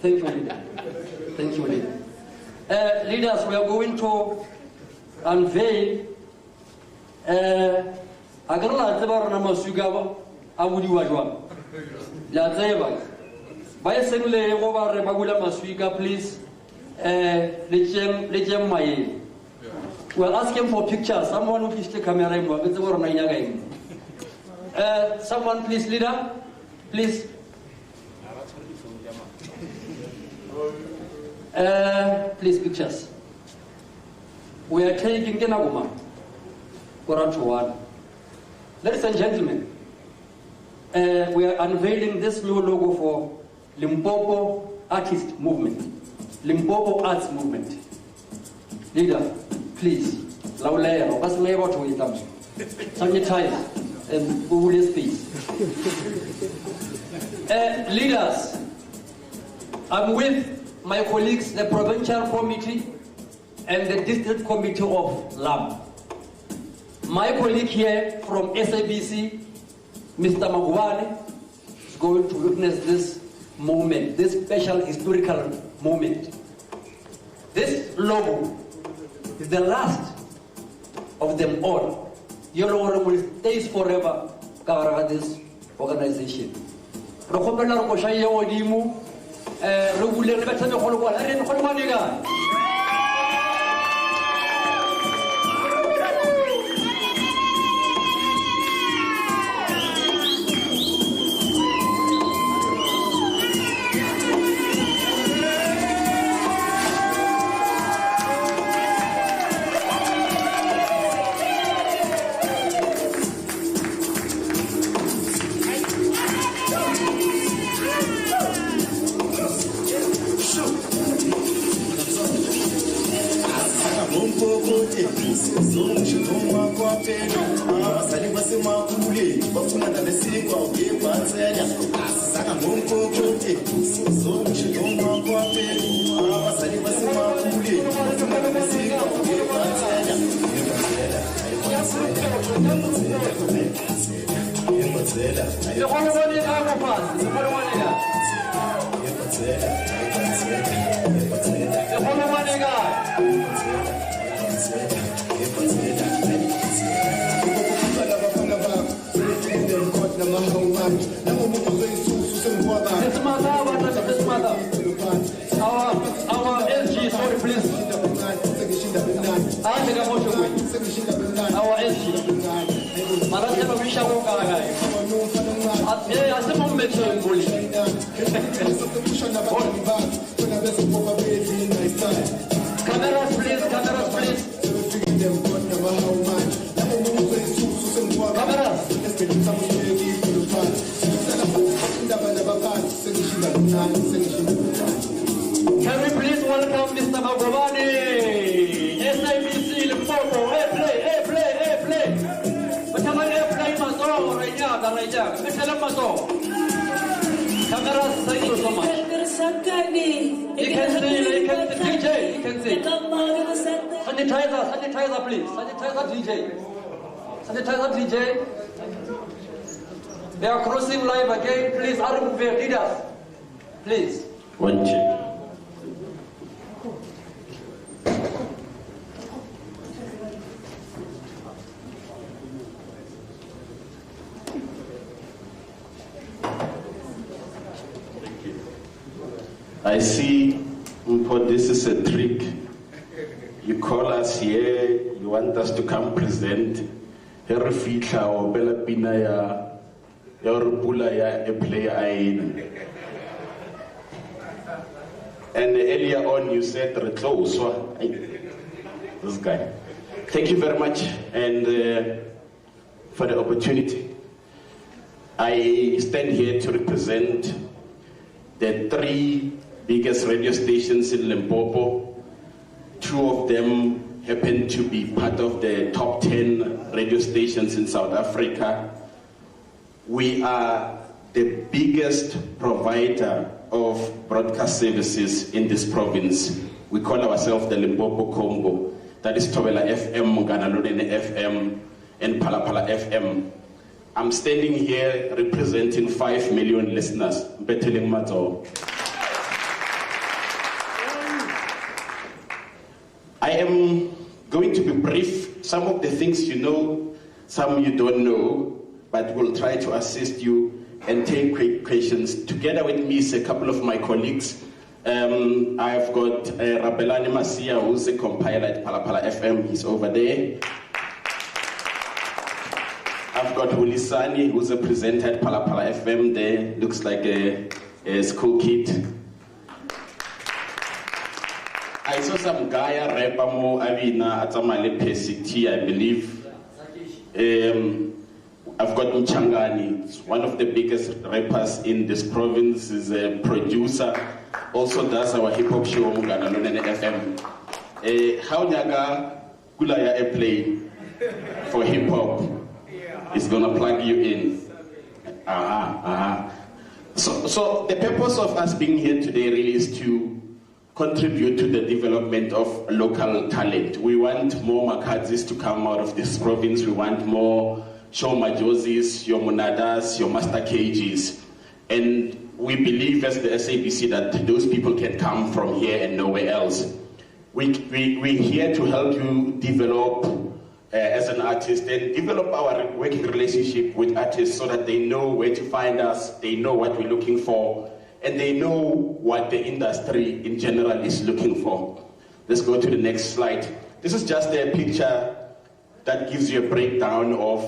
Thank you, leader. Thank you, leader. Leaders, we are going to unveil agarla tabar na masuga awudi wajwa ya zeba by single over bagula masuga, please. Lejem maye. We are asking for pictures. Someone who is the camera someone please, leader, please. Please, pictures. We are taking Genaguma. Ladies and gentlemen, we are unveiling this new logo for Limpopo Artist Movement, Limpopo Arts Movement. Leader, please, sanitize and Google space. Leaders, I'm with my colleagues, the provincial committee and the district committee of LAM. My colleague here from SABC, Mr. Magwane, is going to witness this moment, this special historical moment. This logo is the last of them all. Your logo will stay forever, cover this organization. Re khopela re go shaye godimo re bule re betsa megolo kwa re megolo ba diga. Our SG, sorry please. Our SG. Marasema wisha woka gai. Asema mmecho nguli. Cameras please, cameras please. Cameras. Can we please welcome Mr. Magobani? SABC Limpopo. Hey play. Macam play maso, raja. Macam maso. Cameras, thank you so much. You can see. Sanitizer please. Sanitizer DJ. They are crossing live again. Please, remove their leaders. Please. One check. I see, this is a trick. You call us here, you want us to come present. Here fitla o bela pina ya pula ya play aina. And earlier on you said close. This guy. Thank you very much and for the opportunity. I stand here to represent the 3 biggest radio stations in Limpopo. 2 of them happen to be part of the top 10 radio stations in South Africa. We are the biggest provider of broadcast services in this province. We call ourselves the Limpopo Combo. That is Tobela FM, Ganalodene FM, and Palapala FM. I'm standing here representing 5 million listeners. Beteling Mato. I am going to be brief. Some of the things you know, some you don't know, but we'll try to assist you and take quick questions. Together with me is a couple of my colleagues. I've got Rabelani Masia, who's a compiler at Palapala FM. He's over there. I've got Hulisani, who's a presenter at Palapala FM there. Looks like a school kid. I saw some guy, rapper mo Avina Atamale Pesiti, I believe. I've got Mchangani, one of the biggest rappers in this province, is a producer, also does our hip hop show Muganalone FM. How Nyaga Gulaya airplane for hip hop is gonna plug you in. So the purpose of us being here today really is to contribute to the development of local talent. We want more Makadzis to come out of this province. We want more Show Majozis, your Monadas, your Master KGs. And we believe as the SABC that those people can come from here and nowhere else. We're here to help you develop as an artist and develop our working relationship with artists so that they know where to find us, they know what we're looking for, and they know what the industry in general is looking for. Let's go to the next slide. This is just a picture that gives you a breakdown of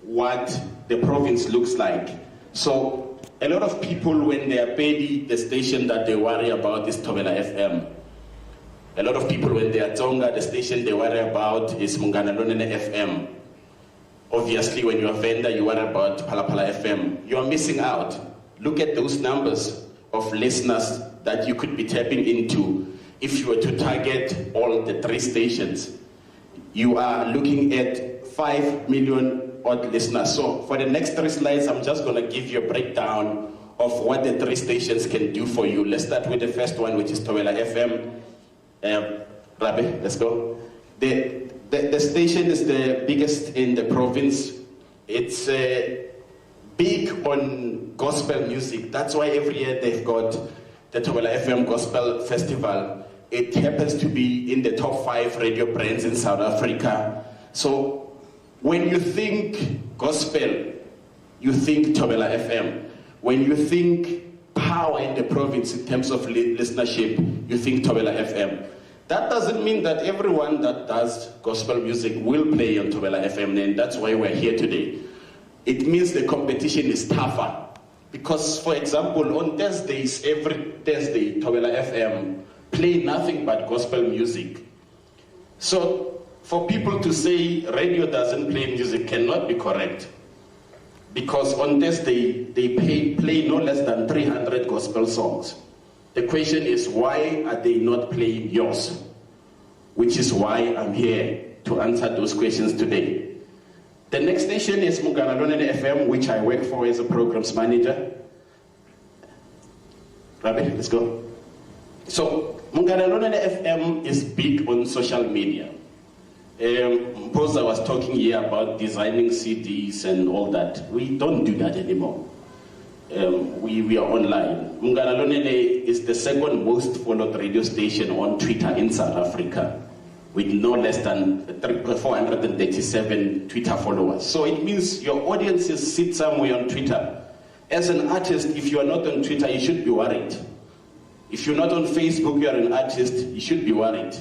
what the province looks like. So a lot of people, when they are paid, the station that they worry about is Thobela FM. A lot of people, when they are Tonga, the station they worry about is Munganalonene FM. Obviously, when you're a vendor, you worry about Palapala FM. You are missing out. Look at those numbers of listeners that you could be tapping into if you were to target all the 3 stations. You are looking at 5 million odd listeners. So for the next 3 slides, I'm just going to give you a breakdown of what the 3 stations can do for you. Let's start with the first one, which is Thobela FM. Rabe, let's go. The station is the biggest in the province. It's big on gospel music. That's why every year they've got the Thobela FM Gospel Festival. It happens to be in the top 5 radio brands in South Africa. So when you think gospel, you think Thobela FM. When you think power in the province in terms of listenership, you think Thobela FM. That doesn't mean that everyone that does gospel music will play on Thobela FM, and that's why we're here today. It means the competition is tougher. Because, for example, on Thursdays, every Thursday, Thobela FM play nothing but gospel music. So, for people to say radio doesn't play music cannot be correct. Because on Thursday, they play no less than 300 gospel songs. The question is, why are they not playing yours? Which is why I'm here to answer those questions today. The next station is Munganalonene FM, which I work for as a programs manager. Rabi, let's go. So, Munganalonene FM is big on social media. Mposa was talking here about designing CDs and all that. We don't do that anymore. We are online. Munganalonene is the second most followed radio station on Twitter in South Africa, with no less than 437 Twitter followers. So it means your audiences sit somewhere on Twitter. As an artist, if you are not on Twitter, you should be worried. If you're not on Facebook, you are an artist, you should be worried.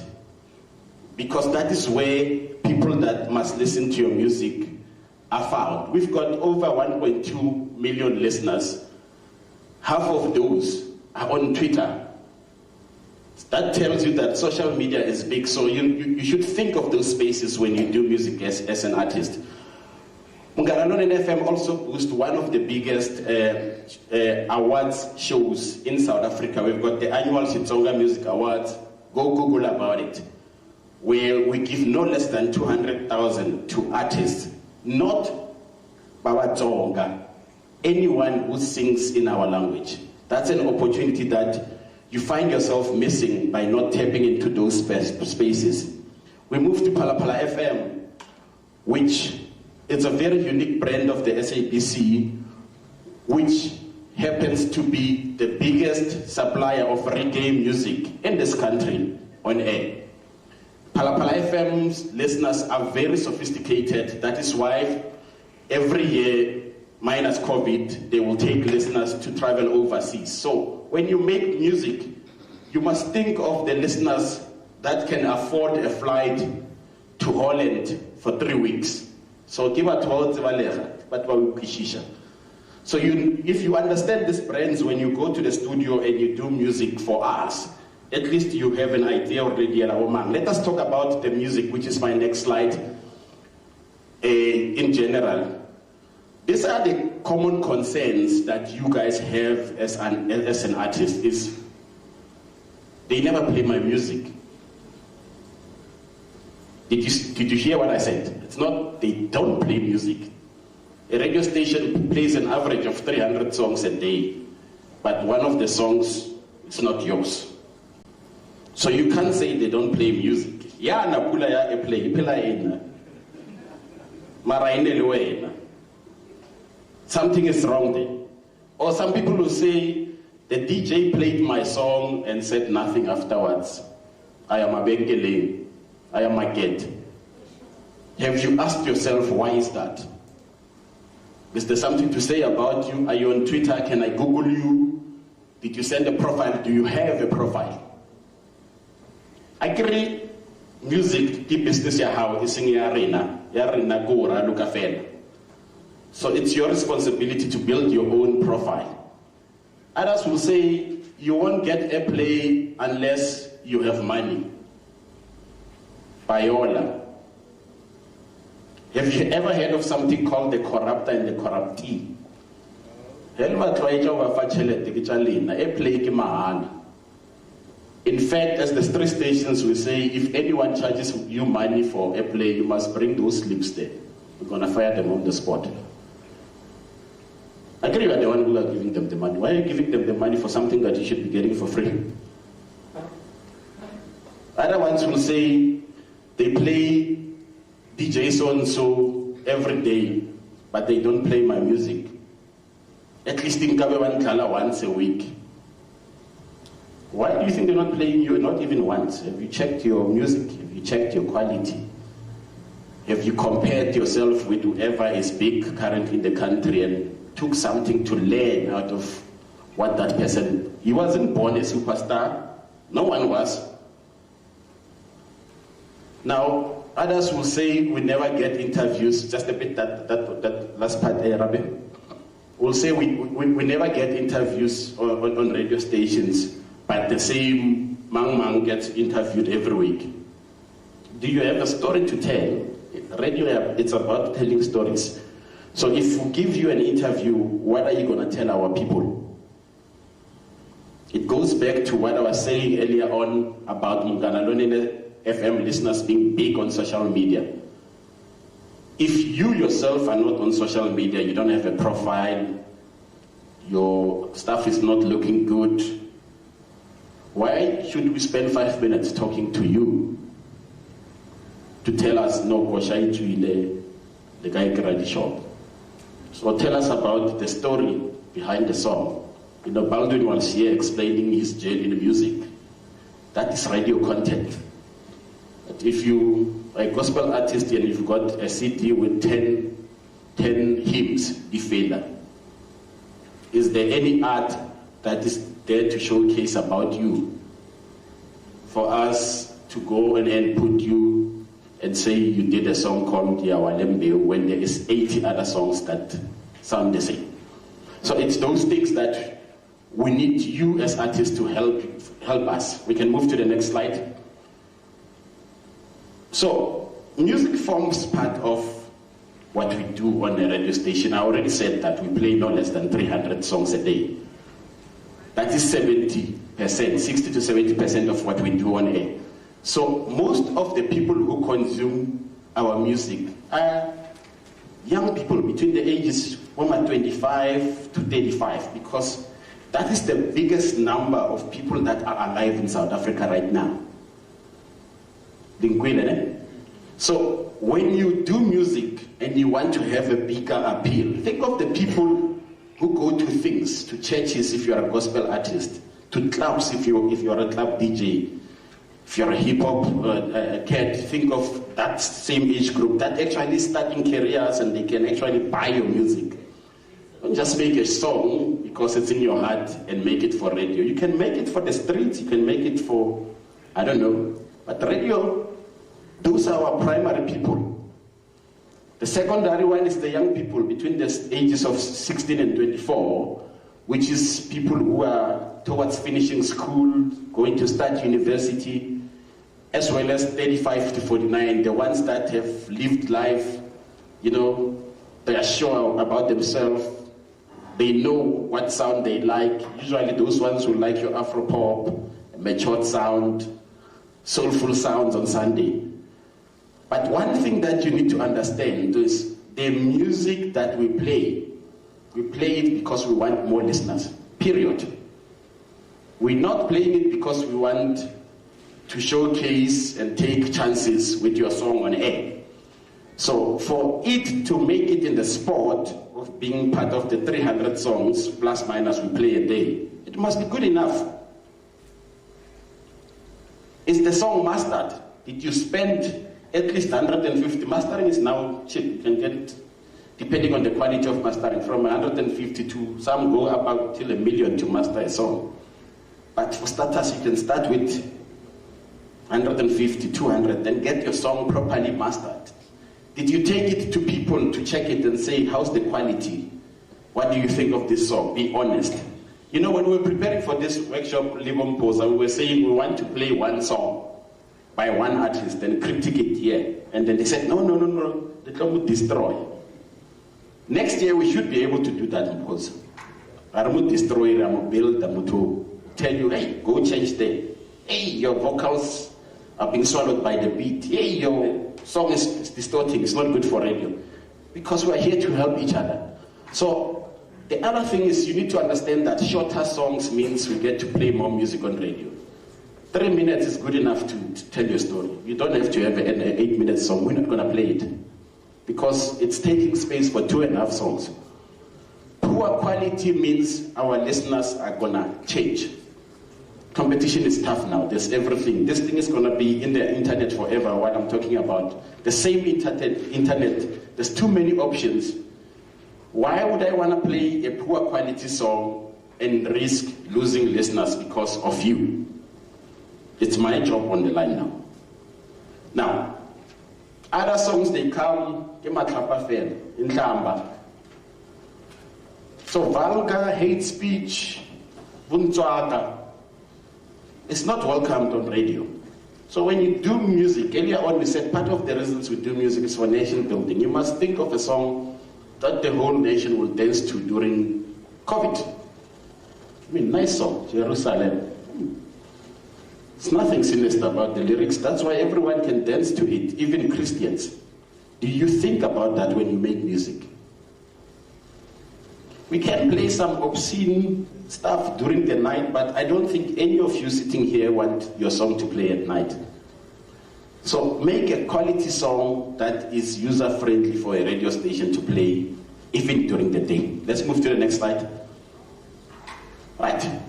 Because that is where people that must listen to your music are found. We've got over 1.2 million listeners. Half of those are on Twitter. That tells you that social media is big, so you should think of those spaces when you do music as an artist. Munganalonene FM also boasts one of the biggest awards shows in South Africa. We've got the annual Xitsonga Music Awards. Go Google about it. Where we give no less than 200,000 to artists, not Babatonga, anyone who sings in our language. That's an opportunity that you find yourself missing by not tapping into those spaces. We move to Palapala FM, which is a very unique brand of the SABC, which happens to be the biggest supplier of reggae music in this country on air. Palapala FM's listeners are very sophisticated. That is why every year, minus COVID, they will take listeners to travel overseas. So when you make music, you must think of the listeners that can afford a flight to Holland for 3 weeks. So give a 12 So if you understand these brands, when you go to the studio and you do music for us, at least you have an idea already. Let us talk about the music, which is my next slide. In general, these are the common concerns that you guys have as an artist. Is they never play my music. Did you hear what I said? It's not they don't play music. A radio station plays an average of 300 songs a day, but one of the songs is not yours. So you can't say they don't play music. Ya nakula ya play ina. Mara ina. Something is wrong there. Or some people will say, the DJ played my song and said nothing afterwards. I am a bengeling. I am a get. Have you asked yourself, why is that? Is there something to say about you? Are you on Twitter? Can I Google you? Did you send a profile? Do you have a profile? I agree, music, the business ya how is in arena gora lukafela. So it's your responsibility to build your own profile. Others will say you won't get airplay unless you have money. Viola. Have you ever heard of something called the corruptor and the corruptee? In fact, as the street stations will say, if anyone charges you money for airplay, you must bring those slips there. We're going to fire them on the spot. I agree with the one who are giving them the money. Why are you giving them the money for something that you should be getting for free? Other ones will say they play DJ so-and-so every day, but they don't play my music. At least in Kabewan once a week. Why do you think they're not playing you? Not even once. Have you checked your music? Have you checked your quality? Have you compared yourself with whoever is big currently in the country and took something to learn out of what that person... He wasn't born a superstar. No one was. Now, others will say we never get interviews. Just a bit that last part, Rabbi. Will say we never get interviews on radio stations, but the same Mang gets interviewed every week. Do you have a story to tell? Radio, it's about telling stories. So if we give you an interview, what are you going to tell our people? It goes back to what I was saying earlier on about Muganalonene FM listeners being big on social media. If you yourself are not on social media, you don't have a profile, your stuff is not looking good, why should we spend 5 minutes talking to you to tell us, no, the guy the shop? So tell us about the story behind the song. You know, Baldwin was here explaining his journey in music. That is radio content. But if you are a gospel artist and you've got a CD with 10 hymns, defender, is there any art that is there to showcase about you? For us to go and put you and say you did a song called Yawalembe when there is 80 other songs that sound the same. So it's those things that we need you as artists to help us. We can move to the next slide. So, music forms part of what we do on a radio station. I already said that we play no less than 300 songs a day. That is 70%, 60 to 70% of what we do on air. So, most of the people who consume our music are young people between the ages of 25 to 35, because that is the biggest number of people that are alive in South Africa right now. So when you do music and you want to have a bigger appeal, think of the people who go to things, to churches if you're a gospel artist, to clubs if you're a club DJ, if you're a hip-hop cat, think of that same age group that actually starting careers and they can actually buy your music. Don't just make a song because it's in your heart and make it for radio. You can make it for the streets, you can make it for, I don't know, but radio, those are our primary people. The secondary one is the young people between the ages of 16 and 24, which is people who are towards finishing school, going to start university, as well as 35 to 49, the ones that have lived life, you know, they are sure about themselves, they know what sound they like. Usually those ones who like your Afro-pop, matured sound, soulful sounds on Sunday. But one thing that you need to understand is the music that we play it because we want more listeners, period. We're not playing it because we want to showcase and take chances with your song on air. So for it to make it in the sport of being part of the 300 songs, plus minus we play a day, it must be good enough. Is the song mastered? Did you spend at least 150. Mastering is now cheap. You can get, depending on the quality of mastering, from 150 to some go up till $1 million to master a song. But for starters, you can start with 150, 200, then get your song properly mastered. Did you take it to people to check it and say, how's the quality? What do you think of this song? Be honest. You know, when we were preparing for this workshop, Limpopo, we were saying we want to play one song by one artist and critique it here. And then they said, no, the club would destroy. Next year we should be able to do that, because I will destroy, I will build, I will tell you, hey, go change there. Hey, your vocals are being swallowed by the beat. Hey, your song is distorting, it's not good for radio. Because we are here to help each other. So, the other thing is you need to understand that shorter songs means we get to play more music on radio. 3 minutes is good enough to tell your story. You don't have to have an 8-minute song. We're not going to play it, because it's taking space for 2.5 songs. Poor quality means our listeners are going to change. Competition is tough now. There's everything. This thing is going to be in the internet forever, what I'm talking about. The same internet. There's too many options. Why would I want to play a poor quality song and risk losing listeners because of you? It's my job on the line now. Now, other songs, they come, in Tlamba. So vulgar, hate speech, it's not welcomed on radio. So when you do music, earlier on we said part of the reasons we do music is for nation building. You must think of a song that the whole nation will dance to during COVID. I mean, nice song, Jerusalem. There's nothing sinister about the lyrics. That's why everyone can dance to it, even Christians. Do you think about that when you make music? We can play some obscene stuff during the night, but I don't think any of you sitting here want your song to play at night. So make a quality song that is user-friendly for a radio station to play even during the day. Let's move to the next slide. Right.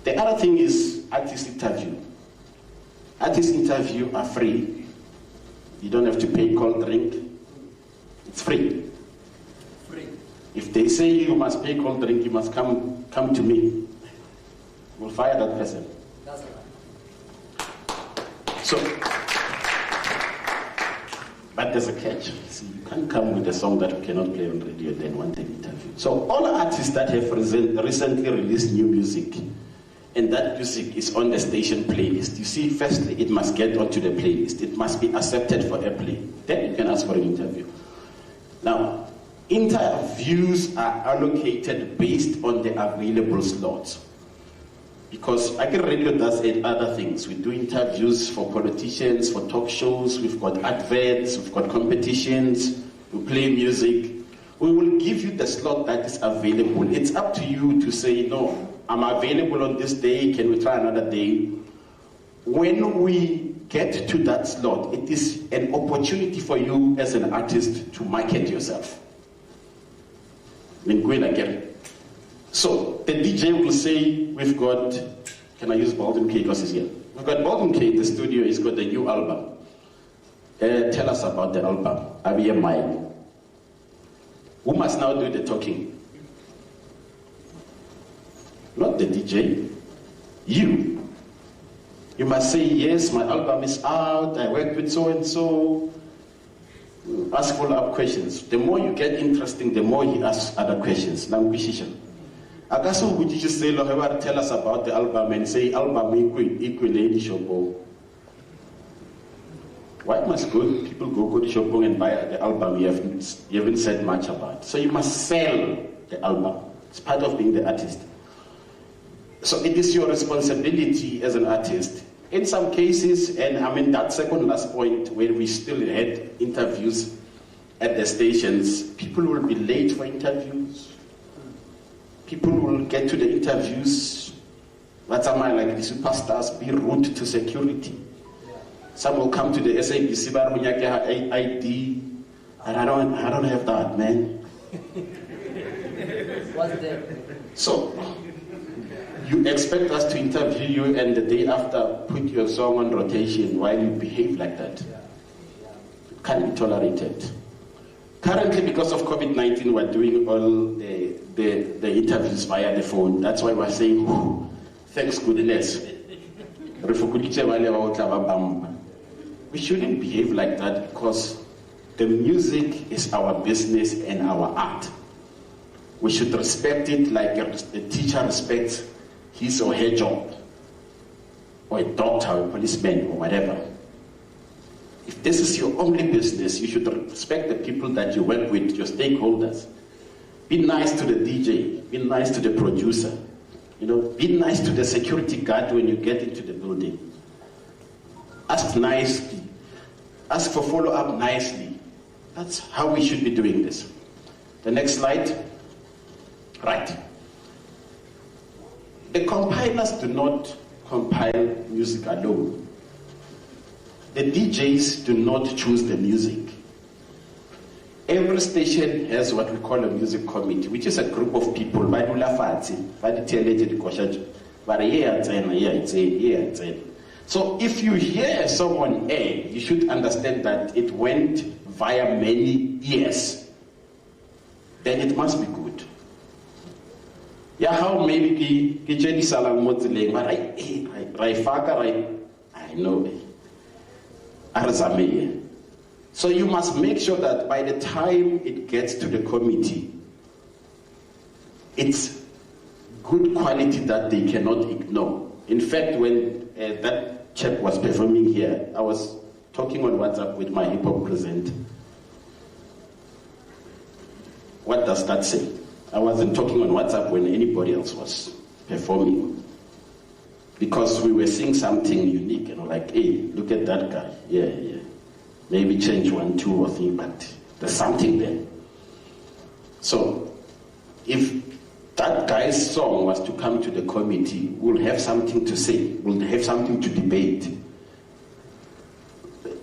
The other thing is artist interview. Artist interview are free. You don't have to pay cold drink. It's free. If they say you must pay cold drink, you must come to me. We'll fire that person. So, but there's a catch. See, you can't come with a song that we cannot play on radio and then want an interview. So all artists that have recently released new music, and that music is on the station playlist, you see, firstly, it must get onto the playlist. It must be accepted for airplay. Then you can ask for an interview. Now, interviews are allocated based on the available slots. Because Agri Radio does other things. We do interviews for politicians, for talk shows, we've got adverts, we've got competitions, we play music. We will give you the slot that is available. It's up to you to say, no, I'm available on this day, can we try another day? When we get to that slot, it is an opportunity for you as an artist to market yourself. So the DJ will say, we've got, can I use Baldwin K because he's here? We've got Baldwin K in the studio, he's got a new album. Tell us about the album, Abia Mine. Who must now do the talking? Not the DJ, you. You must say, yes, my album is out, I worked with so-and-so. Ask follow-up questions. The more you get interesting, the more he asks other questions. Agaso would you just say, Lohewa, tell us about the album and say, album equally Shopo. Why must people go to Shopo and buy the album you haven't said much about? So you must sell the album. It's part of being the artist. So it is your responsibility as an artist. In some cases, and I mean that second last point where we still had interviews at the stations, people will be late for interviews. People will get to the interviews, like the superstars, be rude to security. Some will come to the SABC, ID, and I don't have that, man. What's that? So, you expect us to interview you and the day after put your song on rotation while you behave like that. can't be tolerated. Currently, because of COVID-19, we're doing all the interviews via the phone. That's why we're saying, thanks goodness. We shouldn't behave like that because the music is our business and our art. We should respect it like a teacher respects his or her job, or a doctor, or a policeman, or whatever. If this is your only business, you should respect the people that you work with, your stakeholders. Be nice to the DJ, be nice to the producer, be nice to the security guard when you get into the building. Ask nicely, ask for follow-up nicely. That's how we should be doing this. The next slide. Right. The compilers do not compile music alone. The DJs do not choose the music. Every station has what we call a music committee, which is a group of people. So if you hear someone A, you should understand that it went via many ears. Then it must be good. Yeah, how maybe I know. So you must make sure that by the time it gets to the committee, it's good quality that they cannot ignore. In fact, when that chap was performing here, I was talking on WhatsApp with my hip-hop presenter. What does that say? I wasn't talking on WhatsApp when anybody else was performing. Because we were seeing something unique, like, hey, look at that guy. Yeah. Maybe change 1, 2 or 3, but there's something there. So, if that guy's song was to come to the committee, we'll have something to say, we'll have something to debate.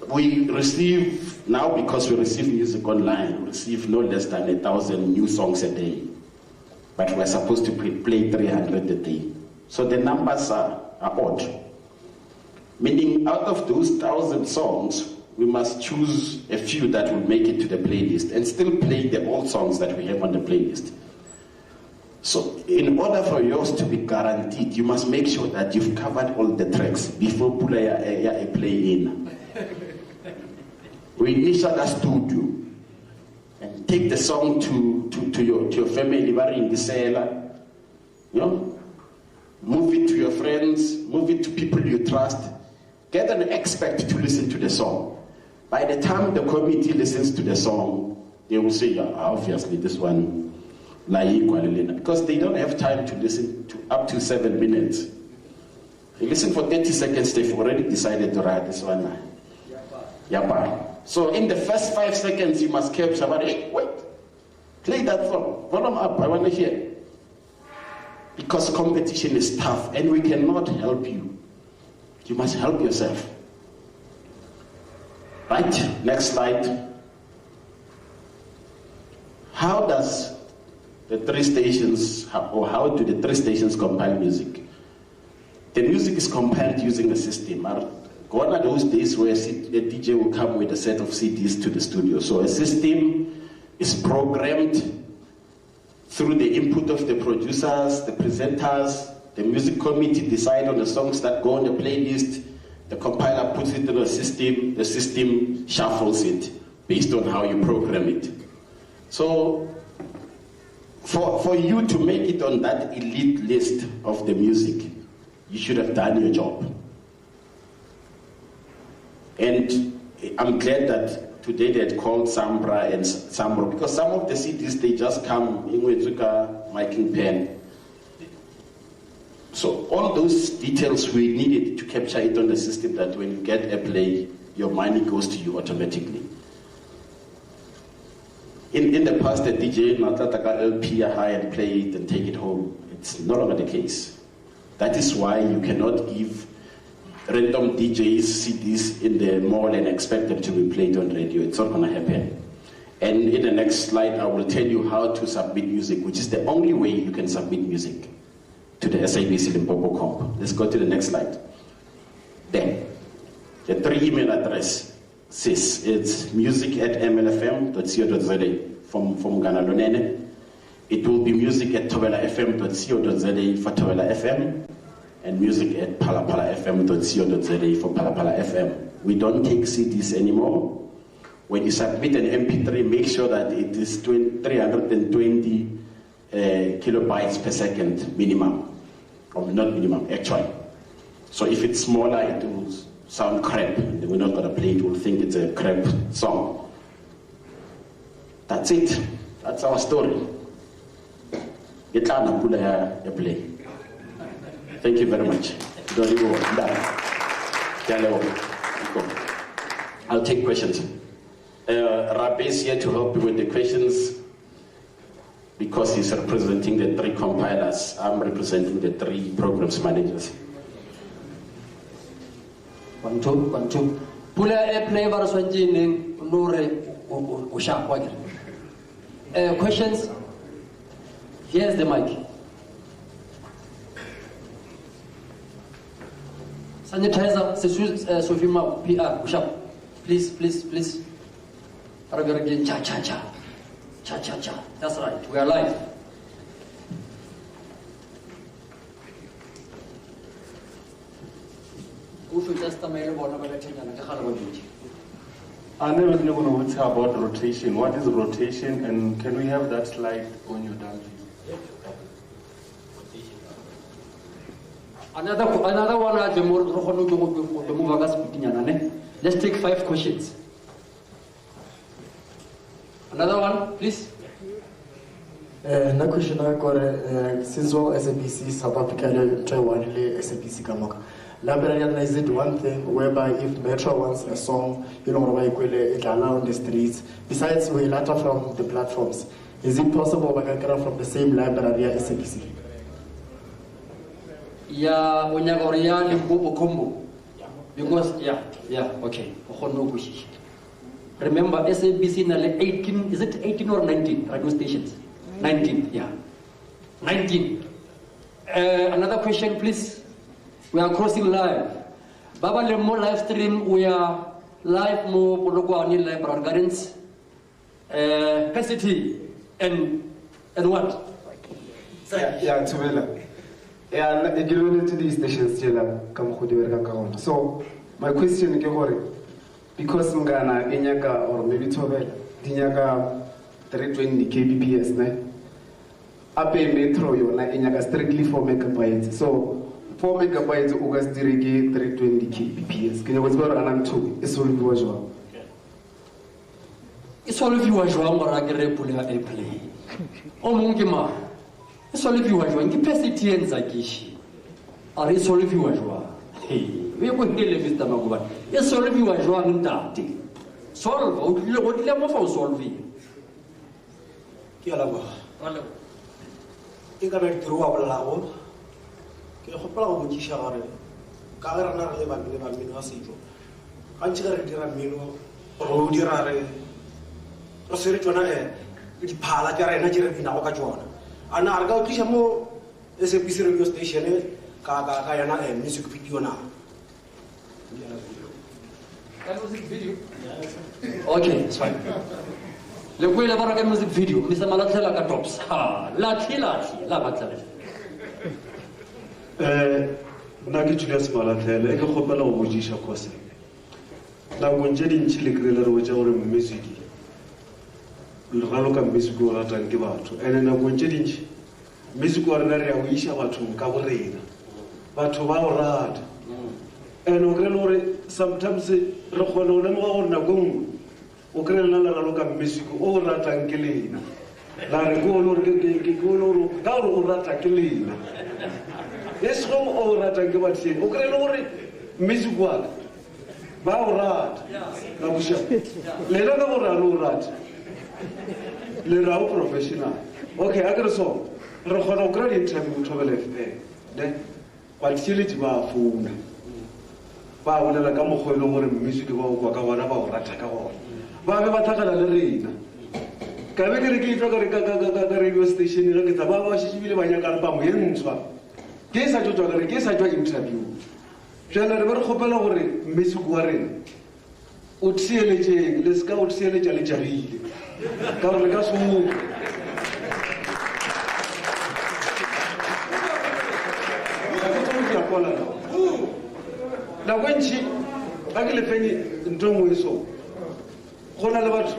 We receive, now because we receive music online, we receive no less than 1,000 new songs a day. But we're supposed to play 300 a day. So the numbers are odd. Meaning out of those 1,000 songs, we must choose a few that will make it to the playlist and still play the old songs that we have on the playlist. So in order for yours to be guaranteed, you must make sure that you've covered all the tracks before play in. We initiate a studio and take the song to your family, in the cellar, move it to your friends, move it to people you trust, get an expert to listen to the song. By the time the committee listens to the song, they will say, yeah, obviously this one, because they don't have time to listen to up to 7 minutes. They listen for 30 seconds, they've already decided to write this one. Yapa. So in the first 5 seconds, you must capture, hey, wait, play that song, volume up, I want to hear. Because competition is tough and we cannot help you. You must help yourself. Right, next slide. How does the 3 stations, or how do the 3 stations compile music? The music is compiled using a system. Gone are those days where a DJ will come with a set of CDs to the studio. So a system is programmed through the input of the producers, the presenters, the music committee decide on the songs that go on the playlist, the compiler puts it in a system, the system shuffles it based on how you program it. So for you to make it on that elite list of the music, you should have done your job. And I'm glad that today they had called Samra and Samro, because some of the CDs, they just come in with miking pen. So all those details, we needed to capture it on the system that when you get a play, your money goes to you automatically. In the past, the DJ Natataka LP high and play it and take it home. It's no longer the case. That is why you cannot give random DJs CDs in the mall and expect them to be played on radio. It's not going to happen. And in the next slide, I will tell you how to submit music, which is the only way you can submit music to the SABC Limpopo comp. Let's go to the next slide. Then, the 3 email address. sis. It's music@mlfm.co.za from Ghana Lonene. It will be music@tobelafm.co.za for Tobela FM, and music@palapalafm.co.za for Palapala FM. We don't take CDs anymore. When you submit an MP3, make sure that it is 320 kilobytes per second minimum, or not minimum, actually. So if it's smaller, it will sound crap. We're not going to play it, we'll think it's a crap song. That's it. That's our story. Thank you very much. I'll take questions. Rabbi is here to help you with the questions because he's representing the 3 compilers. I'm representing the 3 programs managers. 1, 2, 1, 2. Pula airplay varaswanjini lore ushakwa. Questions? Here's the mic. Sanitizer, Sophie Mau, PR, Ushap. Please, please, please. Again, cha cha cha. Cha cha cha. That's right. We are live. I never knew about rotation. What is rotation, and can we have that slide when you're done? Another one. Let's take 5 questions. Another one, please. Na question I got since all SABC South Africa Taiwan SABC Kamoka. Librarian is it one thing whereby if Metro wants a song, it allow on the streets. Besides, we letter from the platforms. Is it possible we can get from the same library as SABC? Yeah, when you go to Limpopo combo. Because okay. Remember, SABC na 18, is it 18 or 19 radio stations? 19, yeah. 19. Another question, please. We are crossing live. Baba Lemo live stream, we are live mo Pologwani Library Gardens. PCT and what? Yeah, Tumela. Yeah, I give it to these stations, so my question is, because Mgana, Inyaga, or maybe Tobel, Dinyaga 320 kbps, Ape Metro, Inyaga strictly 4 megabytes. So 4 megabytes, Ugas Dirigi 320 kbps. Can you was better than 2? It's all of you. It's all of you as well, or I get a airplay. Oh, Mungima. It's all of you as well. Capacity and Zakishi. Or it's all of you as well. Hey. We are going to live with them. Yes, all of you are running down. Solve, what do you have for solving? Kialaba. You got to grow up a lot. You have a problem with Shari. Kagarana Levan Minasito. Anchor Mino, Rodirare, Rosirituana, Palaka Energy in Okajuana. And Argo Kishamo is a piece of radio station, Kagayana and music video now. That music video? Okay, it's fine. Le puoi lavorare che music video, mi sta malatela che tops. Ah, lati, la battaglia. Naki Julius Malatela, e che hopela o mujisha kose. La gonjedi nchile grela roja ore music. Lalo ka music o rata ke batho. Ene na gonjedi nchi music o rena re a uisha batho ka borena. Batho ba o rata. And sometimes re khona o lemoga gore nako nngwe o kry lena la raloka mmesiko o ratang ke lena la re ka gore o rata ke lena e sego o ratang ke batheng o kry le gore mmesiko waka ba o rata ka boša lena ka gore a le o rata le ra o professional okay a kere so re kgona go kry di-interview go thobele fm batheletši ba founa ba bolela ka mokgwa e leng gore music ba o kwa ka bona ba o rata ka gona ba be ba thakgana le rena ka be ke re ke itswa ka radio station ge ke tsa ba šešebile ba nyaka re pamo ye ntshwa ke sa tšotswa ke sa tšwa interview jale re be re kgopela gore music wa rena o tsieletšeng le seka o tsieletša le tšagile ka gore le ka soka nako ntšhi ga ke lefenye ntho ngwe so go na le batho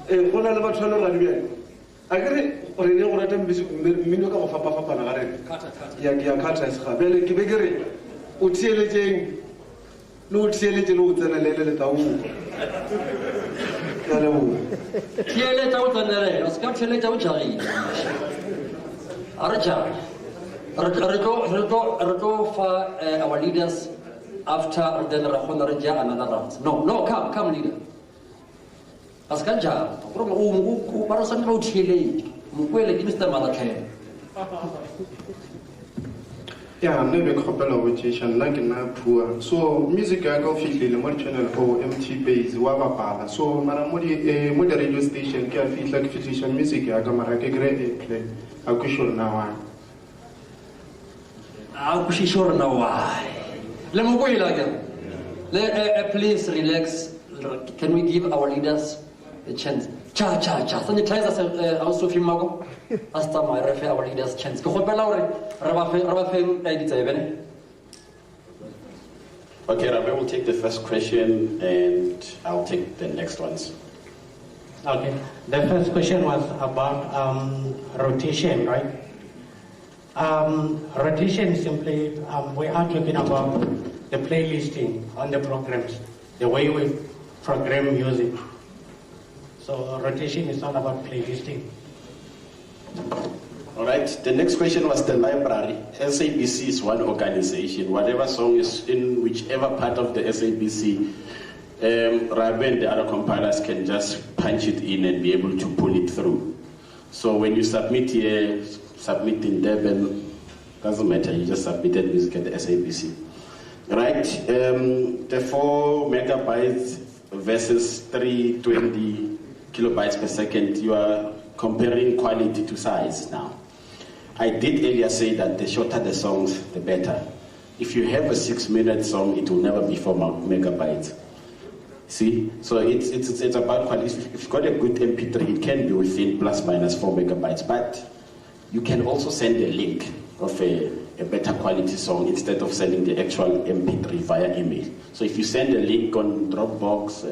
ba le gane bjale a kere re ne go rata mmino ka go fapafapana ga rena ya ke ya khatasga bjale ke be ke re o thieletšeng le o thieletše le go tsenelele le taung ka leboga thieletša o tsenelela o se ka thieletša o jagile a re jang re tlo fa our leaders after then ra kgona re ja another round. No, come leader. As ka ja, o ba re sa tlo thiele. Mo kwele ke Mr. Malakhe. Yeah, I'm never couple of vacation like na poor. So music I go fit le mo channel for MT base wa bapala. So mara mo di radio station ke fit like fit music ya ka mara ke grade play. A ku sure na wa. A ku sure na wa. Let me go again. Please relax. Can we give our leaders a chance? Cha. Sanitize us also film mago. Asta my refer our leaders chance. Ko khopela hore re ba fe ditsebe. Okay, Rabbi will take the first question and I'll take the next ones. Okay. The first question was about rotation, right? Rotation simply, we are talking about the playlisting on the programs, the way we program music. So rotation is all about playlisting. All right, the next question was the library. SABC is one organization. Whatever song is in whichever part of the SABC, Rabbi and the other compilers can just punch it in and be able to pull it through. So when you submit here, submit in Durban, doesn't matter, you just submitted music at the SABC. Right, the 4 megabytes versus 320 kilobytes per second, you are comparing quality to size now. I did earlier say that the shorter the songs, the better. If you have a 6-minute song, it will never be 4 megabytes. See, so it's about quality. If you've got a good MP3, it can be within plus minus 4 megabytes, but you can also send a link of a better quality song instead of sending the actual MP3 via email. So if you send a link on Dropbox,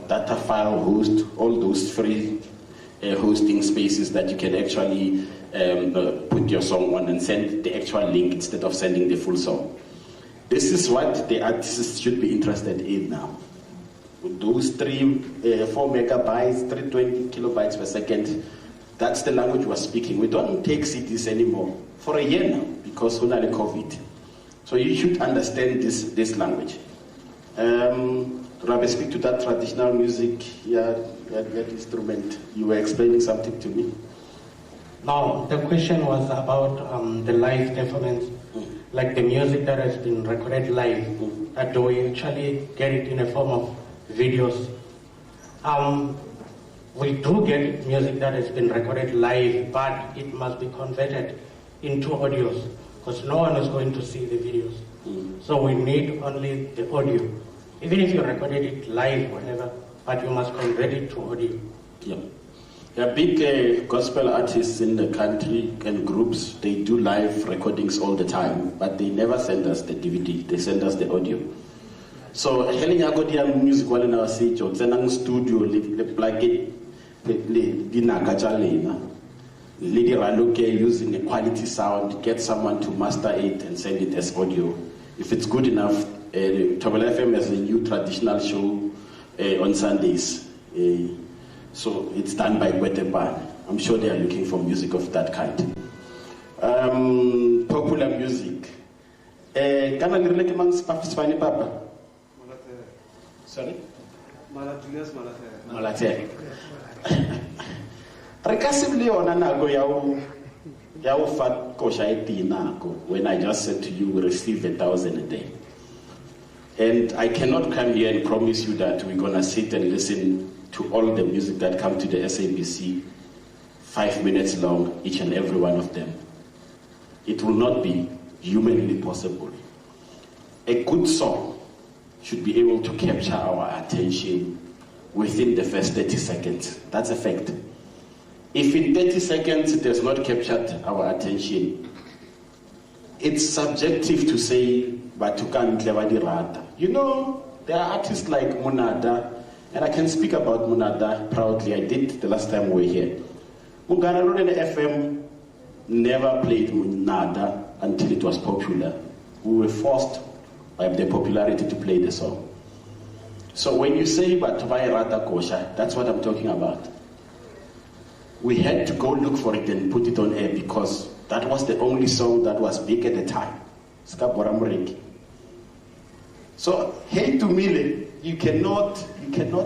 data file host, all those free hosting spaces that you can actually put your song on and send the actual link instead of sending the full song. This is what the artists should be interested in now. With those 4 megabytes, 320 kilobytes per second, that's the language we're speaking. We don't take CDs anymore for a year now because we are COVID. So you should understand this language. Rabbi, speak to that traditional music, that instrument. You were explaining something to me. Now, the question was about the live performance, like the music that has been recorded live. Do we actually get it in a form of videos? We do get music that has been recorded live, but it must be converted into audios, because no one is going to see the videos. So we need only the audio. Even if you recorded it live, whatever, but you must convert it to audio. Yeah. There are big gospel artists in the country and groups. They do live recordings all the time, but they never send us the DVD. They send us the audio. So, Helen Yagodia music while in our stage, or Zenang studio, the plug it, the Nakachalena, Lady Raluke using a quality sound, get someone to master it and send it as audio. If it's good enough, Tobel FM has a new traditional show on Sundays. So it's done by Gweteban. I'm sure they are looking for music of that kind. Popular music. Can I relate amongst Spani Papa? Sorry? Malatere. Recasively on anago yao fat koshaiti nako. When I just said to you, we receive 1,000 a day. And I cannot come here and promise you that we're gonna sit and listen to all the music that come to the SABC 5 minutes long, each and every one of them. It will not be humanly possible. A good song should be able to capture our attention within the first 30 seconds. That's a fact. If in 30 seconds it has not captured our attention, it's subjective to say, but you know, there are artists like Munada, and I can speak about Munada proudly. I did the last time we were here. Muganarone FM never played Munada until it was popular. We were forced by the popularity to play the song. So when you say Batvairata Kosha, that's what I'm talking about. We had to go look for it and put it on air because that was the only song that was big at the time. So, hey to Mile, you cannot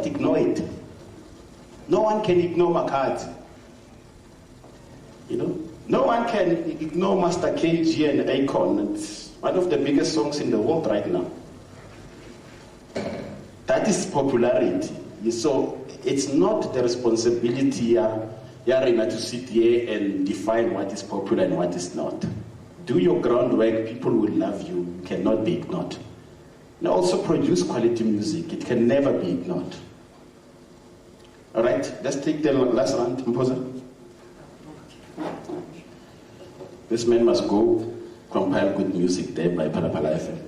ignore it. No one can ignore Makati. You know? No one can ignore Master KG and Akon. It's one of the biggest songs in the world right now. That is popularity. So it's not the responsibility Yarina to sit here and define what is popular and what is not. Do your groundwork, people will love you. You cannot be ignored. And also produce quality music. It can never be ignored. All right, let's take the last round. Mposa. This man must go compile good music there by Palapala FM.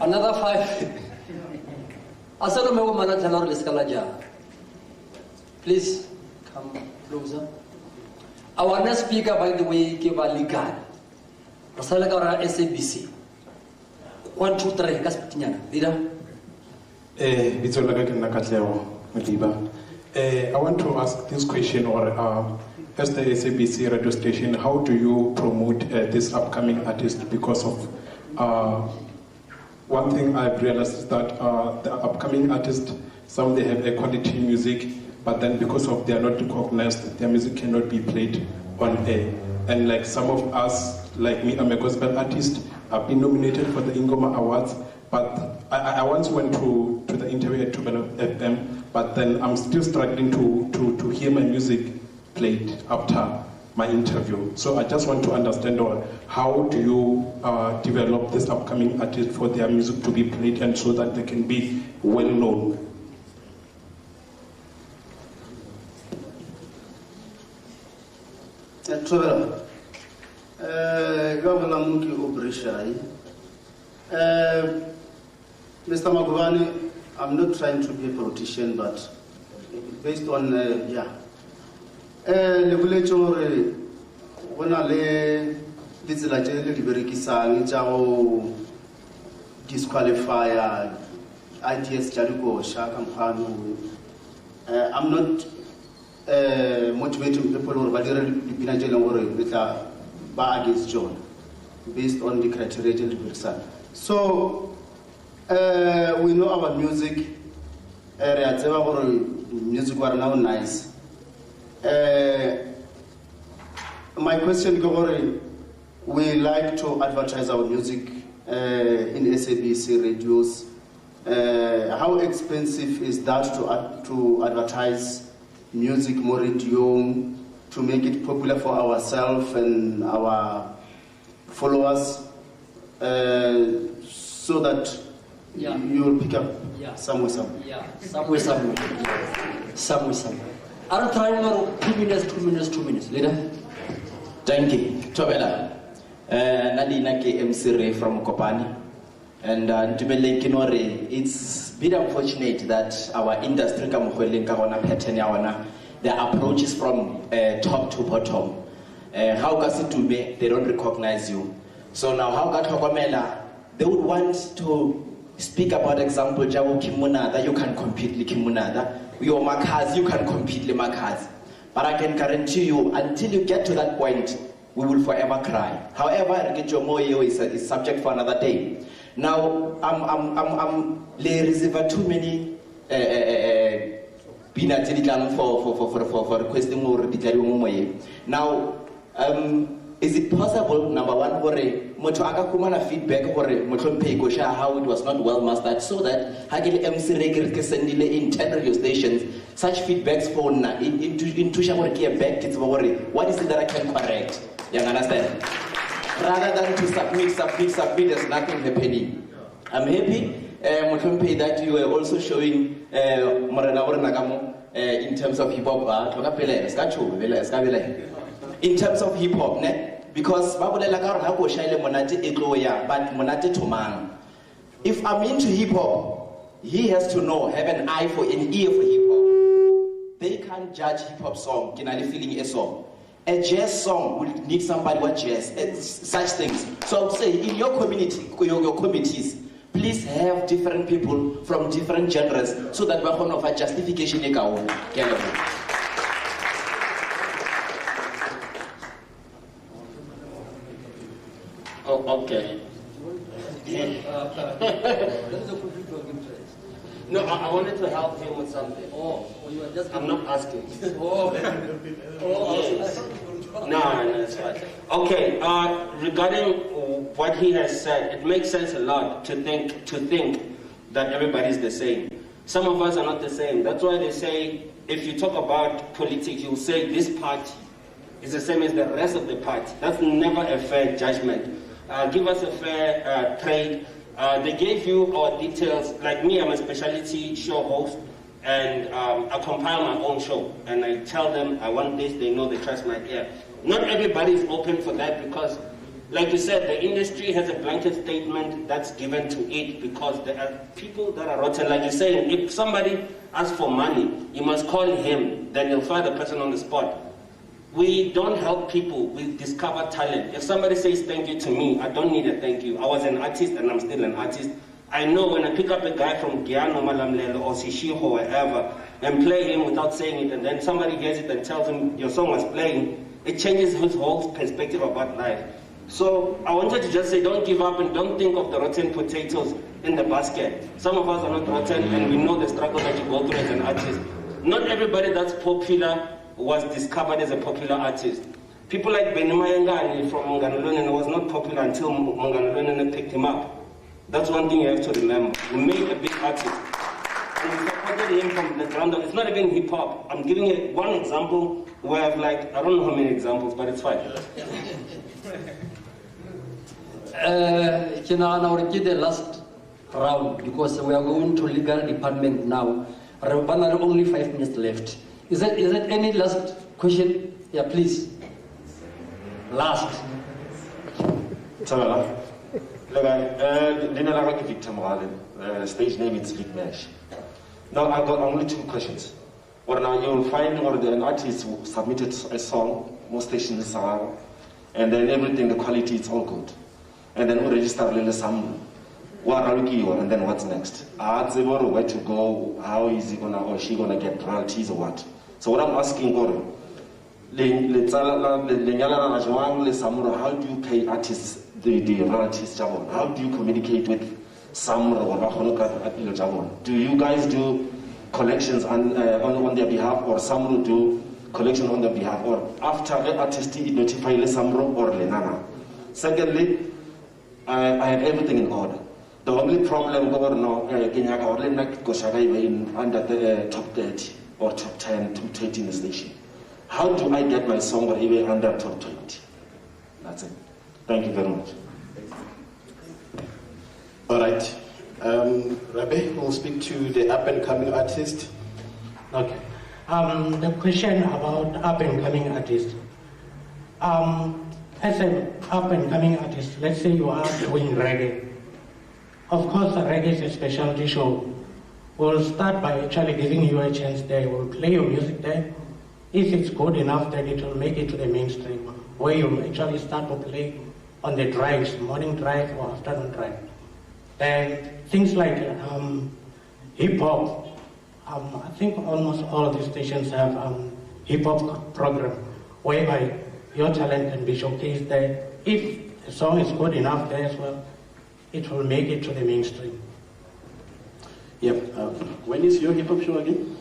Another 5. Please come closer. Our next speaker, by the way, give a legal. Rosalagara SABC. 1, 2, 3. Kaspitinyana. Dida? I want to ask this question, or as the SABC radio station, how do you promote this upcoming artist? Because of one thing I've realized is that the upcoming artists, some they have a quality music, but then because of they are not recognized, their music cannot be played on air. And like some of us, like me, I'm a gospel artist. I've been nominated for the Ingoma Awards, but I once went to the interview at Tubelo FM, but then I'm still struggling to hear my music played after my interview. So I just want to understand, how do you develop this upcoming artist for their music to be played and so that they can be well known? Mr. Magubane, I'm not trying to be a politician, but based on, le boletse go na le ditsela tse le di berekisang tsa go disqualify ideas tsa dikosha ka mphano. I'm not motivating people gore ba dire dipina tse leng gore re tla ba against John based on the criteria tse le berekisang. So we know our music, re a tseba gore music wa rena o nice. My question is, we like to advertise our music in SABC radios. How expensive is that to advertise music more radio, to make it popular for ourselves and our followers, so that you will pick up somewhere. Yeah, somewhere. I'm trying now 2 minutes. Leader? Thank you. Tobela. Nadina ke MC Ray from Kopani. And it's a bit unfortunate that our industry the approach is from top to bottom. How they don't recognize you. So now how they would want to speak about example Jawo Kimunada, you can compete with Kimunada. Your Makazi, you can compete with Makazi. But I can guarantee you, until you get to that point, we will forever cry. However, Moyo is subject for another day. Now, I'm reserve too many for requesting more detail. Now, is it possible, number one, feedback how it was not well mastered, so that MC can send in 10 radio stations such feedbacks for what is it that I can correct? You understand? Rather than to submit, there's nothing happening. I'm happy, Mutumpe, that you were also showing in terms of hip hop. In terms of hip hop, because if I'm into hip hop, he has to know, have an eye for an ear for hip hop. They can't judge hip hop song, feeling a song. A jazz song would need somebody who jazz, such things. So I would say, in your community, your committees, please have different people from different genres so that we can offer justification. Oh, okay. No, I wanted to help him with something. Oh, you were just. I'm not asking. Oh, yes. No, it's fine. Okay. Regarding what he has said, it makes sense a lot to think that everybody's the same. Some of us are not the same. That's why they say if you talk about politics, you'll say this party is the same as the rest of the party. That's never a fair judgment. Give us a fair trade. They gave you our details. Like me, I'm a specialty show host, and I compile my own show. And I tell them I want this, they know, they trust my ear. Not everybody is open for that because, like you said, the industry has a blanket statement that's given to it because there are people that are rotten. Like you're saying, if somebody asks for money, you must call him, then you'll find the person on the spot. We don't help people, we discover talent. If somebody says thank you to me, I don't need a thank you. I was an artist and I'm still an artist. I know when I pick up a guy from Guyana, Malamlelo or Sishiho or wherever and play him without saying it, and then somebody hears it and tells him your song was playing, it changes his whole perspective about life. So I wanted to just say don't give up and don't think of the rotten potatoes in the basket. Some of us are not rotten and we know the struggle that you go through as an artist. Not everybody that's popular was discovered as a popular artist. People like Benny Mayangani from Monganolone was not popular until Monganolone picked him up. That's one thing you have to remember. We made a big artist. And we supported him from the ground up. It's not even hip hop. I'm giving you one example where I've I don't know how many examples, but it's fine. Can I get the last round because we are going to legal department now. Only 5 minutes left. Is there any last question? Yeah, please. Last. Tamara. Victor Morales. Stage name is Big Mash. Now I've got only 2 questions. Or now you will find an artist who submitted a song, most stations are, and then everything, the quality is all good. And then we register Lele Samro. And then what's next? Where to go? How is he gonna or she gonna get royalties or what? So what I'm asking, how do you pay artists the royalties? How do you communicate with Samro? Do you guys do collections on their behalf, or Samro do collection on their behalf, or after the artist notify Samro or Lenana? Secondly, I have everything in order. The only problem in under the top 30 or top 10 to 20 in the station. How do I get my song or even under top 20? That's it. Thank you very much. All right. Rabbi will speak to the up-and-coming artist. Okay. The question about up-and-coming artist. As an up-and-coming artist, let's say you are doing reggae. Of course, the reggae is a specialty show. We'll start by actually giving you a chance there. We'll play your music there. If it's good enough, then it will make it to the mainstream, where you actually start to play on the drives, morning drive or afternoon drive. Then things like hip-hop. I think almost all of the stations have hip-hop program, whereby your talent can be showcased there. If the song is good enough there as well, it will make it to the mainstream. Yep. When is your hip-hop show again?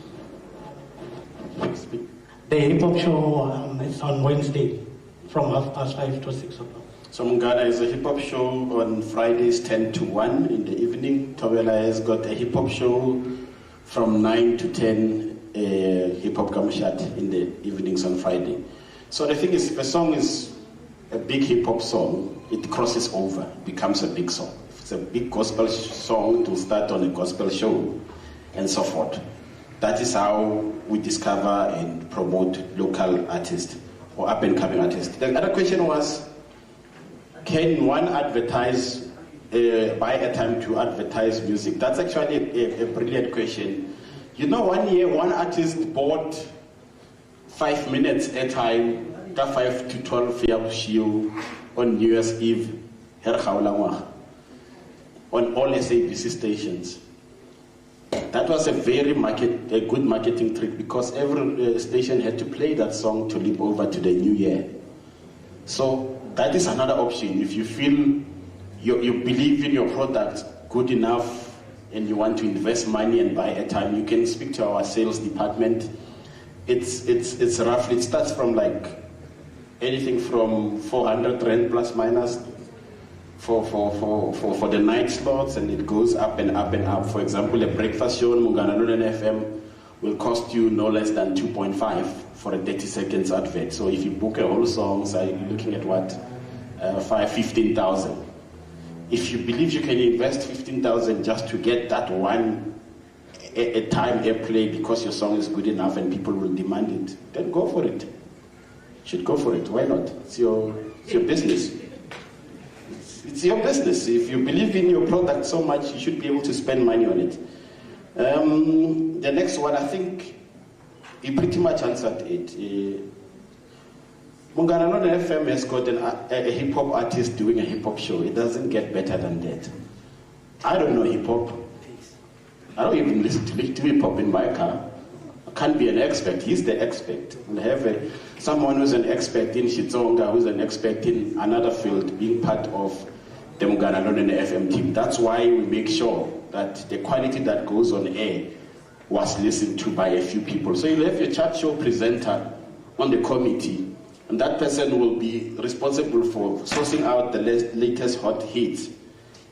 The hip-hop show is on Wednesday from 5:30 to 6 o'clock. So Mungana is a hip-hop show on Fridays 10 to 1 in the evening. Tobela has got a hip-hop show from 9 to 10, hip-hop Kamushat in the evenings on Friday. So the thing is, the song is a big hip-hop song, it crosses over, becomes a big song. If it's a big gospel song, it will start on a gospel show, and so forth. That is how we discover and promote local artists or up-and-coming artists. The other question was, can one advertise, buy airtime to advertise music? That's actually a brilliant question. You know, 1 year, one artist bought 5 minutes airtime, 5 to 12 years on New Year's Eve, on all SABC stations. That was a good marketing trick, because every station had to play that song to leap over to the new year. So that is another option. If you feel you believe in your product good enough and you want to invest money and buy airtime, you can speak to our sales department. It's roughly, it starts from like anything from 400 Rand plus minus for the night slots, and it goes up and up and up. For example, a breakfast show on Munganalule FM will cost you no less than 2.5 for a 30 seconds advert. So if you book a whole song, so you're looking at what, 15,000. If you believe you can invest 15,000 just to get that one a time airplay because your song is good enough and people will demand it, then go for it. You should go for it. Why not? It's your business. It's your business. If you believe in your product so much, you should be able to spend money on it. The next one, I think he pretty much answered it. Munganalole FM has got a hip-hop artist doing a hip-hop show. It doesn't get better than that. I don't know hip-hop. I don't even listen to hip-hop in my car. I can't be an expert. He's the expert. We'll have someone who's an expert in Shitsonga, who's an expert in another field, being part of the Munganalole FM team. That's why we make sure that the quality that goes on air was listened to by a few people. So you'll have your chat show presenter on the committee, and that person will be responsible for sourcing out the latest hot hits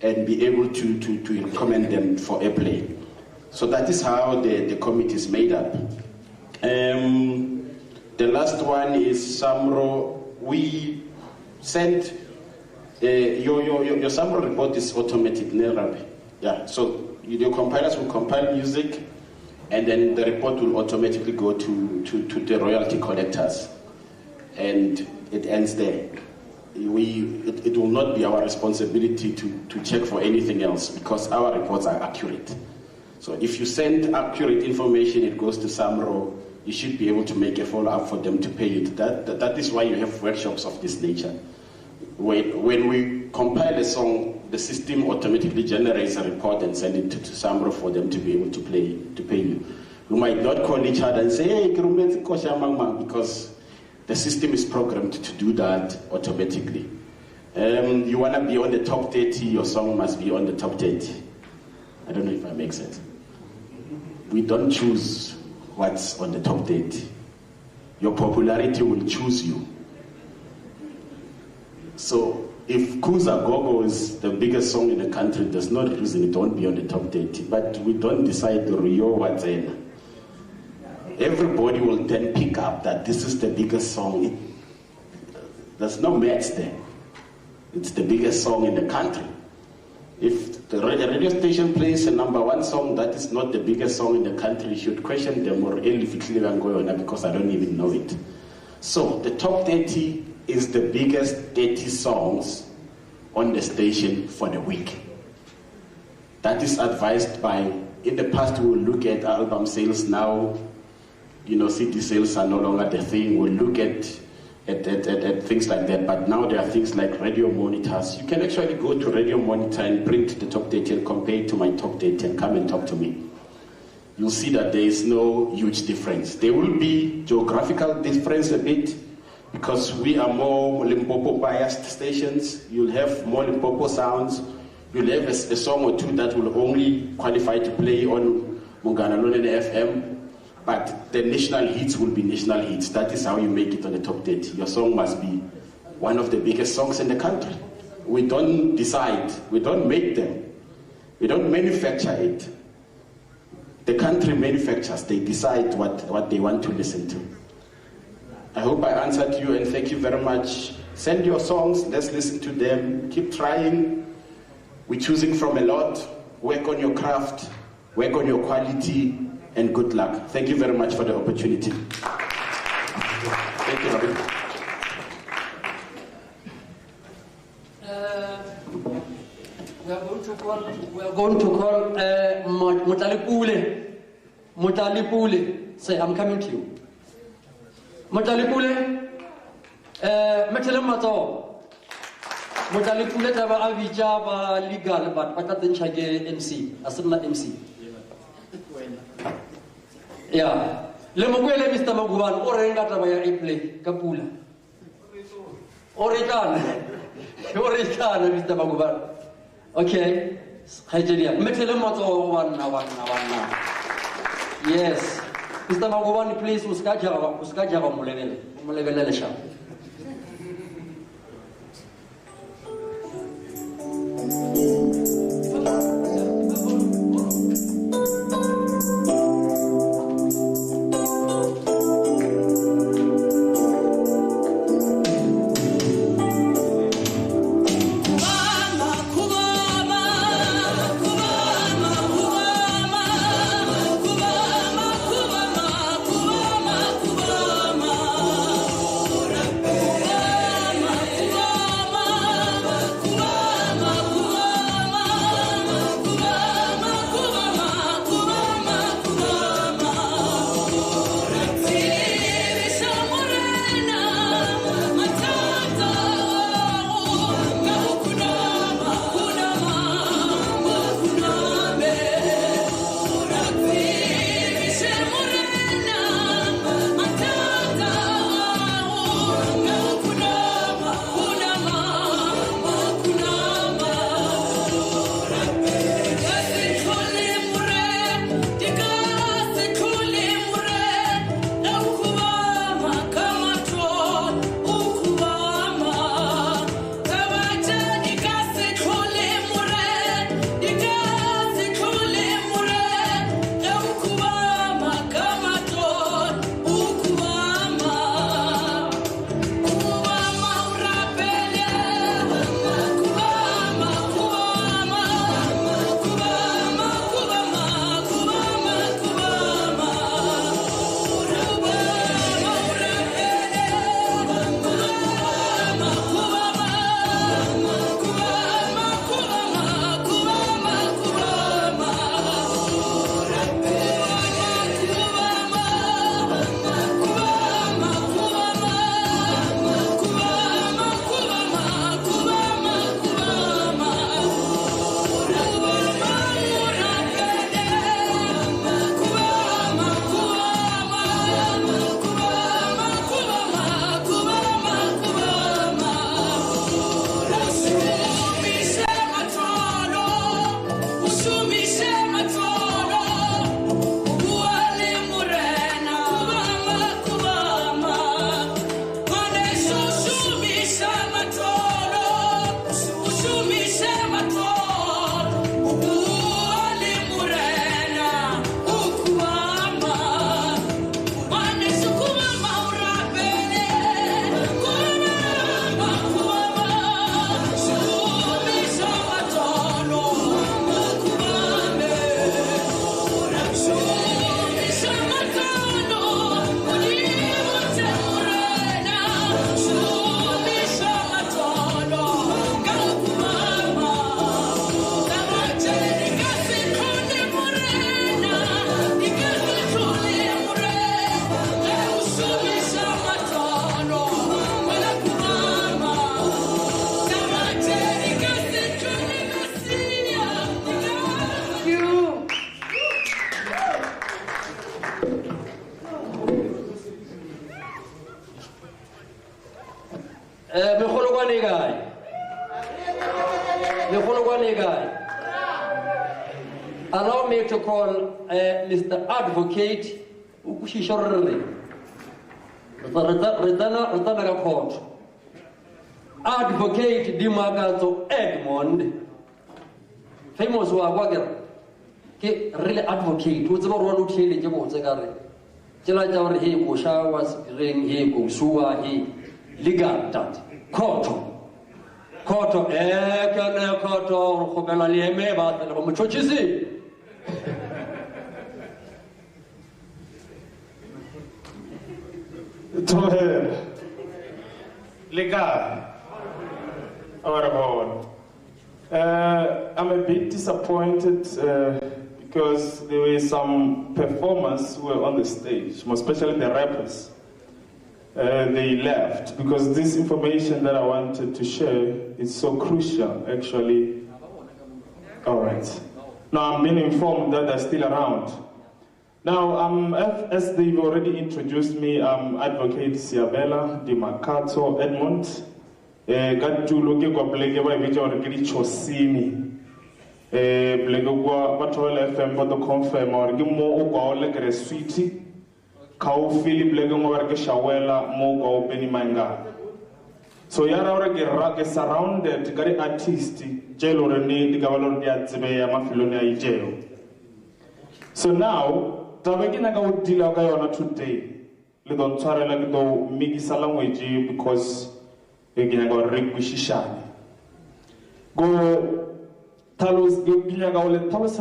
and be able to recommend them for airplay. So that is how the committee is made up. The last one is Samro. We sent your Samro report is automatic, yeah. So your compilers will compile music, and then the report will automatically go to the royalty collectors, and it ends there. It will not be our responsibility to check for anything else, because our reports are accurate. So if you send accurate information, it goes to Samro. You should be able to make a follow-up for them to pay it. That is why you have workshops of this nature. When we compile a song, the system automatically generates a report and send it to Samro for them to be able to pay you. We might not call each other and say, hey, because the system is programmed to do that automatically. You want to be on the top 30, your song must be on the top 30. I don't know if that makes sense. We don't choose what's on the top 30. Your popularity will choose you. So if Kuza Gogo is the biggest song in the country, there's no reason it won't be on the top 30. But we don't decide the Rio Wadzena. Everybody will then pick up that this is the biggest song. There's no maths there. It's the biggest song in the country. If the radio station plays a #1 song that is not the biggest song in the country, you should question them or because I don't even know it. So the top 30 is the biggest 30 songs on the station for the week. That is advised by, in the past we will look at album sales. Now, CD sales are no longer the thing. We'll look at things like that, but now there are things like radio monitors. You can actually go to radio monitor and print the top 30 and compare it to my top 30 and come and talk to me. You'll see that there is no huge difference. There will be geographical difference a bit, because we are more Limpopo biased stations. You'll have more Limpopo sounds. You'll have a song or two that will only qualify to play on Munganalole FM. But the national hits will be national hits. That is how you make it on the top 30. Your song must be one of the biggest songs in the country. We don't decide. We don't make them. We don't manufacture it. The country manufactures. They decide what they want to listen to. I hope I answered you, and thank you very much Send your songs, let's listen to them. Keep trying. We're choosing from a lot. Work on your craft, work on your quality, and good luck. Thank you very much for the opportunity. Thank you, Robin. We are going to call Mutalipule. Say, I'm coming to you. Mutalipule, Metelemato. Mutalipule taba avijaba legal, but patatin chage MC, asuna MC. Yeah. Lemukwele Mr. Maguban, orenga taba ya play, Kapula. Orekan, Mr. Maguban. Okay, Nigeria. Metelemato one. Yes. Mr. Maguban, please, uskaja mulevele lesha. Allow me to call Mr. Advocate Ukushishorri. Retana Court. Advocate Dimagato Edmond. Famous Wagger. Really advocate. What's about one who tell you about Zagari? Jelajawar he, Goshawas, Ring he, Gosua he, Ligat. Koto, ekene koto, khopela lieme ba tla mo chochisi. Toher. Lega. I'm a bit disappointed because there were some performers who were on the stage, especially the rappers. They left because this information that I wanted to share is so crucial, actually. All right. Now I'm being informed that they're still around. Now, as they've already introduced me, I'm Advocate Siabella Di Marcato Edmond. Got to look at Blake by which are getting Chosini. Blake Battle FM, but the confirm or give more like a sweetie. Kau Philip Legamo Warga Shawela Mogo Benny Manga. So Yara get surrounded, Gary artist, jail or the Gavalo Diazebe, Mafilonia jail. So now, Tabagina go Dilagayona today. Lidon Tarela go Migi Salamweji because again I got Rikushishani. Go Talos Gilagaole Talos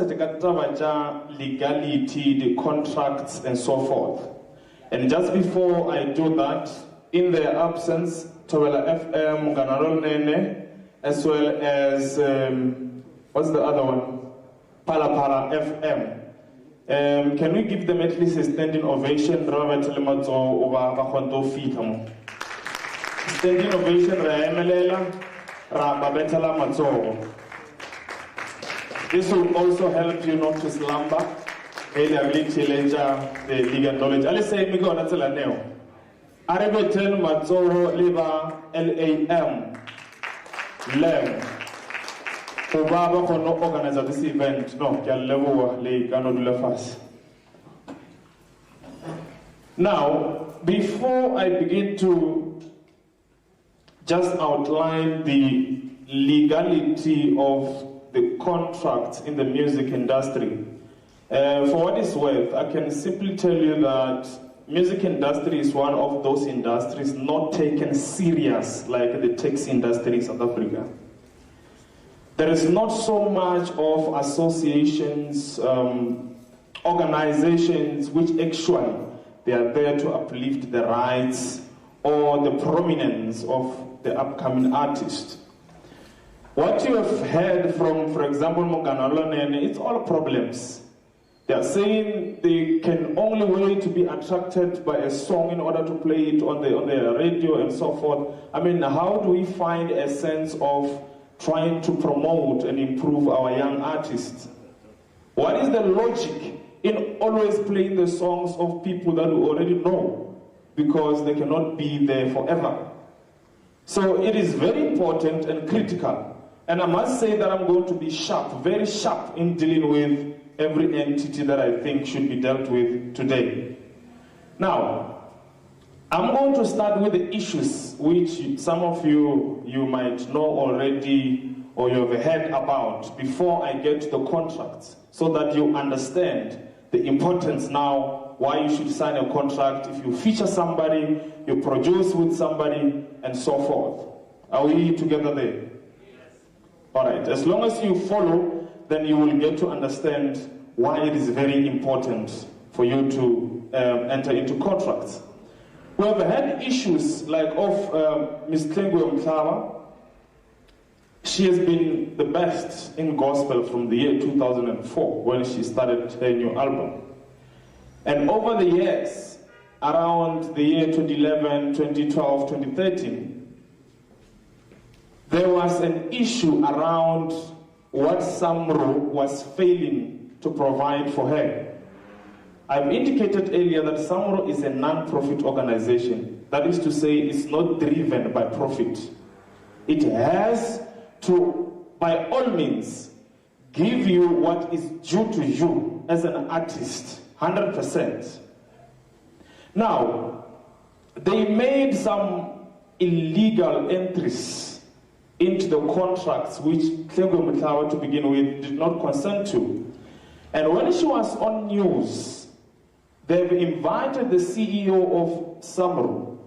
legality, the contracts, and so forth. And just before I do that, in their absence, Tawela FM, Ganarol Nene, as well as, what's the other one? Pala FM. Can we give them at least a standing ovation? Standing ovation, this will also help you not to slumber. The legal knowledge. Let's say me go na tela neo. Arebe ten matzoro liba LAM. Obaba kono organize this event. No, kya lewo le kano dula fast. Now, before I begin to just outline the legality of the contracts in the music industry, for what it's worth, I can simply tell you that music industry is one of those industries not taken serious like the taxi industry in South Africa. There is not so much of associations, organizations which actually they are there to uplift the rights or the prominence of the upcoming artist. What you have heard from, for example, Moganalonene, it's all problems. They are saying they can only wait to be attracted by a song in order to play it on the radio and so forth. I mean, how do we find a sense of trying to promote and improve our young artists? What is the logic in always playing the songs of people that we already know? Because they cannot be there forever. So it is very important and critical. And I must say that I'm going to be sharp, very sharp in dealing with every entity that I think should be dealt with today. Now, I'm going to start with the issues which some of you might know already or you have heard about before I get to the contracts, so that you understand the importance now, why you should sign a contract, if you feature somebody, you produce with somebody, and so forth. Are we together there? All right, as long as you follow, then you will get to understand why it is very important for you to enter into contracts. We have had issues like of Ms. Klengwe Mhlaba. She has been the best in gospel from the year 2004 when she started her new album. And over the years, around the year 2011, 2012, 2013, there was an issue around what Samro was failing to provide for her. I've indicated earlier that Samro is a non-profit organization. That is to say, it's not driven by profit. It has to, by all means, give you what is due to you as an artist, 100%. Now, they made some illegal entries into the contracts which Klengwe Mhlaba, to begin with, did not consent to. And when she was on news, they've invited the CEO of Samro,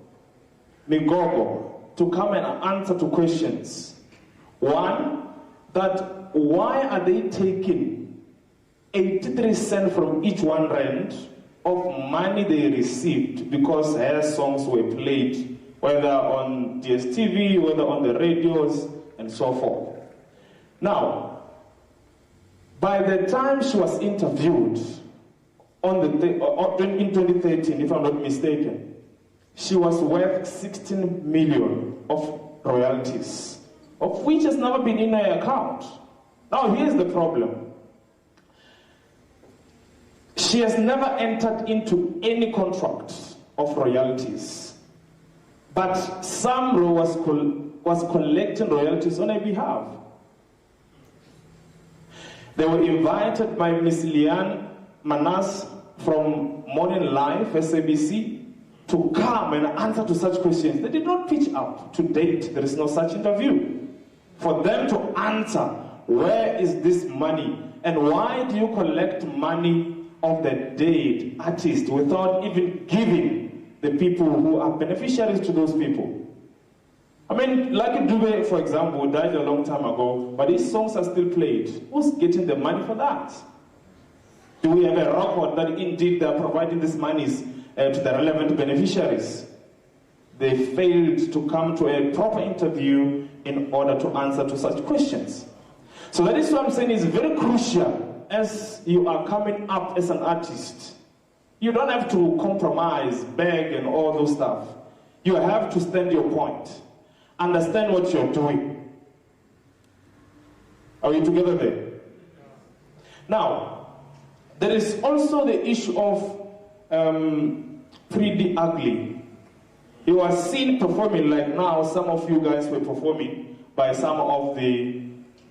Migogo, to come and answer to questions. One, that why are they taking 83 cents from each R1 of money they received because her songs were played, whether on DSTV, whether on the radios, and so forth. Now, by the time she was interviewed in 2013, if I'm not mistaken, she was worth 16 million of royalties, of which has never been in her account. Now, here's the problem. She has never entered into any contract of royalties, but Samro was collecting royalties on her behalf. They were invited by Miss Liane Manas from Morning Live, SABC, to come and answer to such questions. They did not pitch up. To date, there is no such interview. For them to answer, where is this money? And why do you collect money of the dead artist without even giving the people who are beneficiaries to those people? I mean, Lucky Dube, for example, died a long time ago, but his songs are still played. Who's getting the money for that? Do we have a record that indeed they are providing these monies to the relevant beneficiaries? They failed to come to a proper interview in order to answer to such questions. So that is what I'm saying is very crucial as you are coming up as an artist. You don't have to compromise, beg, and all those stuff. You have to stand your point. Understand what you're doing. Are we together there? Now, there is also the issue of Pretty Ugly. You was seen performing like now some of you guys were performing by some of the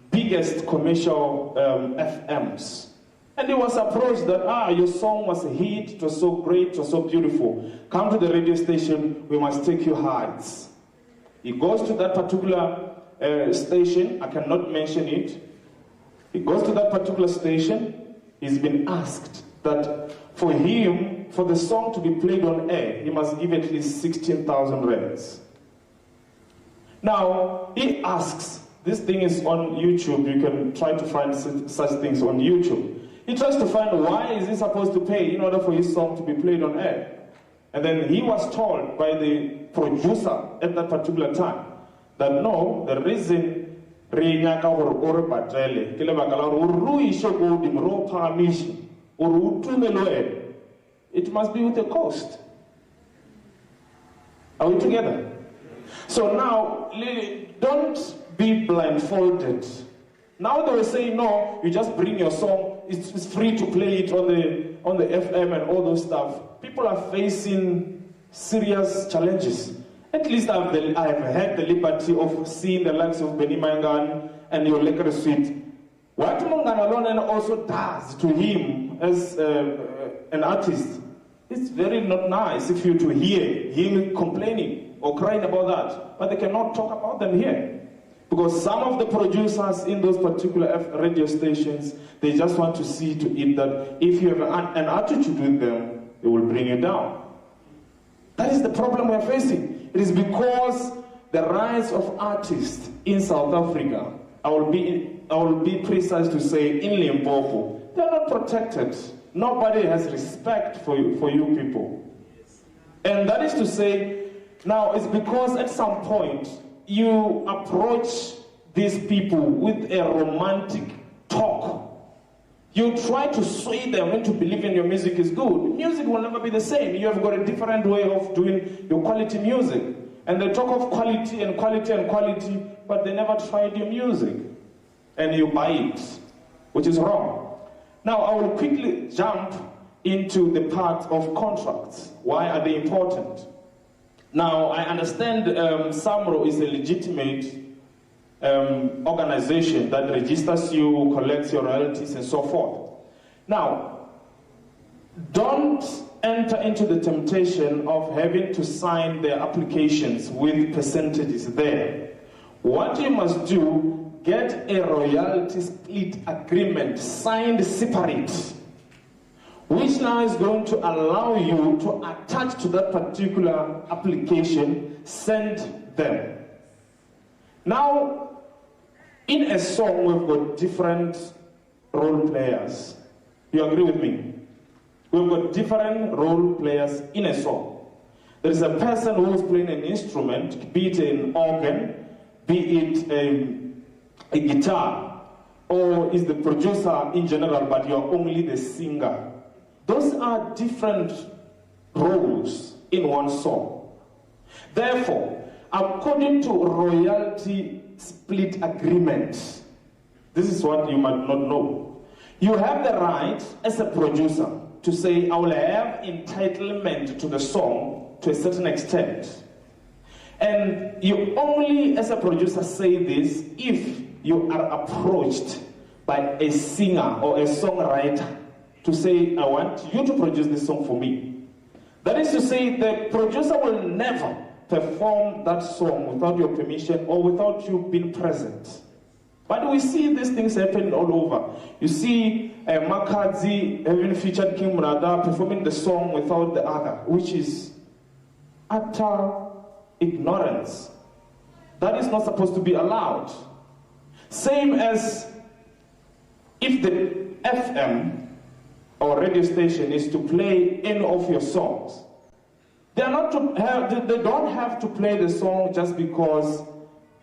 biggest commercial FMs. And he was approached that, your song was a hit, it was so great, it was so beautiful. Come to the radio station, we must take you heights. He goes to that particular station, I cannot mention it. He goes to that particular station, he's been asked that for him, for the song to be played on air, he must give at least 16,000 rands. Now, he asks, this thing is on YouTube, you can try to find such things on YouTube. He tries to find why is he supposed to pay in order for his song to be played on air. And then he was told by the producer at that particular time that no, the reason it must be with the cost. Are we together? So now, don't be blindfolded. Now they were saying, no, you just bring your song, it's free to play it on the FM and all those stuff. People are facing serious challenges. At least I've had the liberty of seeing the likes of Benny Mangan and your Lekere Sweet. What Mangan alone also does to him as an artist, it's very not nice if you to hear him complaining or crying about that. But they cannot talk about them here. Because some of the producers in those particular radio stations, they just want to see to it that if you have an attitude with them, they will bring you down. That is the problem we're facing. It is because the rise of artists in South Africa, I will be precise to say in Limpopo, they're not protected. Nobody has respect for you people. And that is to say, now it's because at some point, you approach these people with a romantic talk. You try to sway them into believing your music is good. Music will never be the same. You have got a different way of doing your quality music. And they talk of quality and quality and quality, but they never tried your music. And you buy it, which is wrong. Now, I will quickly jump into the part of contracts. Why are they important? Now, I understand Samro is a legitimate organization that registers you, collects your royalties, and so forth. Now, don't enter into the temptation of having to sign their applications with percentages there. What you must do, get a royalty split agreement signed separate, which now is going to allow you to attach to that particular application, send them. Now, in a song, we've got different role players. You agree with me? We've got different role players in a song. There is a person who is playing an instrument, be it an organ, be it a guitar, or is the producer in general, but you're only the singer. Those are different roles in one song. Therefore, according to royalty split agreement, this is what you might not know. You have the right as a producer to say, I will have entitlement to the song to a certain extent. And you only, as a producer, say this if you are approached by a singer or a songwriter to say, I want you to produce this song for me. That is to say, the producer will never perform that song without your permission or without you being present. But we see these things happen all over. You see Makadzi having featured King Munada performing the song without the other, which is utter ignorance. That is not supposed to be allowed. Same as if the FM or radio station is to play any of your songs. They don't have to play the song just because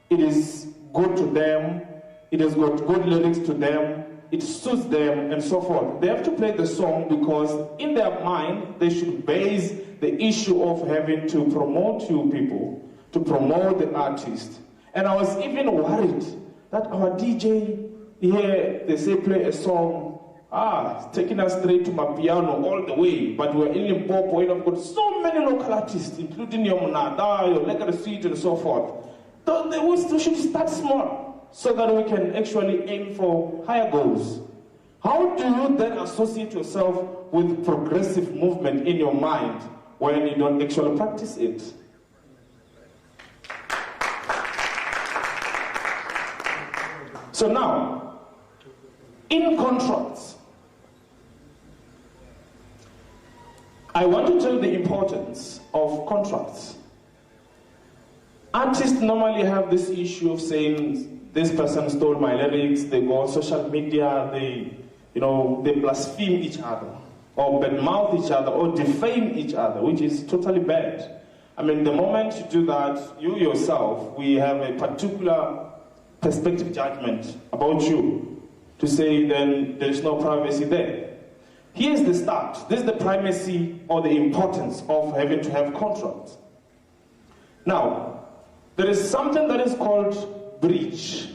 it is good to them, it has got good lyrics to them, it suits them, and so forth. They have to play the song because in their mind, they should base the issue of having to promote you people, to promote the artist. And I was even worried that our DJ here, they say play a song, it's taking us straight to my piano all the way, but we're in Limpopo, and I've got so many local artists, including your Munada, your Legacy Suite, and so forth. So we should start small, so that we can actually aim for higher goals. How do you then associate yourself with progressive movement in your mind when you don't actually practice it? So now, in contracts, I want to tell the importance of contracts. Artists normally have this issue of saying, this person stole my lyrics, they go on social media, they blaspheme each other, or badmouth each other, or defame each other, which is totally bad. I mean, the moment you do that, you yourself, we have a particular perspective judgment about you to say then there is no privacy there. Here's the start. This is the primacy or the importance of having to have contracts. Now, there is something that is called breach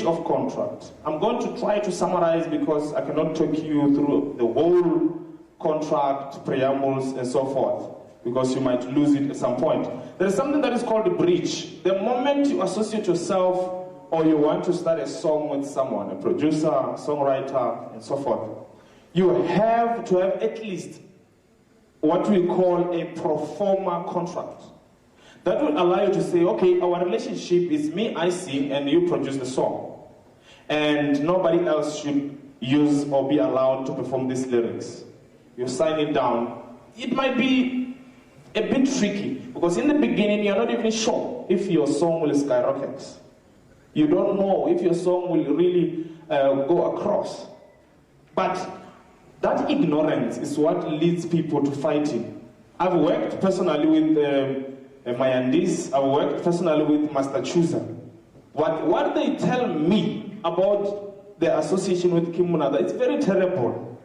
of contract. I'm going to try to summarize because I cannot take you through the whole contract, preambles, and so forth, because you might lose it at some point. There is something that is called a breach. The moment you associate yourself or you want to start a song with someone, a producer, a songwriter, and so forth, you have to have at least what we call a pro forma contract. That will allow you to say, okay, our relationship is me, I sing, and you produce the song. And nobody else should use or be allowed to perform these lyrics. You sign it down. It might be a bit tricky, because in the beginning, you're not even sure if your song will skyrocket. You don't know if your song will really go across. But that ignorance is what leads people to fighting. I've worked personally with Mayandis, I've worked personally with Master Chooser. What they tell me about the association with King Munada, it's very terrible.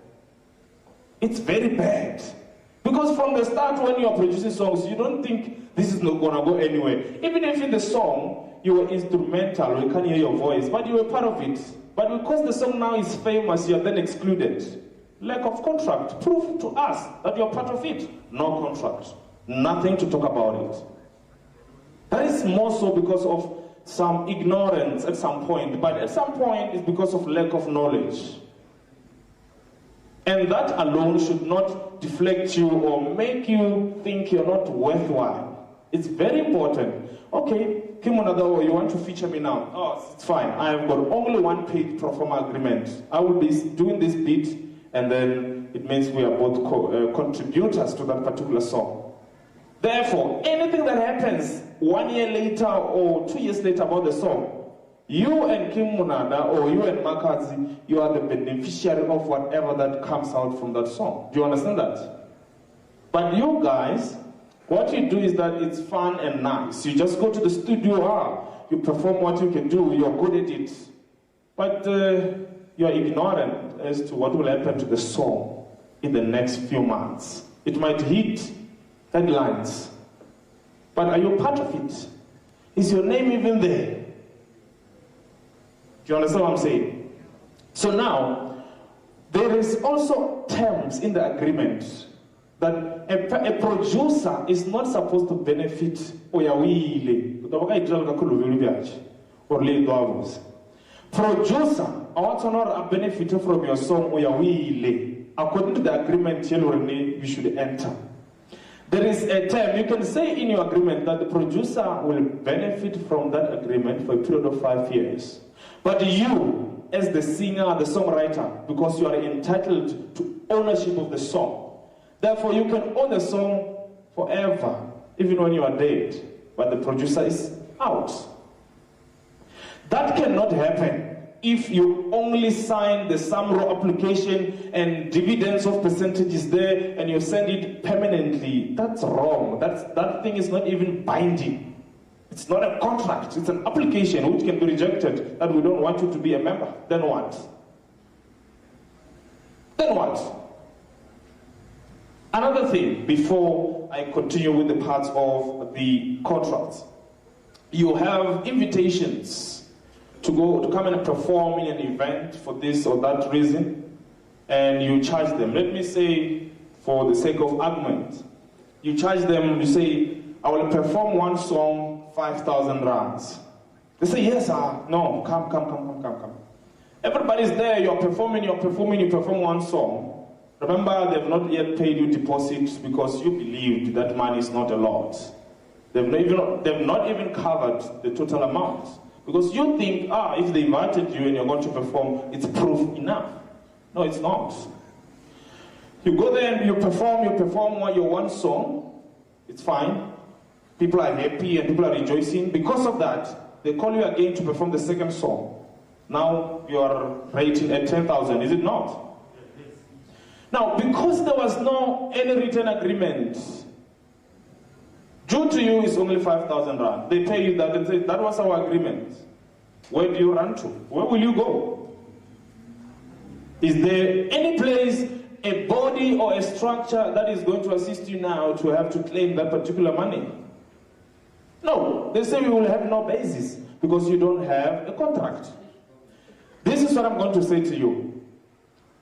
It's very bad. Because from the start, when you're producing songs, you don't think this is not gonna go anywhere. Even if in the song, you were instrumental, we can't hear your voice, but you were part of it. But because the song now is famous, you're then excluded. Lack of contract. Prove to us that you're part of it. No contract. Nothing to talk about it. That is more so because of some ignorance at some point, but at some point it's because of lack of knowledge. And that alone should not deflect you or make you think you're not worthwhile. It's very important. Okay, King Munada, you want to feature me now? Oh, it's fine. I've got only one paid pro forma agreement. I will be doing this beat, and then it means we are both contributors to that particular song. Therefore, anything that happens 1 year later or 2 years later about the song, you and Kim Munada or you and Makazi, you are the beneficiary of whatever that comes out from that song. Do you understand that? But you guys, what you do is that it's fun and nice. You just go to the studio, you perform what you can do, you're good at it. But you're ignorant as to what will happen to the song in the next few months. It might hit headlines. But are you part of it? Is your name even there? Do you understand what I'm saying? So now, there is also terms in the agreement that a producer is not supposed to benefit Producer, I want to not benefit from your song according to the agreement you should enter. There is a term, you can say in your agreement that the producer will benefit from that agreement for a period of 5 years. But you, as the singer, the songwriter, because you are entitled to ownership of the song, therefore you can own the song forever, even when you are dead, but the producer is out. That cannot happen if you only sign the Samro application and dividends of percentages there and you send it permanently. That's wrong. That thing is not even binding. It's not a contract. It's an application which can be rejected, that we don't want you to be a member. Then what? Then what? Another thing, before I continue with the parts of the contract, you have invitations to come and perform in an event for this or that reason, and you charge them. Let me say, for the sake of argument, you charge them, you say, I will perform one song, 5,000 rands. They say, yes, sir. No, come. Everybody's there, you perform one song. Remember, they've not yet paid you deposits because you believed that money is not a lot. They've not even covered the total amount. Because you think, if they invited you and you're going to perform, it's proof enough. No, it's not. You go there and you perform your one song, it's fine. People are happy and people are rejoicing. Because of that, they call you again to perform the second song. Now you are rating at 10,000, is it not? Now, because there was no any written agreement, due to you is only 5,000 rand. They pay you that and say, that was our agreement. Where do you run to? Where will you go? Is there any place, a body or a structure that is going to assist you now to have to claim that particular money? No. They say you will have no basis because you don't have a contract. This is what I'm going to say to you.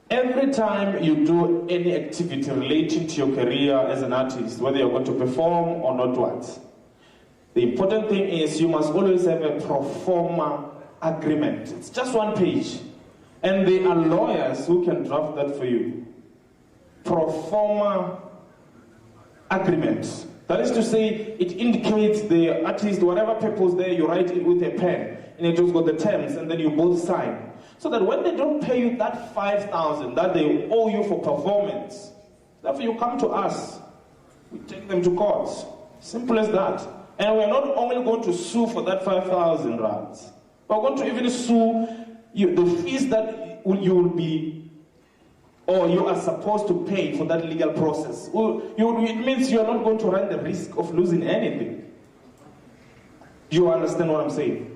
Every time you do any activity relating to your career as an artist, whether you're going to perform or not what, the important thing is you must always have a pro forma agreement. It's just one page. And there are lawyers who can draft that for you. Pro forma agreement. That is to say, it indicates the artist, whatever purpose there, you write it with a pen, and it just got the terms, and then you both sign. So that when they don't pay you that 5,000 that they owe you for performance, therefore you come to us. We take them to court. Simple as that. And we're not only going to sue for that 5,000 rands. We're going to even sue you, the fees that you will be, or you are supposed to pay for that legal process. It means you're not going to run the risk of losing anything. Do you understand what I'm saying?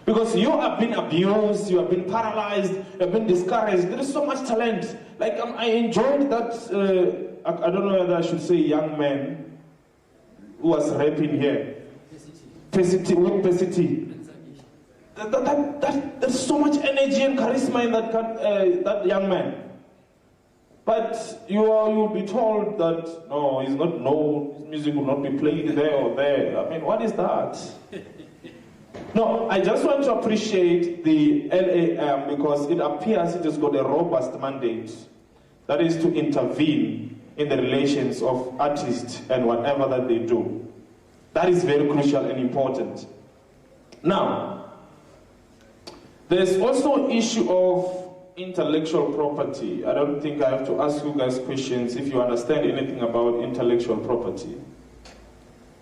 Because you have been abused, you have been paralyzed, you have been discouraged. There is so much talent. Like I enjoyed that, I don't know whether I should say young man who was rapping here. Pesity. There's so much energy and charisma in that young man. But you will be told that, no, his music will not be played there or there. I mean, what is that? No, I just want to appreciate the LAM because it appears it has got a robust mandate. That is to intervene in the relations of artists and whatever that they do. That is very crucial and important. Now, there's also an issue of intellectual property. I don't think I have to ask you guys questions if you understand anything about intellectual property.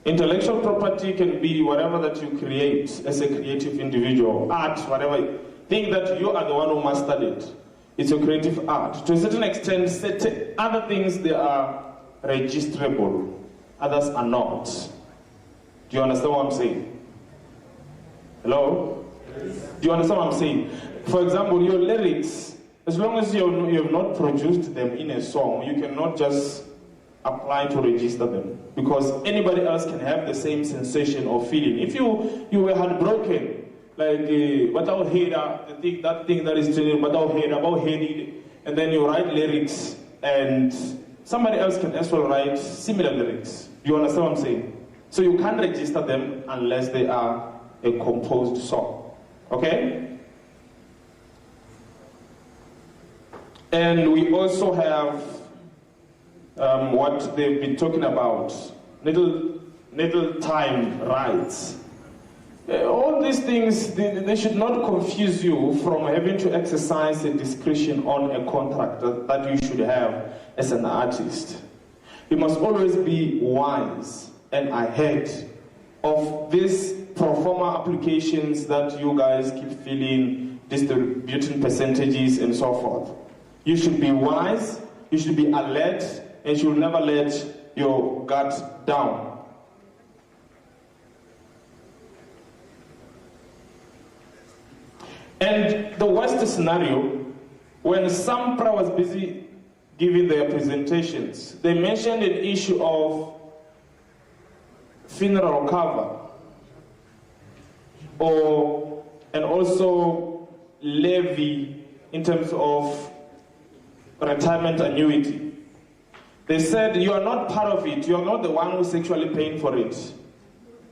Intellectual property can be whatever that you create as a creative individual, art, whatever. Think that you are the one who mastered it. It's your creative art. To a certain extent, certain other things, they are registrable. Others are not. Do you understand what I'm saying? Hello? Do you understand what I'm saying? For example, your lyrics, as long as you have not produced them in a song, you cannot just apply to register them, because anybody else can have the same sensation or feeling. If you were heartbroken, like without hater, that thing that is training, without hater, about hating, and then you write lyrics, and somebody else can as well write similar lyrics. Do you understand what I'm saying? So you can't register them unless they are a composed song. Okay? And we also have what they've been talking about, little time rights. All these things, they should not confuse you from having to exercise a discretion on a contract that you should have as an artist. You must always be wise and ahead of these pro forma applications that you guys keep filling, distributing percentages and so forth. You should be wise, you should be alert, and you should never let your guard down. And the worst scenario, when Sampra was busy giving their presentations, they mentioned an issue of funeral cover, and also levy in terms of retirement annuity. They said, you are not part of it, you are not the one who's actually paying for it.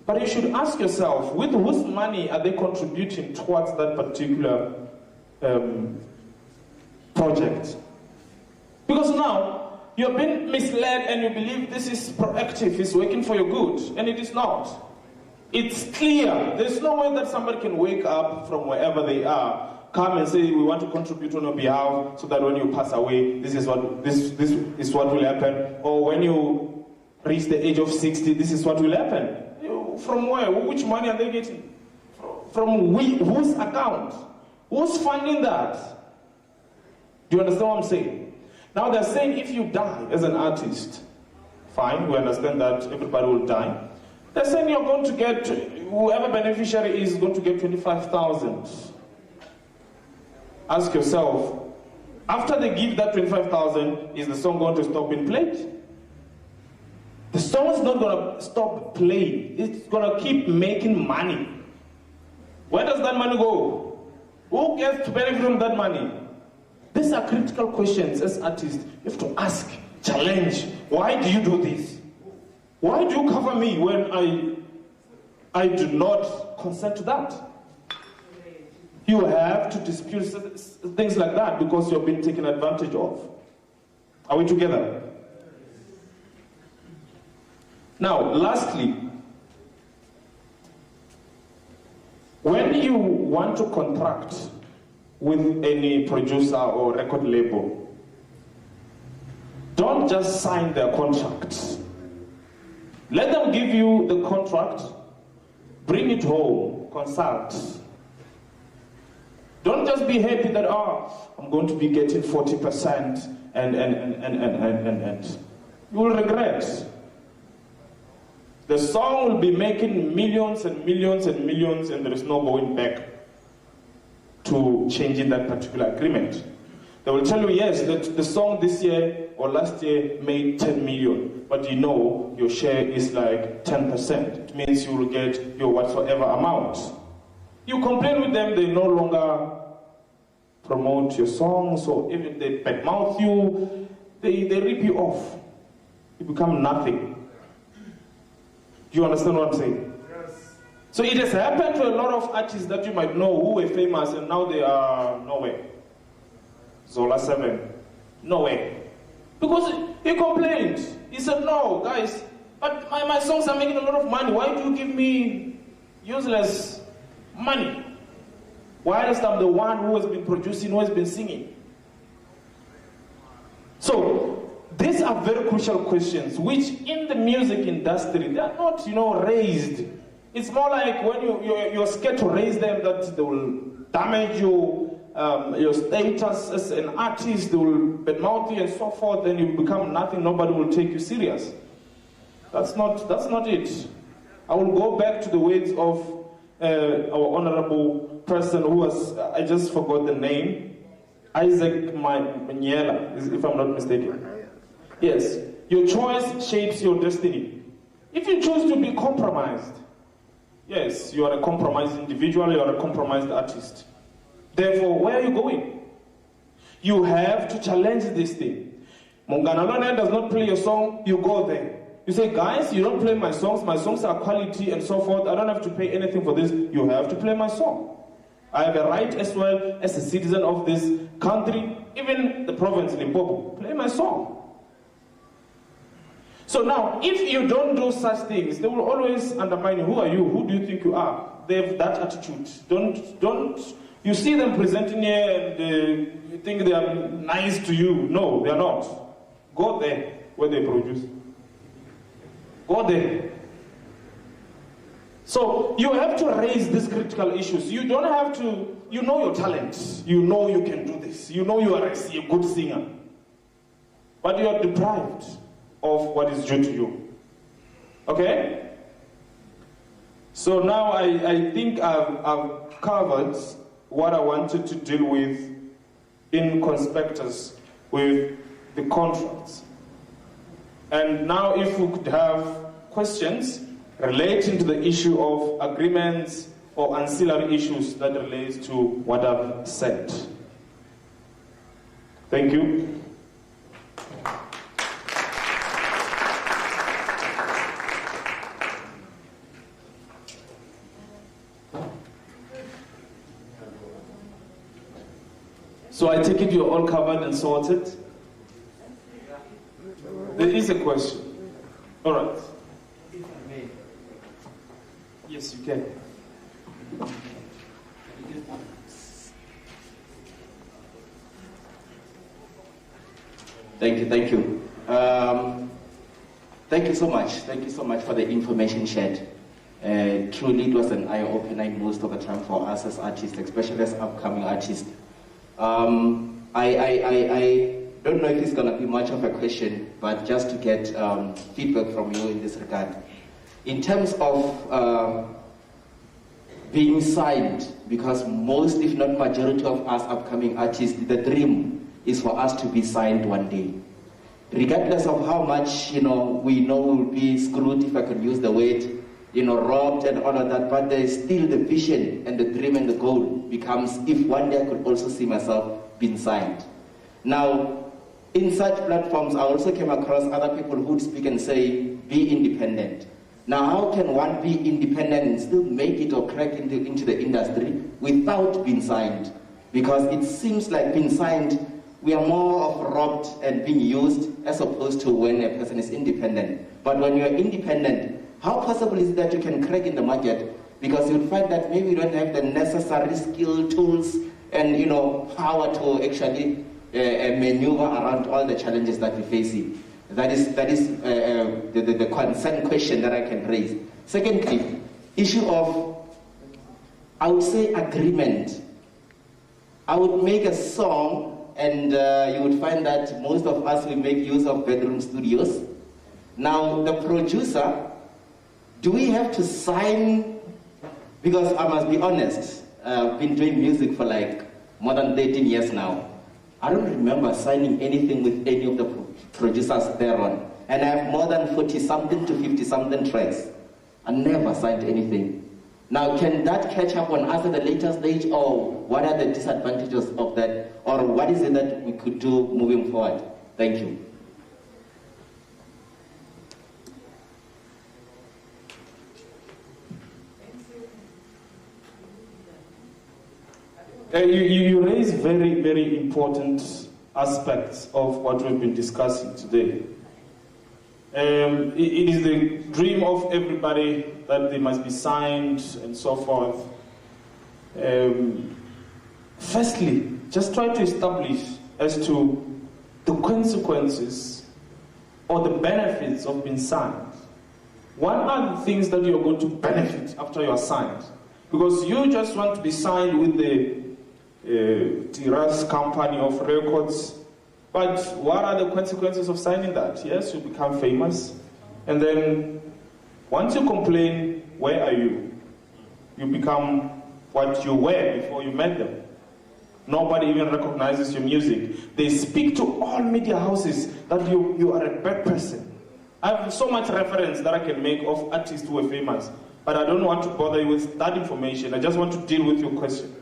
But you should ask yourself, with whose money are they contributing towards that particular project? Because now, you've been misled and you believe this is proactive, it's working for your good, and it is not. It's clear. There's no way that somebody can wake up from wherever they are, come and say, we want to contribute on your behalf so that when you pass away, this is what will happen. Or when you reach the age of 60, this is what will happen. From where? Which money are they getting? From whose account? Who's funding that? Do you understand what I'm saying? Now they're saying if you die as an artist, fine, we understand that everybody will die. They're saying you're going to get, whoever beneficiary is going to get 25,000. Ask yourself, after they give that 25,000, is the song going to stop being played? The song is not going to stop playing. It's going to keep making money. Where does that money go? Who gets to benefit from that money? These are critical questions as artists. You have to ask, challenge. Why do you do this? Why do you cover me when I do not consent to that? You have to dispute things like that because you're being taken advantage of. Are we together? Now, lastly, when you want to contract with any producer or record label, don't just sign their contract. Let them give you the contract, bring it home, consult. Don't just be happy that, I'm going to be getting 40% and you will regret. The song will be making millions and millions and millions, and there is no going back to changing that particular agreement. They will tell you, yes, that the song this year or last year made 10 million, but you know your share is like 10%. It means you will get your whatsoever amount. You complain with them, they no longer promote your song, so even they badmouth you, they rip you off. You become nothing. Do you understand what I'm saying? Yes. So it has happened to a lot of artists that you might know who were famous and now they are nowhere. Zola 7, nowhere. Because he complained. He said, no, guys, but my songs are making a lot of money. Why do you give me useless money? Whilst I'm the one who has been producing, who has been singing. So, these are very crucial questions, which in the music industry, they are not, raised. It's more like when you're scared to raise them, that they will damage your status as an artist, they will badmouth you and so forth, then you become nothing, nobody will take you serious. That's not it. I will go back to the words of our honorable person who was, I just forgot the name, Isaac Manyela, if I'm not mistaken. Yes, your choice shapes your destiny. If you choose to be compromised, yes, you are a compromised individual, you are a compromised artist. Therefore, where are you going? You have to challenge this thing. Monganalone does not play your song, you go there. You say, guys, you don't play my songs are quality and so forth, I don't have to pay anything for this, you have to play my song. I have a right as well as a citizen of this country, even the province Limpopo, play my song. So now, if you don't do such things, they will always undermine you. Who are you? Who do you think you are? They have that attitude. Don't. You see them presenting here and you think they are nice to you. No, they are not. Go there where they produce. Go there. So you have to raise these critical issues. You don't have to. You know your talent. You know you can do this. You know you are a good singer. But you are deprived of what is due to you. Okay? So now I think I've covered what I wanted to deal with in conspectus with the contracts. And now if we could have questions relating to the issue of agreements or ancillary issues that relates to what I've said. Thank you. So I take it you're all covered and sorted? There is a question. All right. If I may. Yes, you can. Thank you. Thank you so much. Thank you so much for the information shared. Truly, it was an eye-opener most of the time for us as artists, especially as upcoming artists. I don't know if it's going to be much of a question, but just to get feedback from you in this regard. In terms of being signed, because most, if not majority of us upcoming artists, the dream is for us to be signed one day. Regardless of how much, we know we'll be screwed, if I can use the word, robbed and all of that, but there is still the vision and the dream and the goal becomes, if one day I could also see myself being signed. Now, in such platforms, I also came across other people who speak and say, be independent. Now, how can one be independent and still make it or crack into the industry without being signed? Because it seems like being signed, we are more of robbed and being used as opposed to when a person is independent. But when you're independent, how possible is it that you can crack in the market? Because you'll find that maybe you don't have the necessary skill, tools, and power to actually maneuver around all the challenges that we're facing. That is the concern question that I can raise. Secondly, issue of, I would say, agreement. I would make a song, and you would find that most of us will make use of bedroom studios. Now, the producer, do we have to sign? Because I must be honest, I've been doing music for like more than 13 years now. I don't remember signing anything with any of the producers thereon. And I have more than 40-something to 50-something tracks. I never signed anything. Now, can that catch up on us at a later stage, or what are the disadvantages of that? Or what is it that we could do moving forward? Thank you. You raise very, very important aspects of what we've been discussing today. It is the dream of everybody that they must be signed and so forth. Firstly, just try to establish as to the consequences or the benefits of being signed. What are the things that you're going to benefit after you are signed? Because you just want to be signed with the Tiras company of records, but what are the consequences of signing that? Yes, you become famous, and then once you complain, where are you? You become what you were before you met them. Nobody even recognizes your music. They speak to all media houses that you are a bad person. I have so much reference that I can make of artists who are famous, but I don't want to bother you with that information. I just want to deal with your question.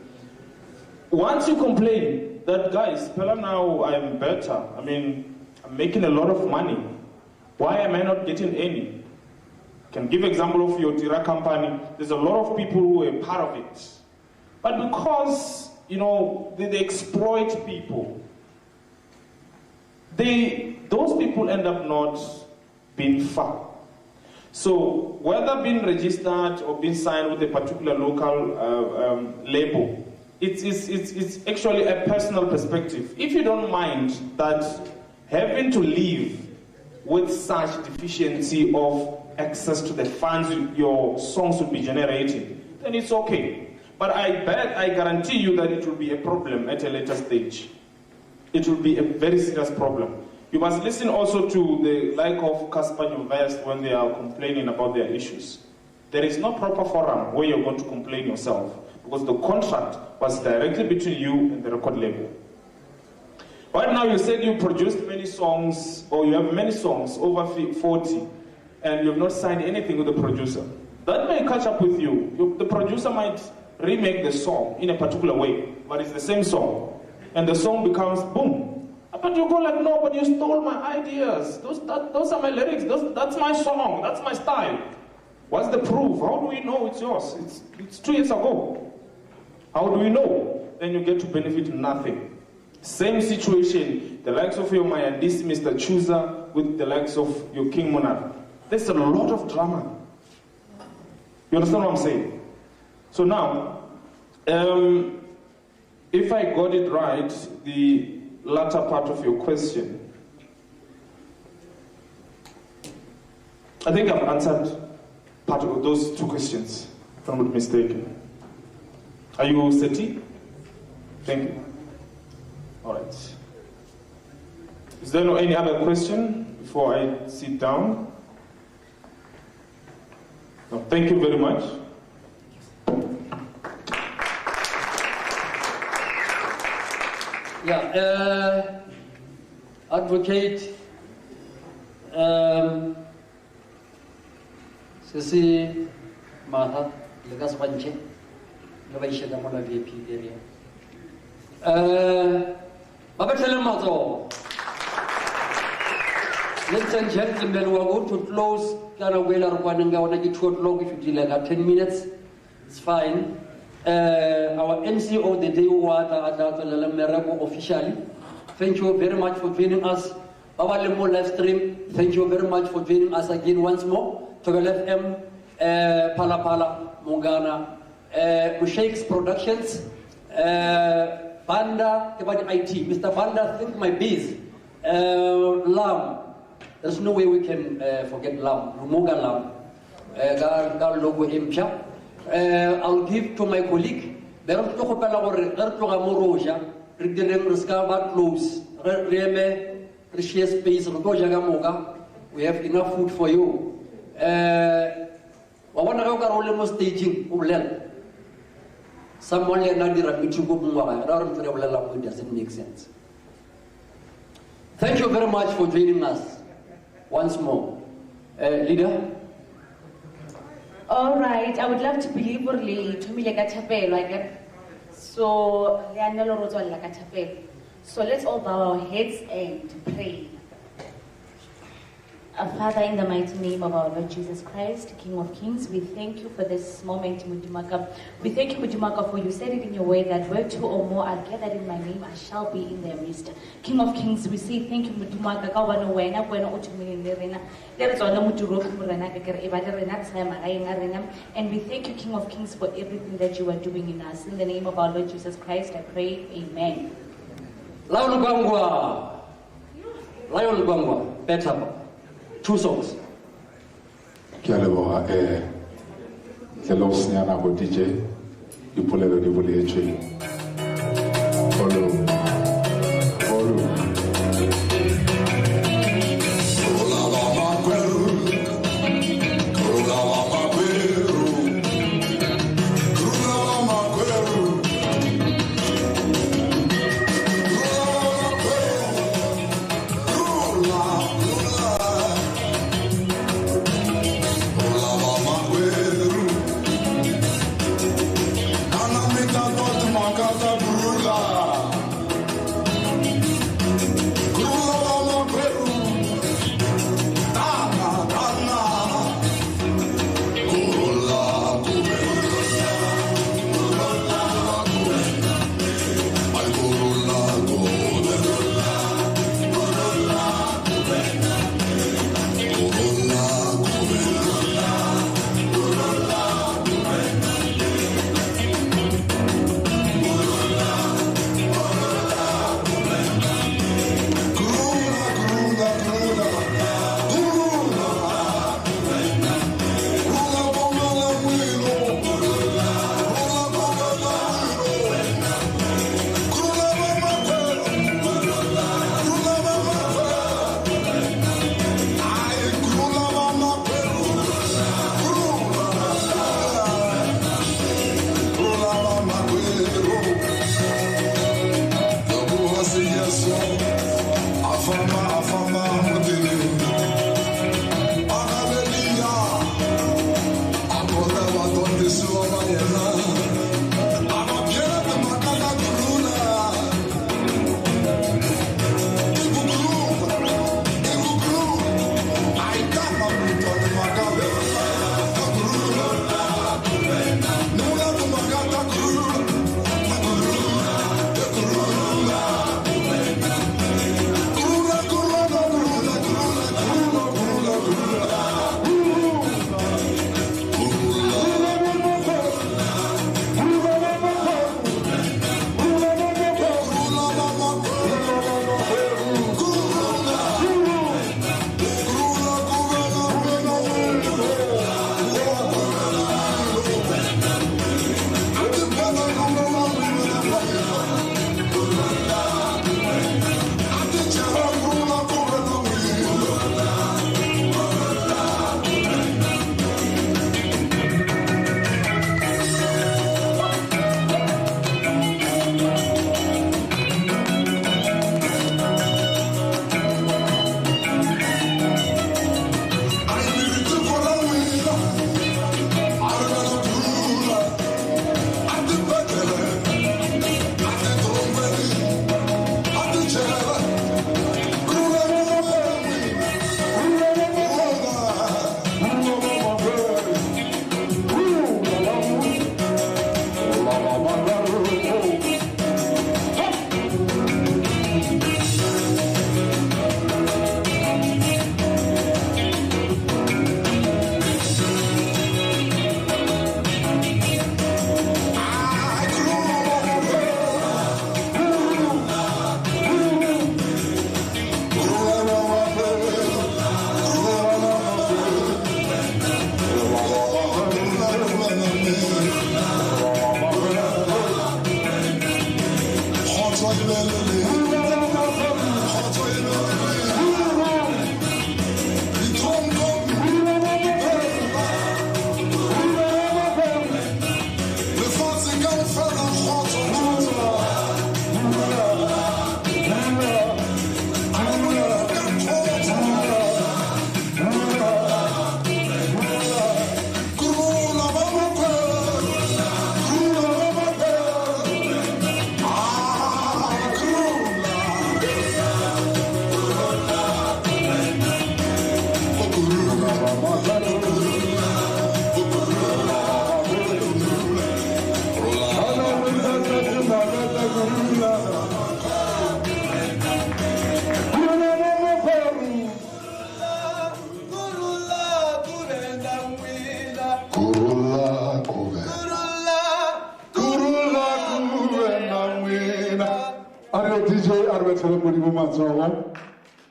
Once you complain that, guys, Pella, now I'm better. I mean, I'm making a lot of money. Why am I not getting any? I can give example of your Tira company. There's a lot of people who are part of it. But because, you know, they exploit people, those people end up not being far. So whether being registered or being signed with a particular local label, it's actually a personal perspective. If you don't mind that having to live with such deficiency of access to the funds your songs will be generating, then it's okay. But I guarantee you that it will be a problem at a later stage. It will be a very serious problem. You must listen also to the like of Casper West when they are complaining about their issues. There is no proper forum where you're going to complain yourself, because the contract was directly between you and the record label. Right now you said you produced many songs, or you have many songs, over 40, and you have not signed anything with the producer. That may catch up with you. The producer might remake the song in a particular way, but it's the same song. And the song becomes boom. But you go like, no, but you stole my ideas. Those are my lyrics. That's my song. That's my style. What's the proof? How do we know it's yours? It's 2 years ago. How do we know? Then you get to benefit nothing. Same situation, the likes of your Mayandis, Mr. Chooser, with the likes of your King Monarch. There's a lot of drama. You understand what I'm saying? So now, if I got it right, the latter part of your question, I think I've answered part of those 2 questions, if I'm not mistaken. Are you Seti? Thank you. All right. Is there no any other question before I sit down? No, thank you very much. Yeah, advocate Sisi Maha Legas Panche Levaisha Mola VIP area. Baba Telemato. Ladies and gentlemen, we are going to close. Kana wela rwananga wanagi short long if you delay like 10 minutes. It's fine. Our MC of the day officially. Thank you very much for joining us. Our Lembo live stream. Thank you very much for joining us again once more. Togel FM, Pala Pala, Mungana, Mushakes Productions, Banda, about IT. Mr. Banda, think my biz. Lam. There's no way we can forget Lam. Lumoga Lam. Gar logo Impia. I'll give to my colleague. Beram to kopela gore gartloga moroja. Rigdelem riskaba close. Reme reshare space roja gamoga. We have enough food for you. Wawana ga role mo staging ulen. Someone le na dira michugo mwa ra re ulela mo doesn't make sense. Thank you very much for joining us once more. Leader. All right, I would love to believe so let's all bow our heads and pray. Father, in the mighty name of our Lord Jesus Christ, King of Kings, we thank you for this moment, Mudimaka. We thank you, Mudimaka, for you said it in your way that where 2 or more are gathered in my name, I shall be in their midst. King of Kings, we say thank you, Mudimaka. And we thank you, King of Kings, for everything that you are doing in us. In the name of our Lord Jesus Christ, I pray, amen. Lion Gwangwa, better. 2 songs. Kialeboha, the love sneana go DJ, you pull it, you pull it, follow.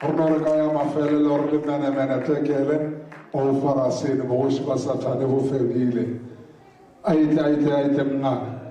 Ornore kaya mafele lor le mene tekele o farasini bo shiba satane bo febile. Aite mna.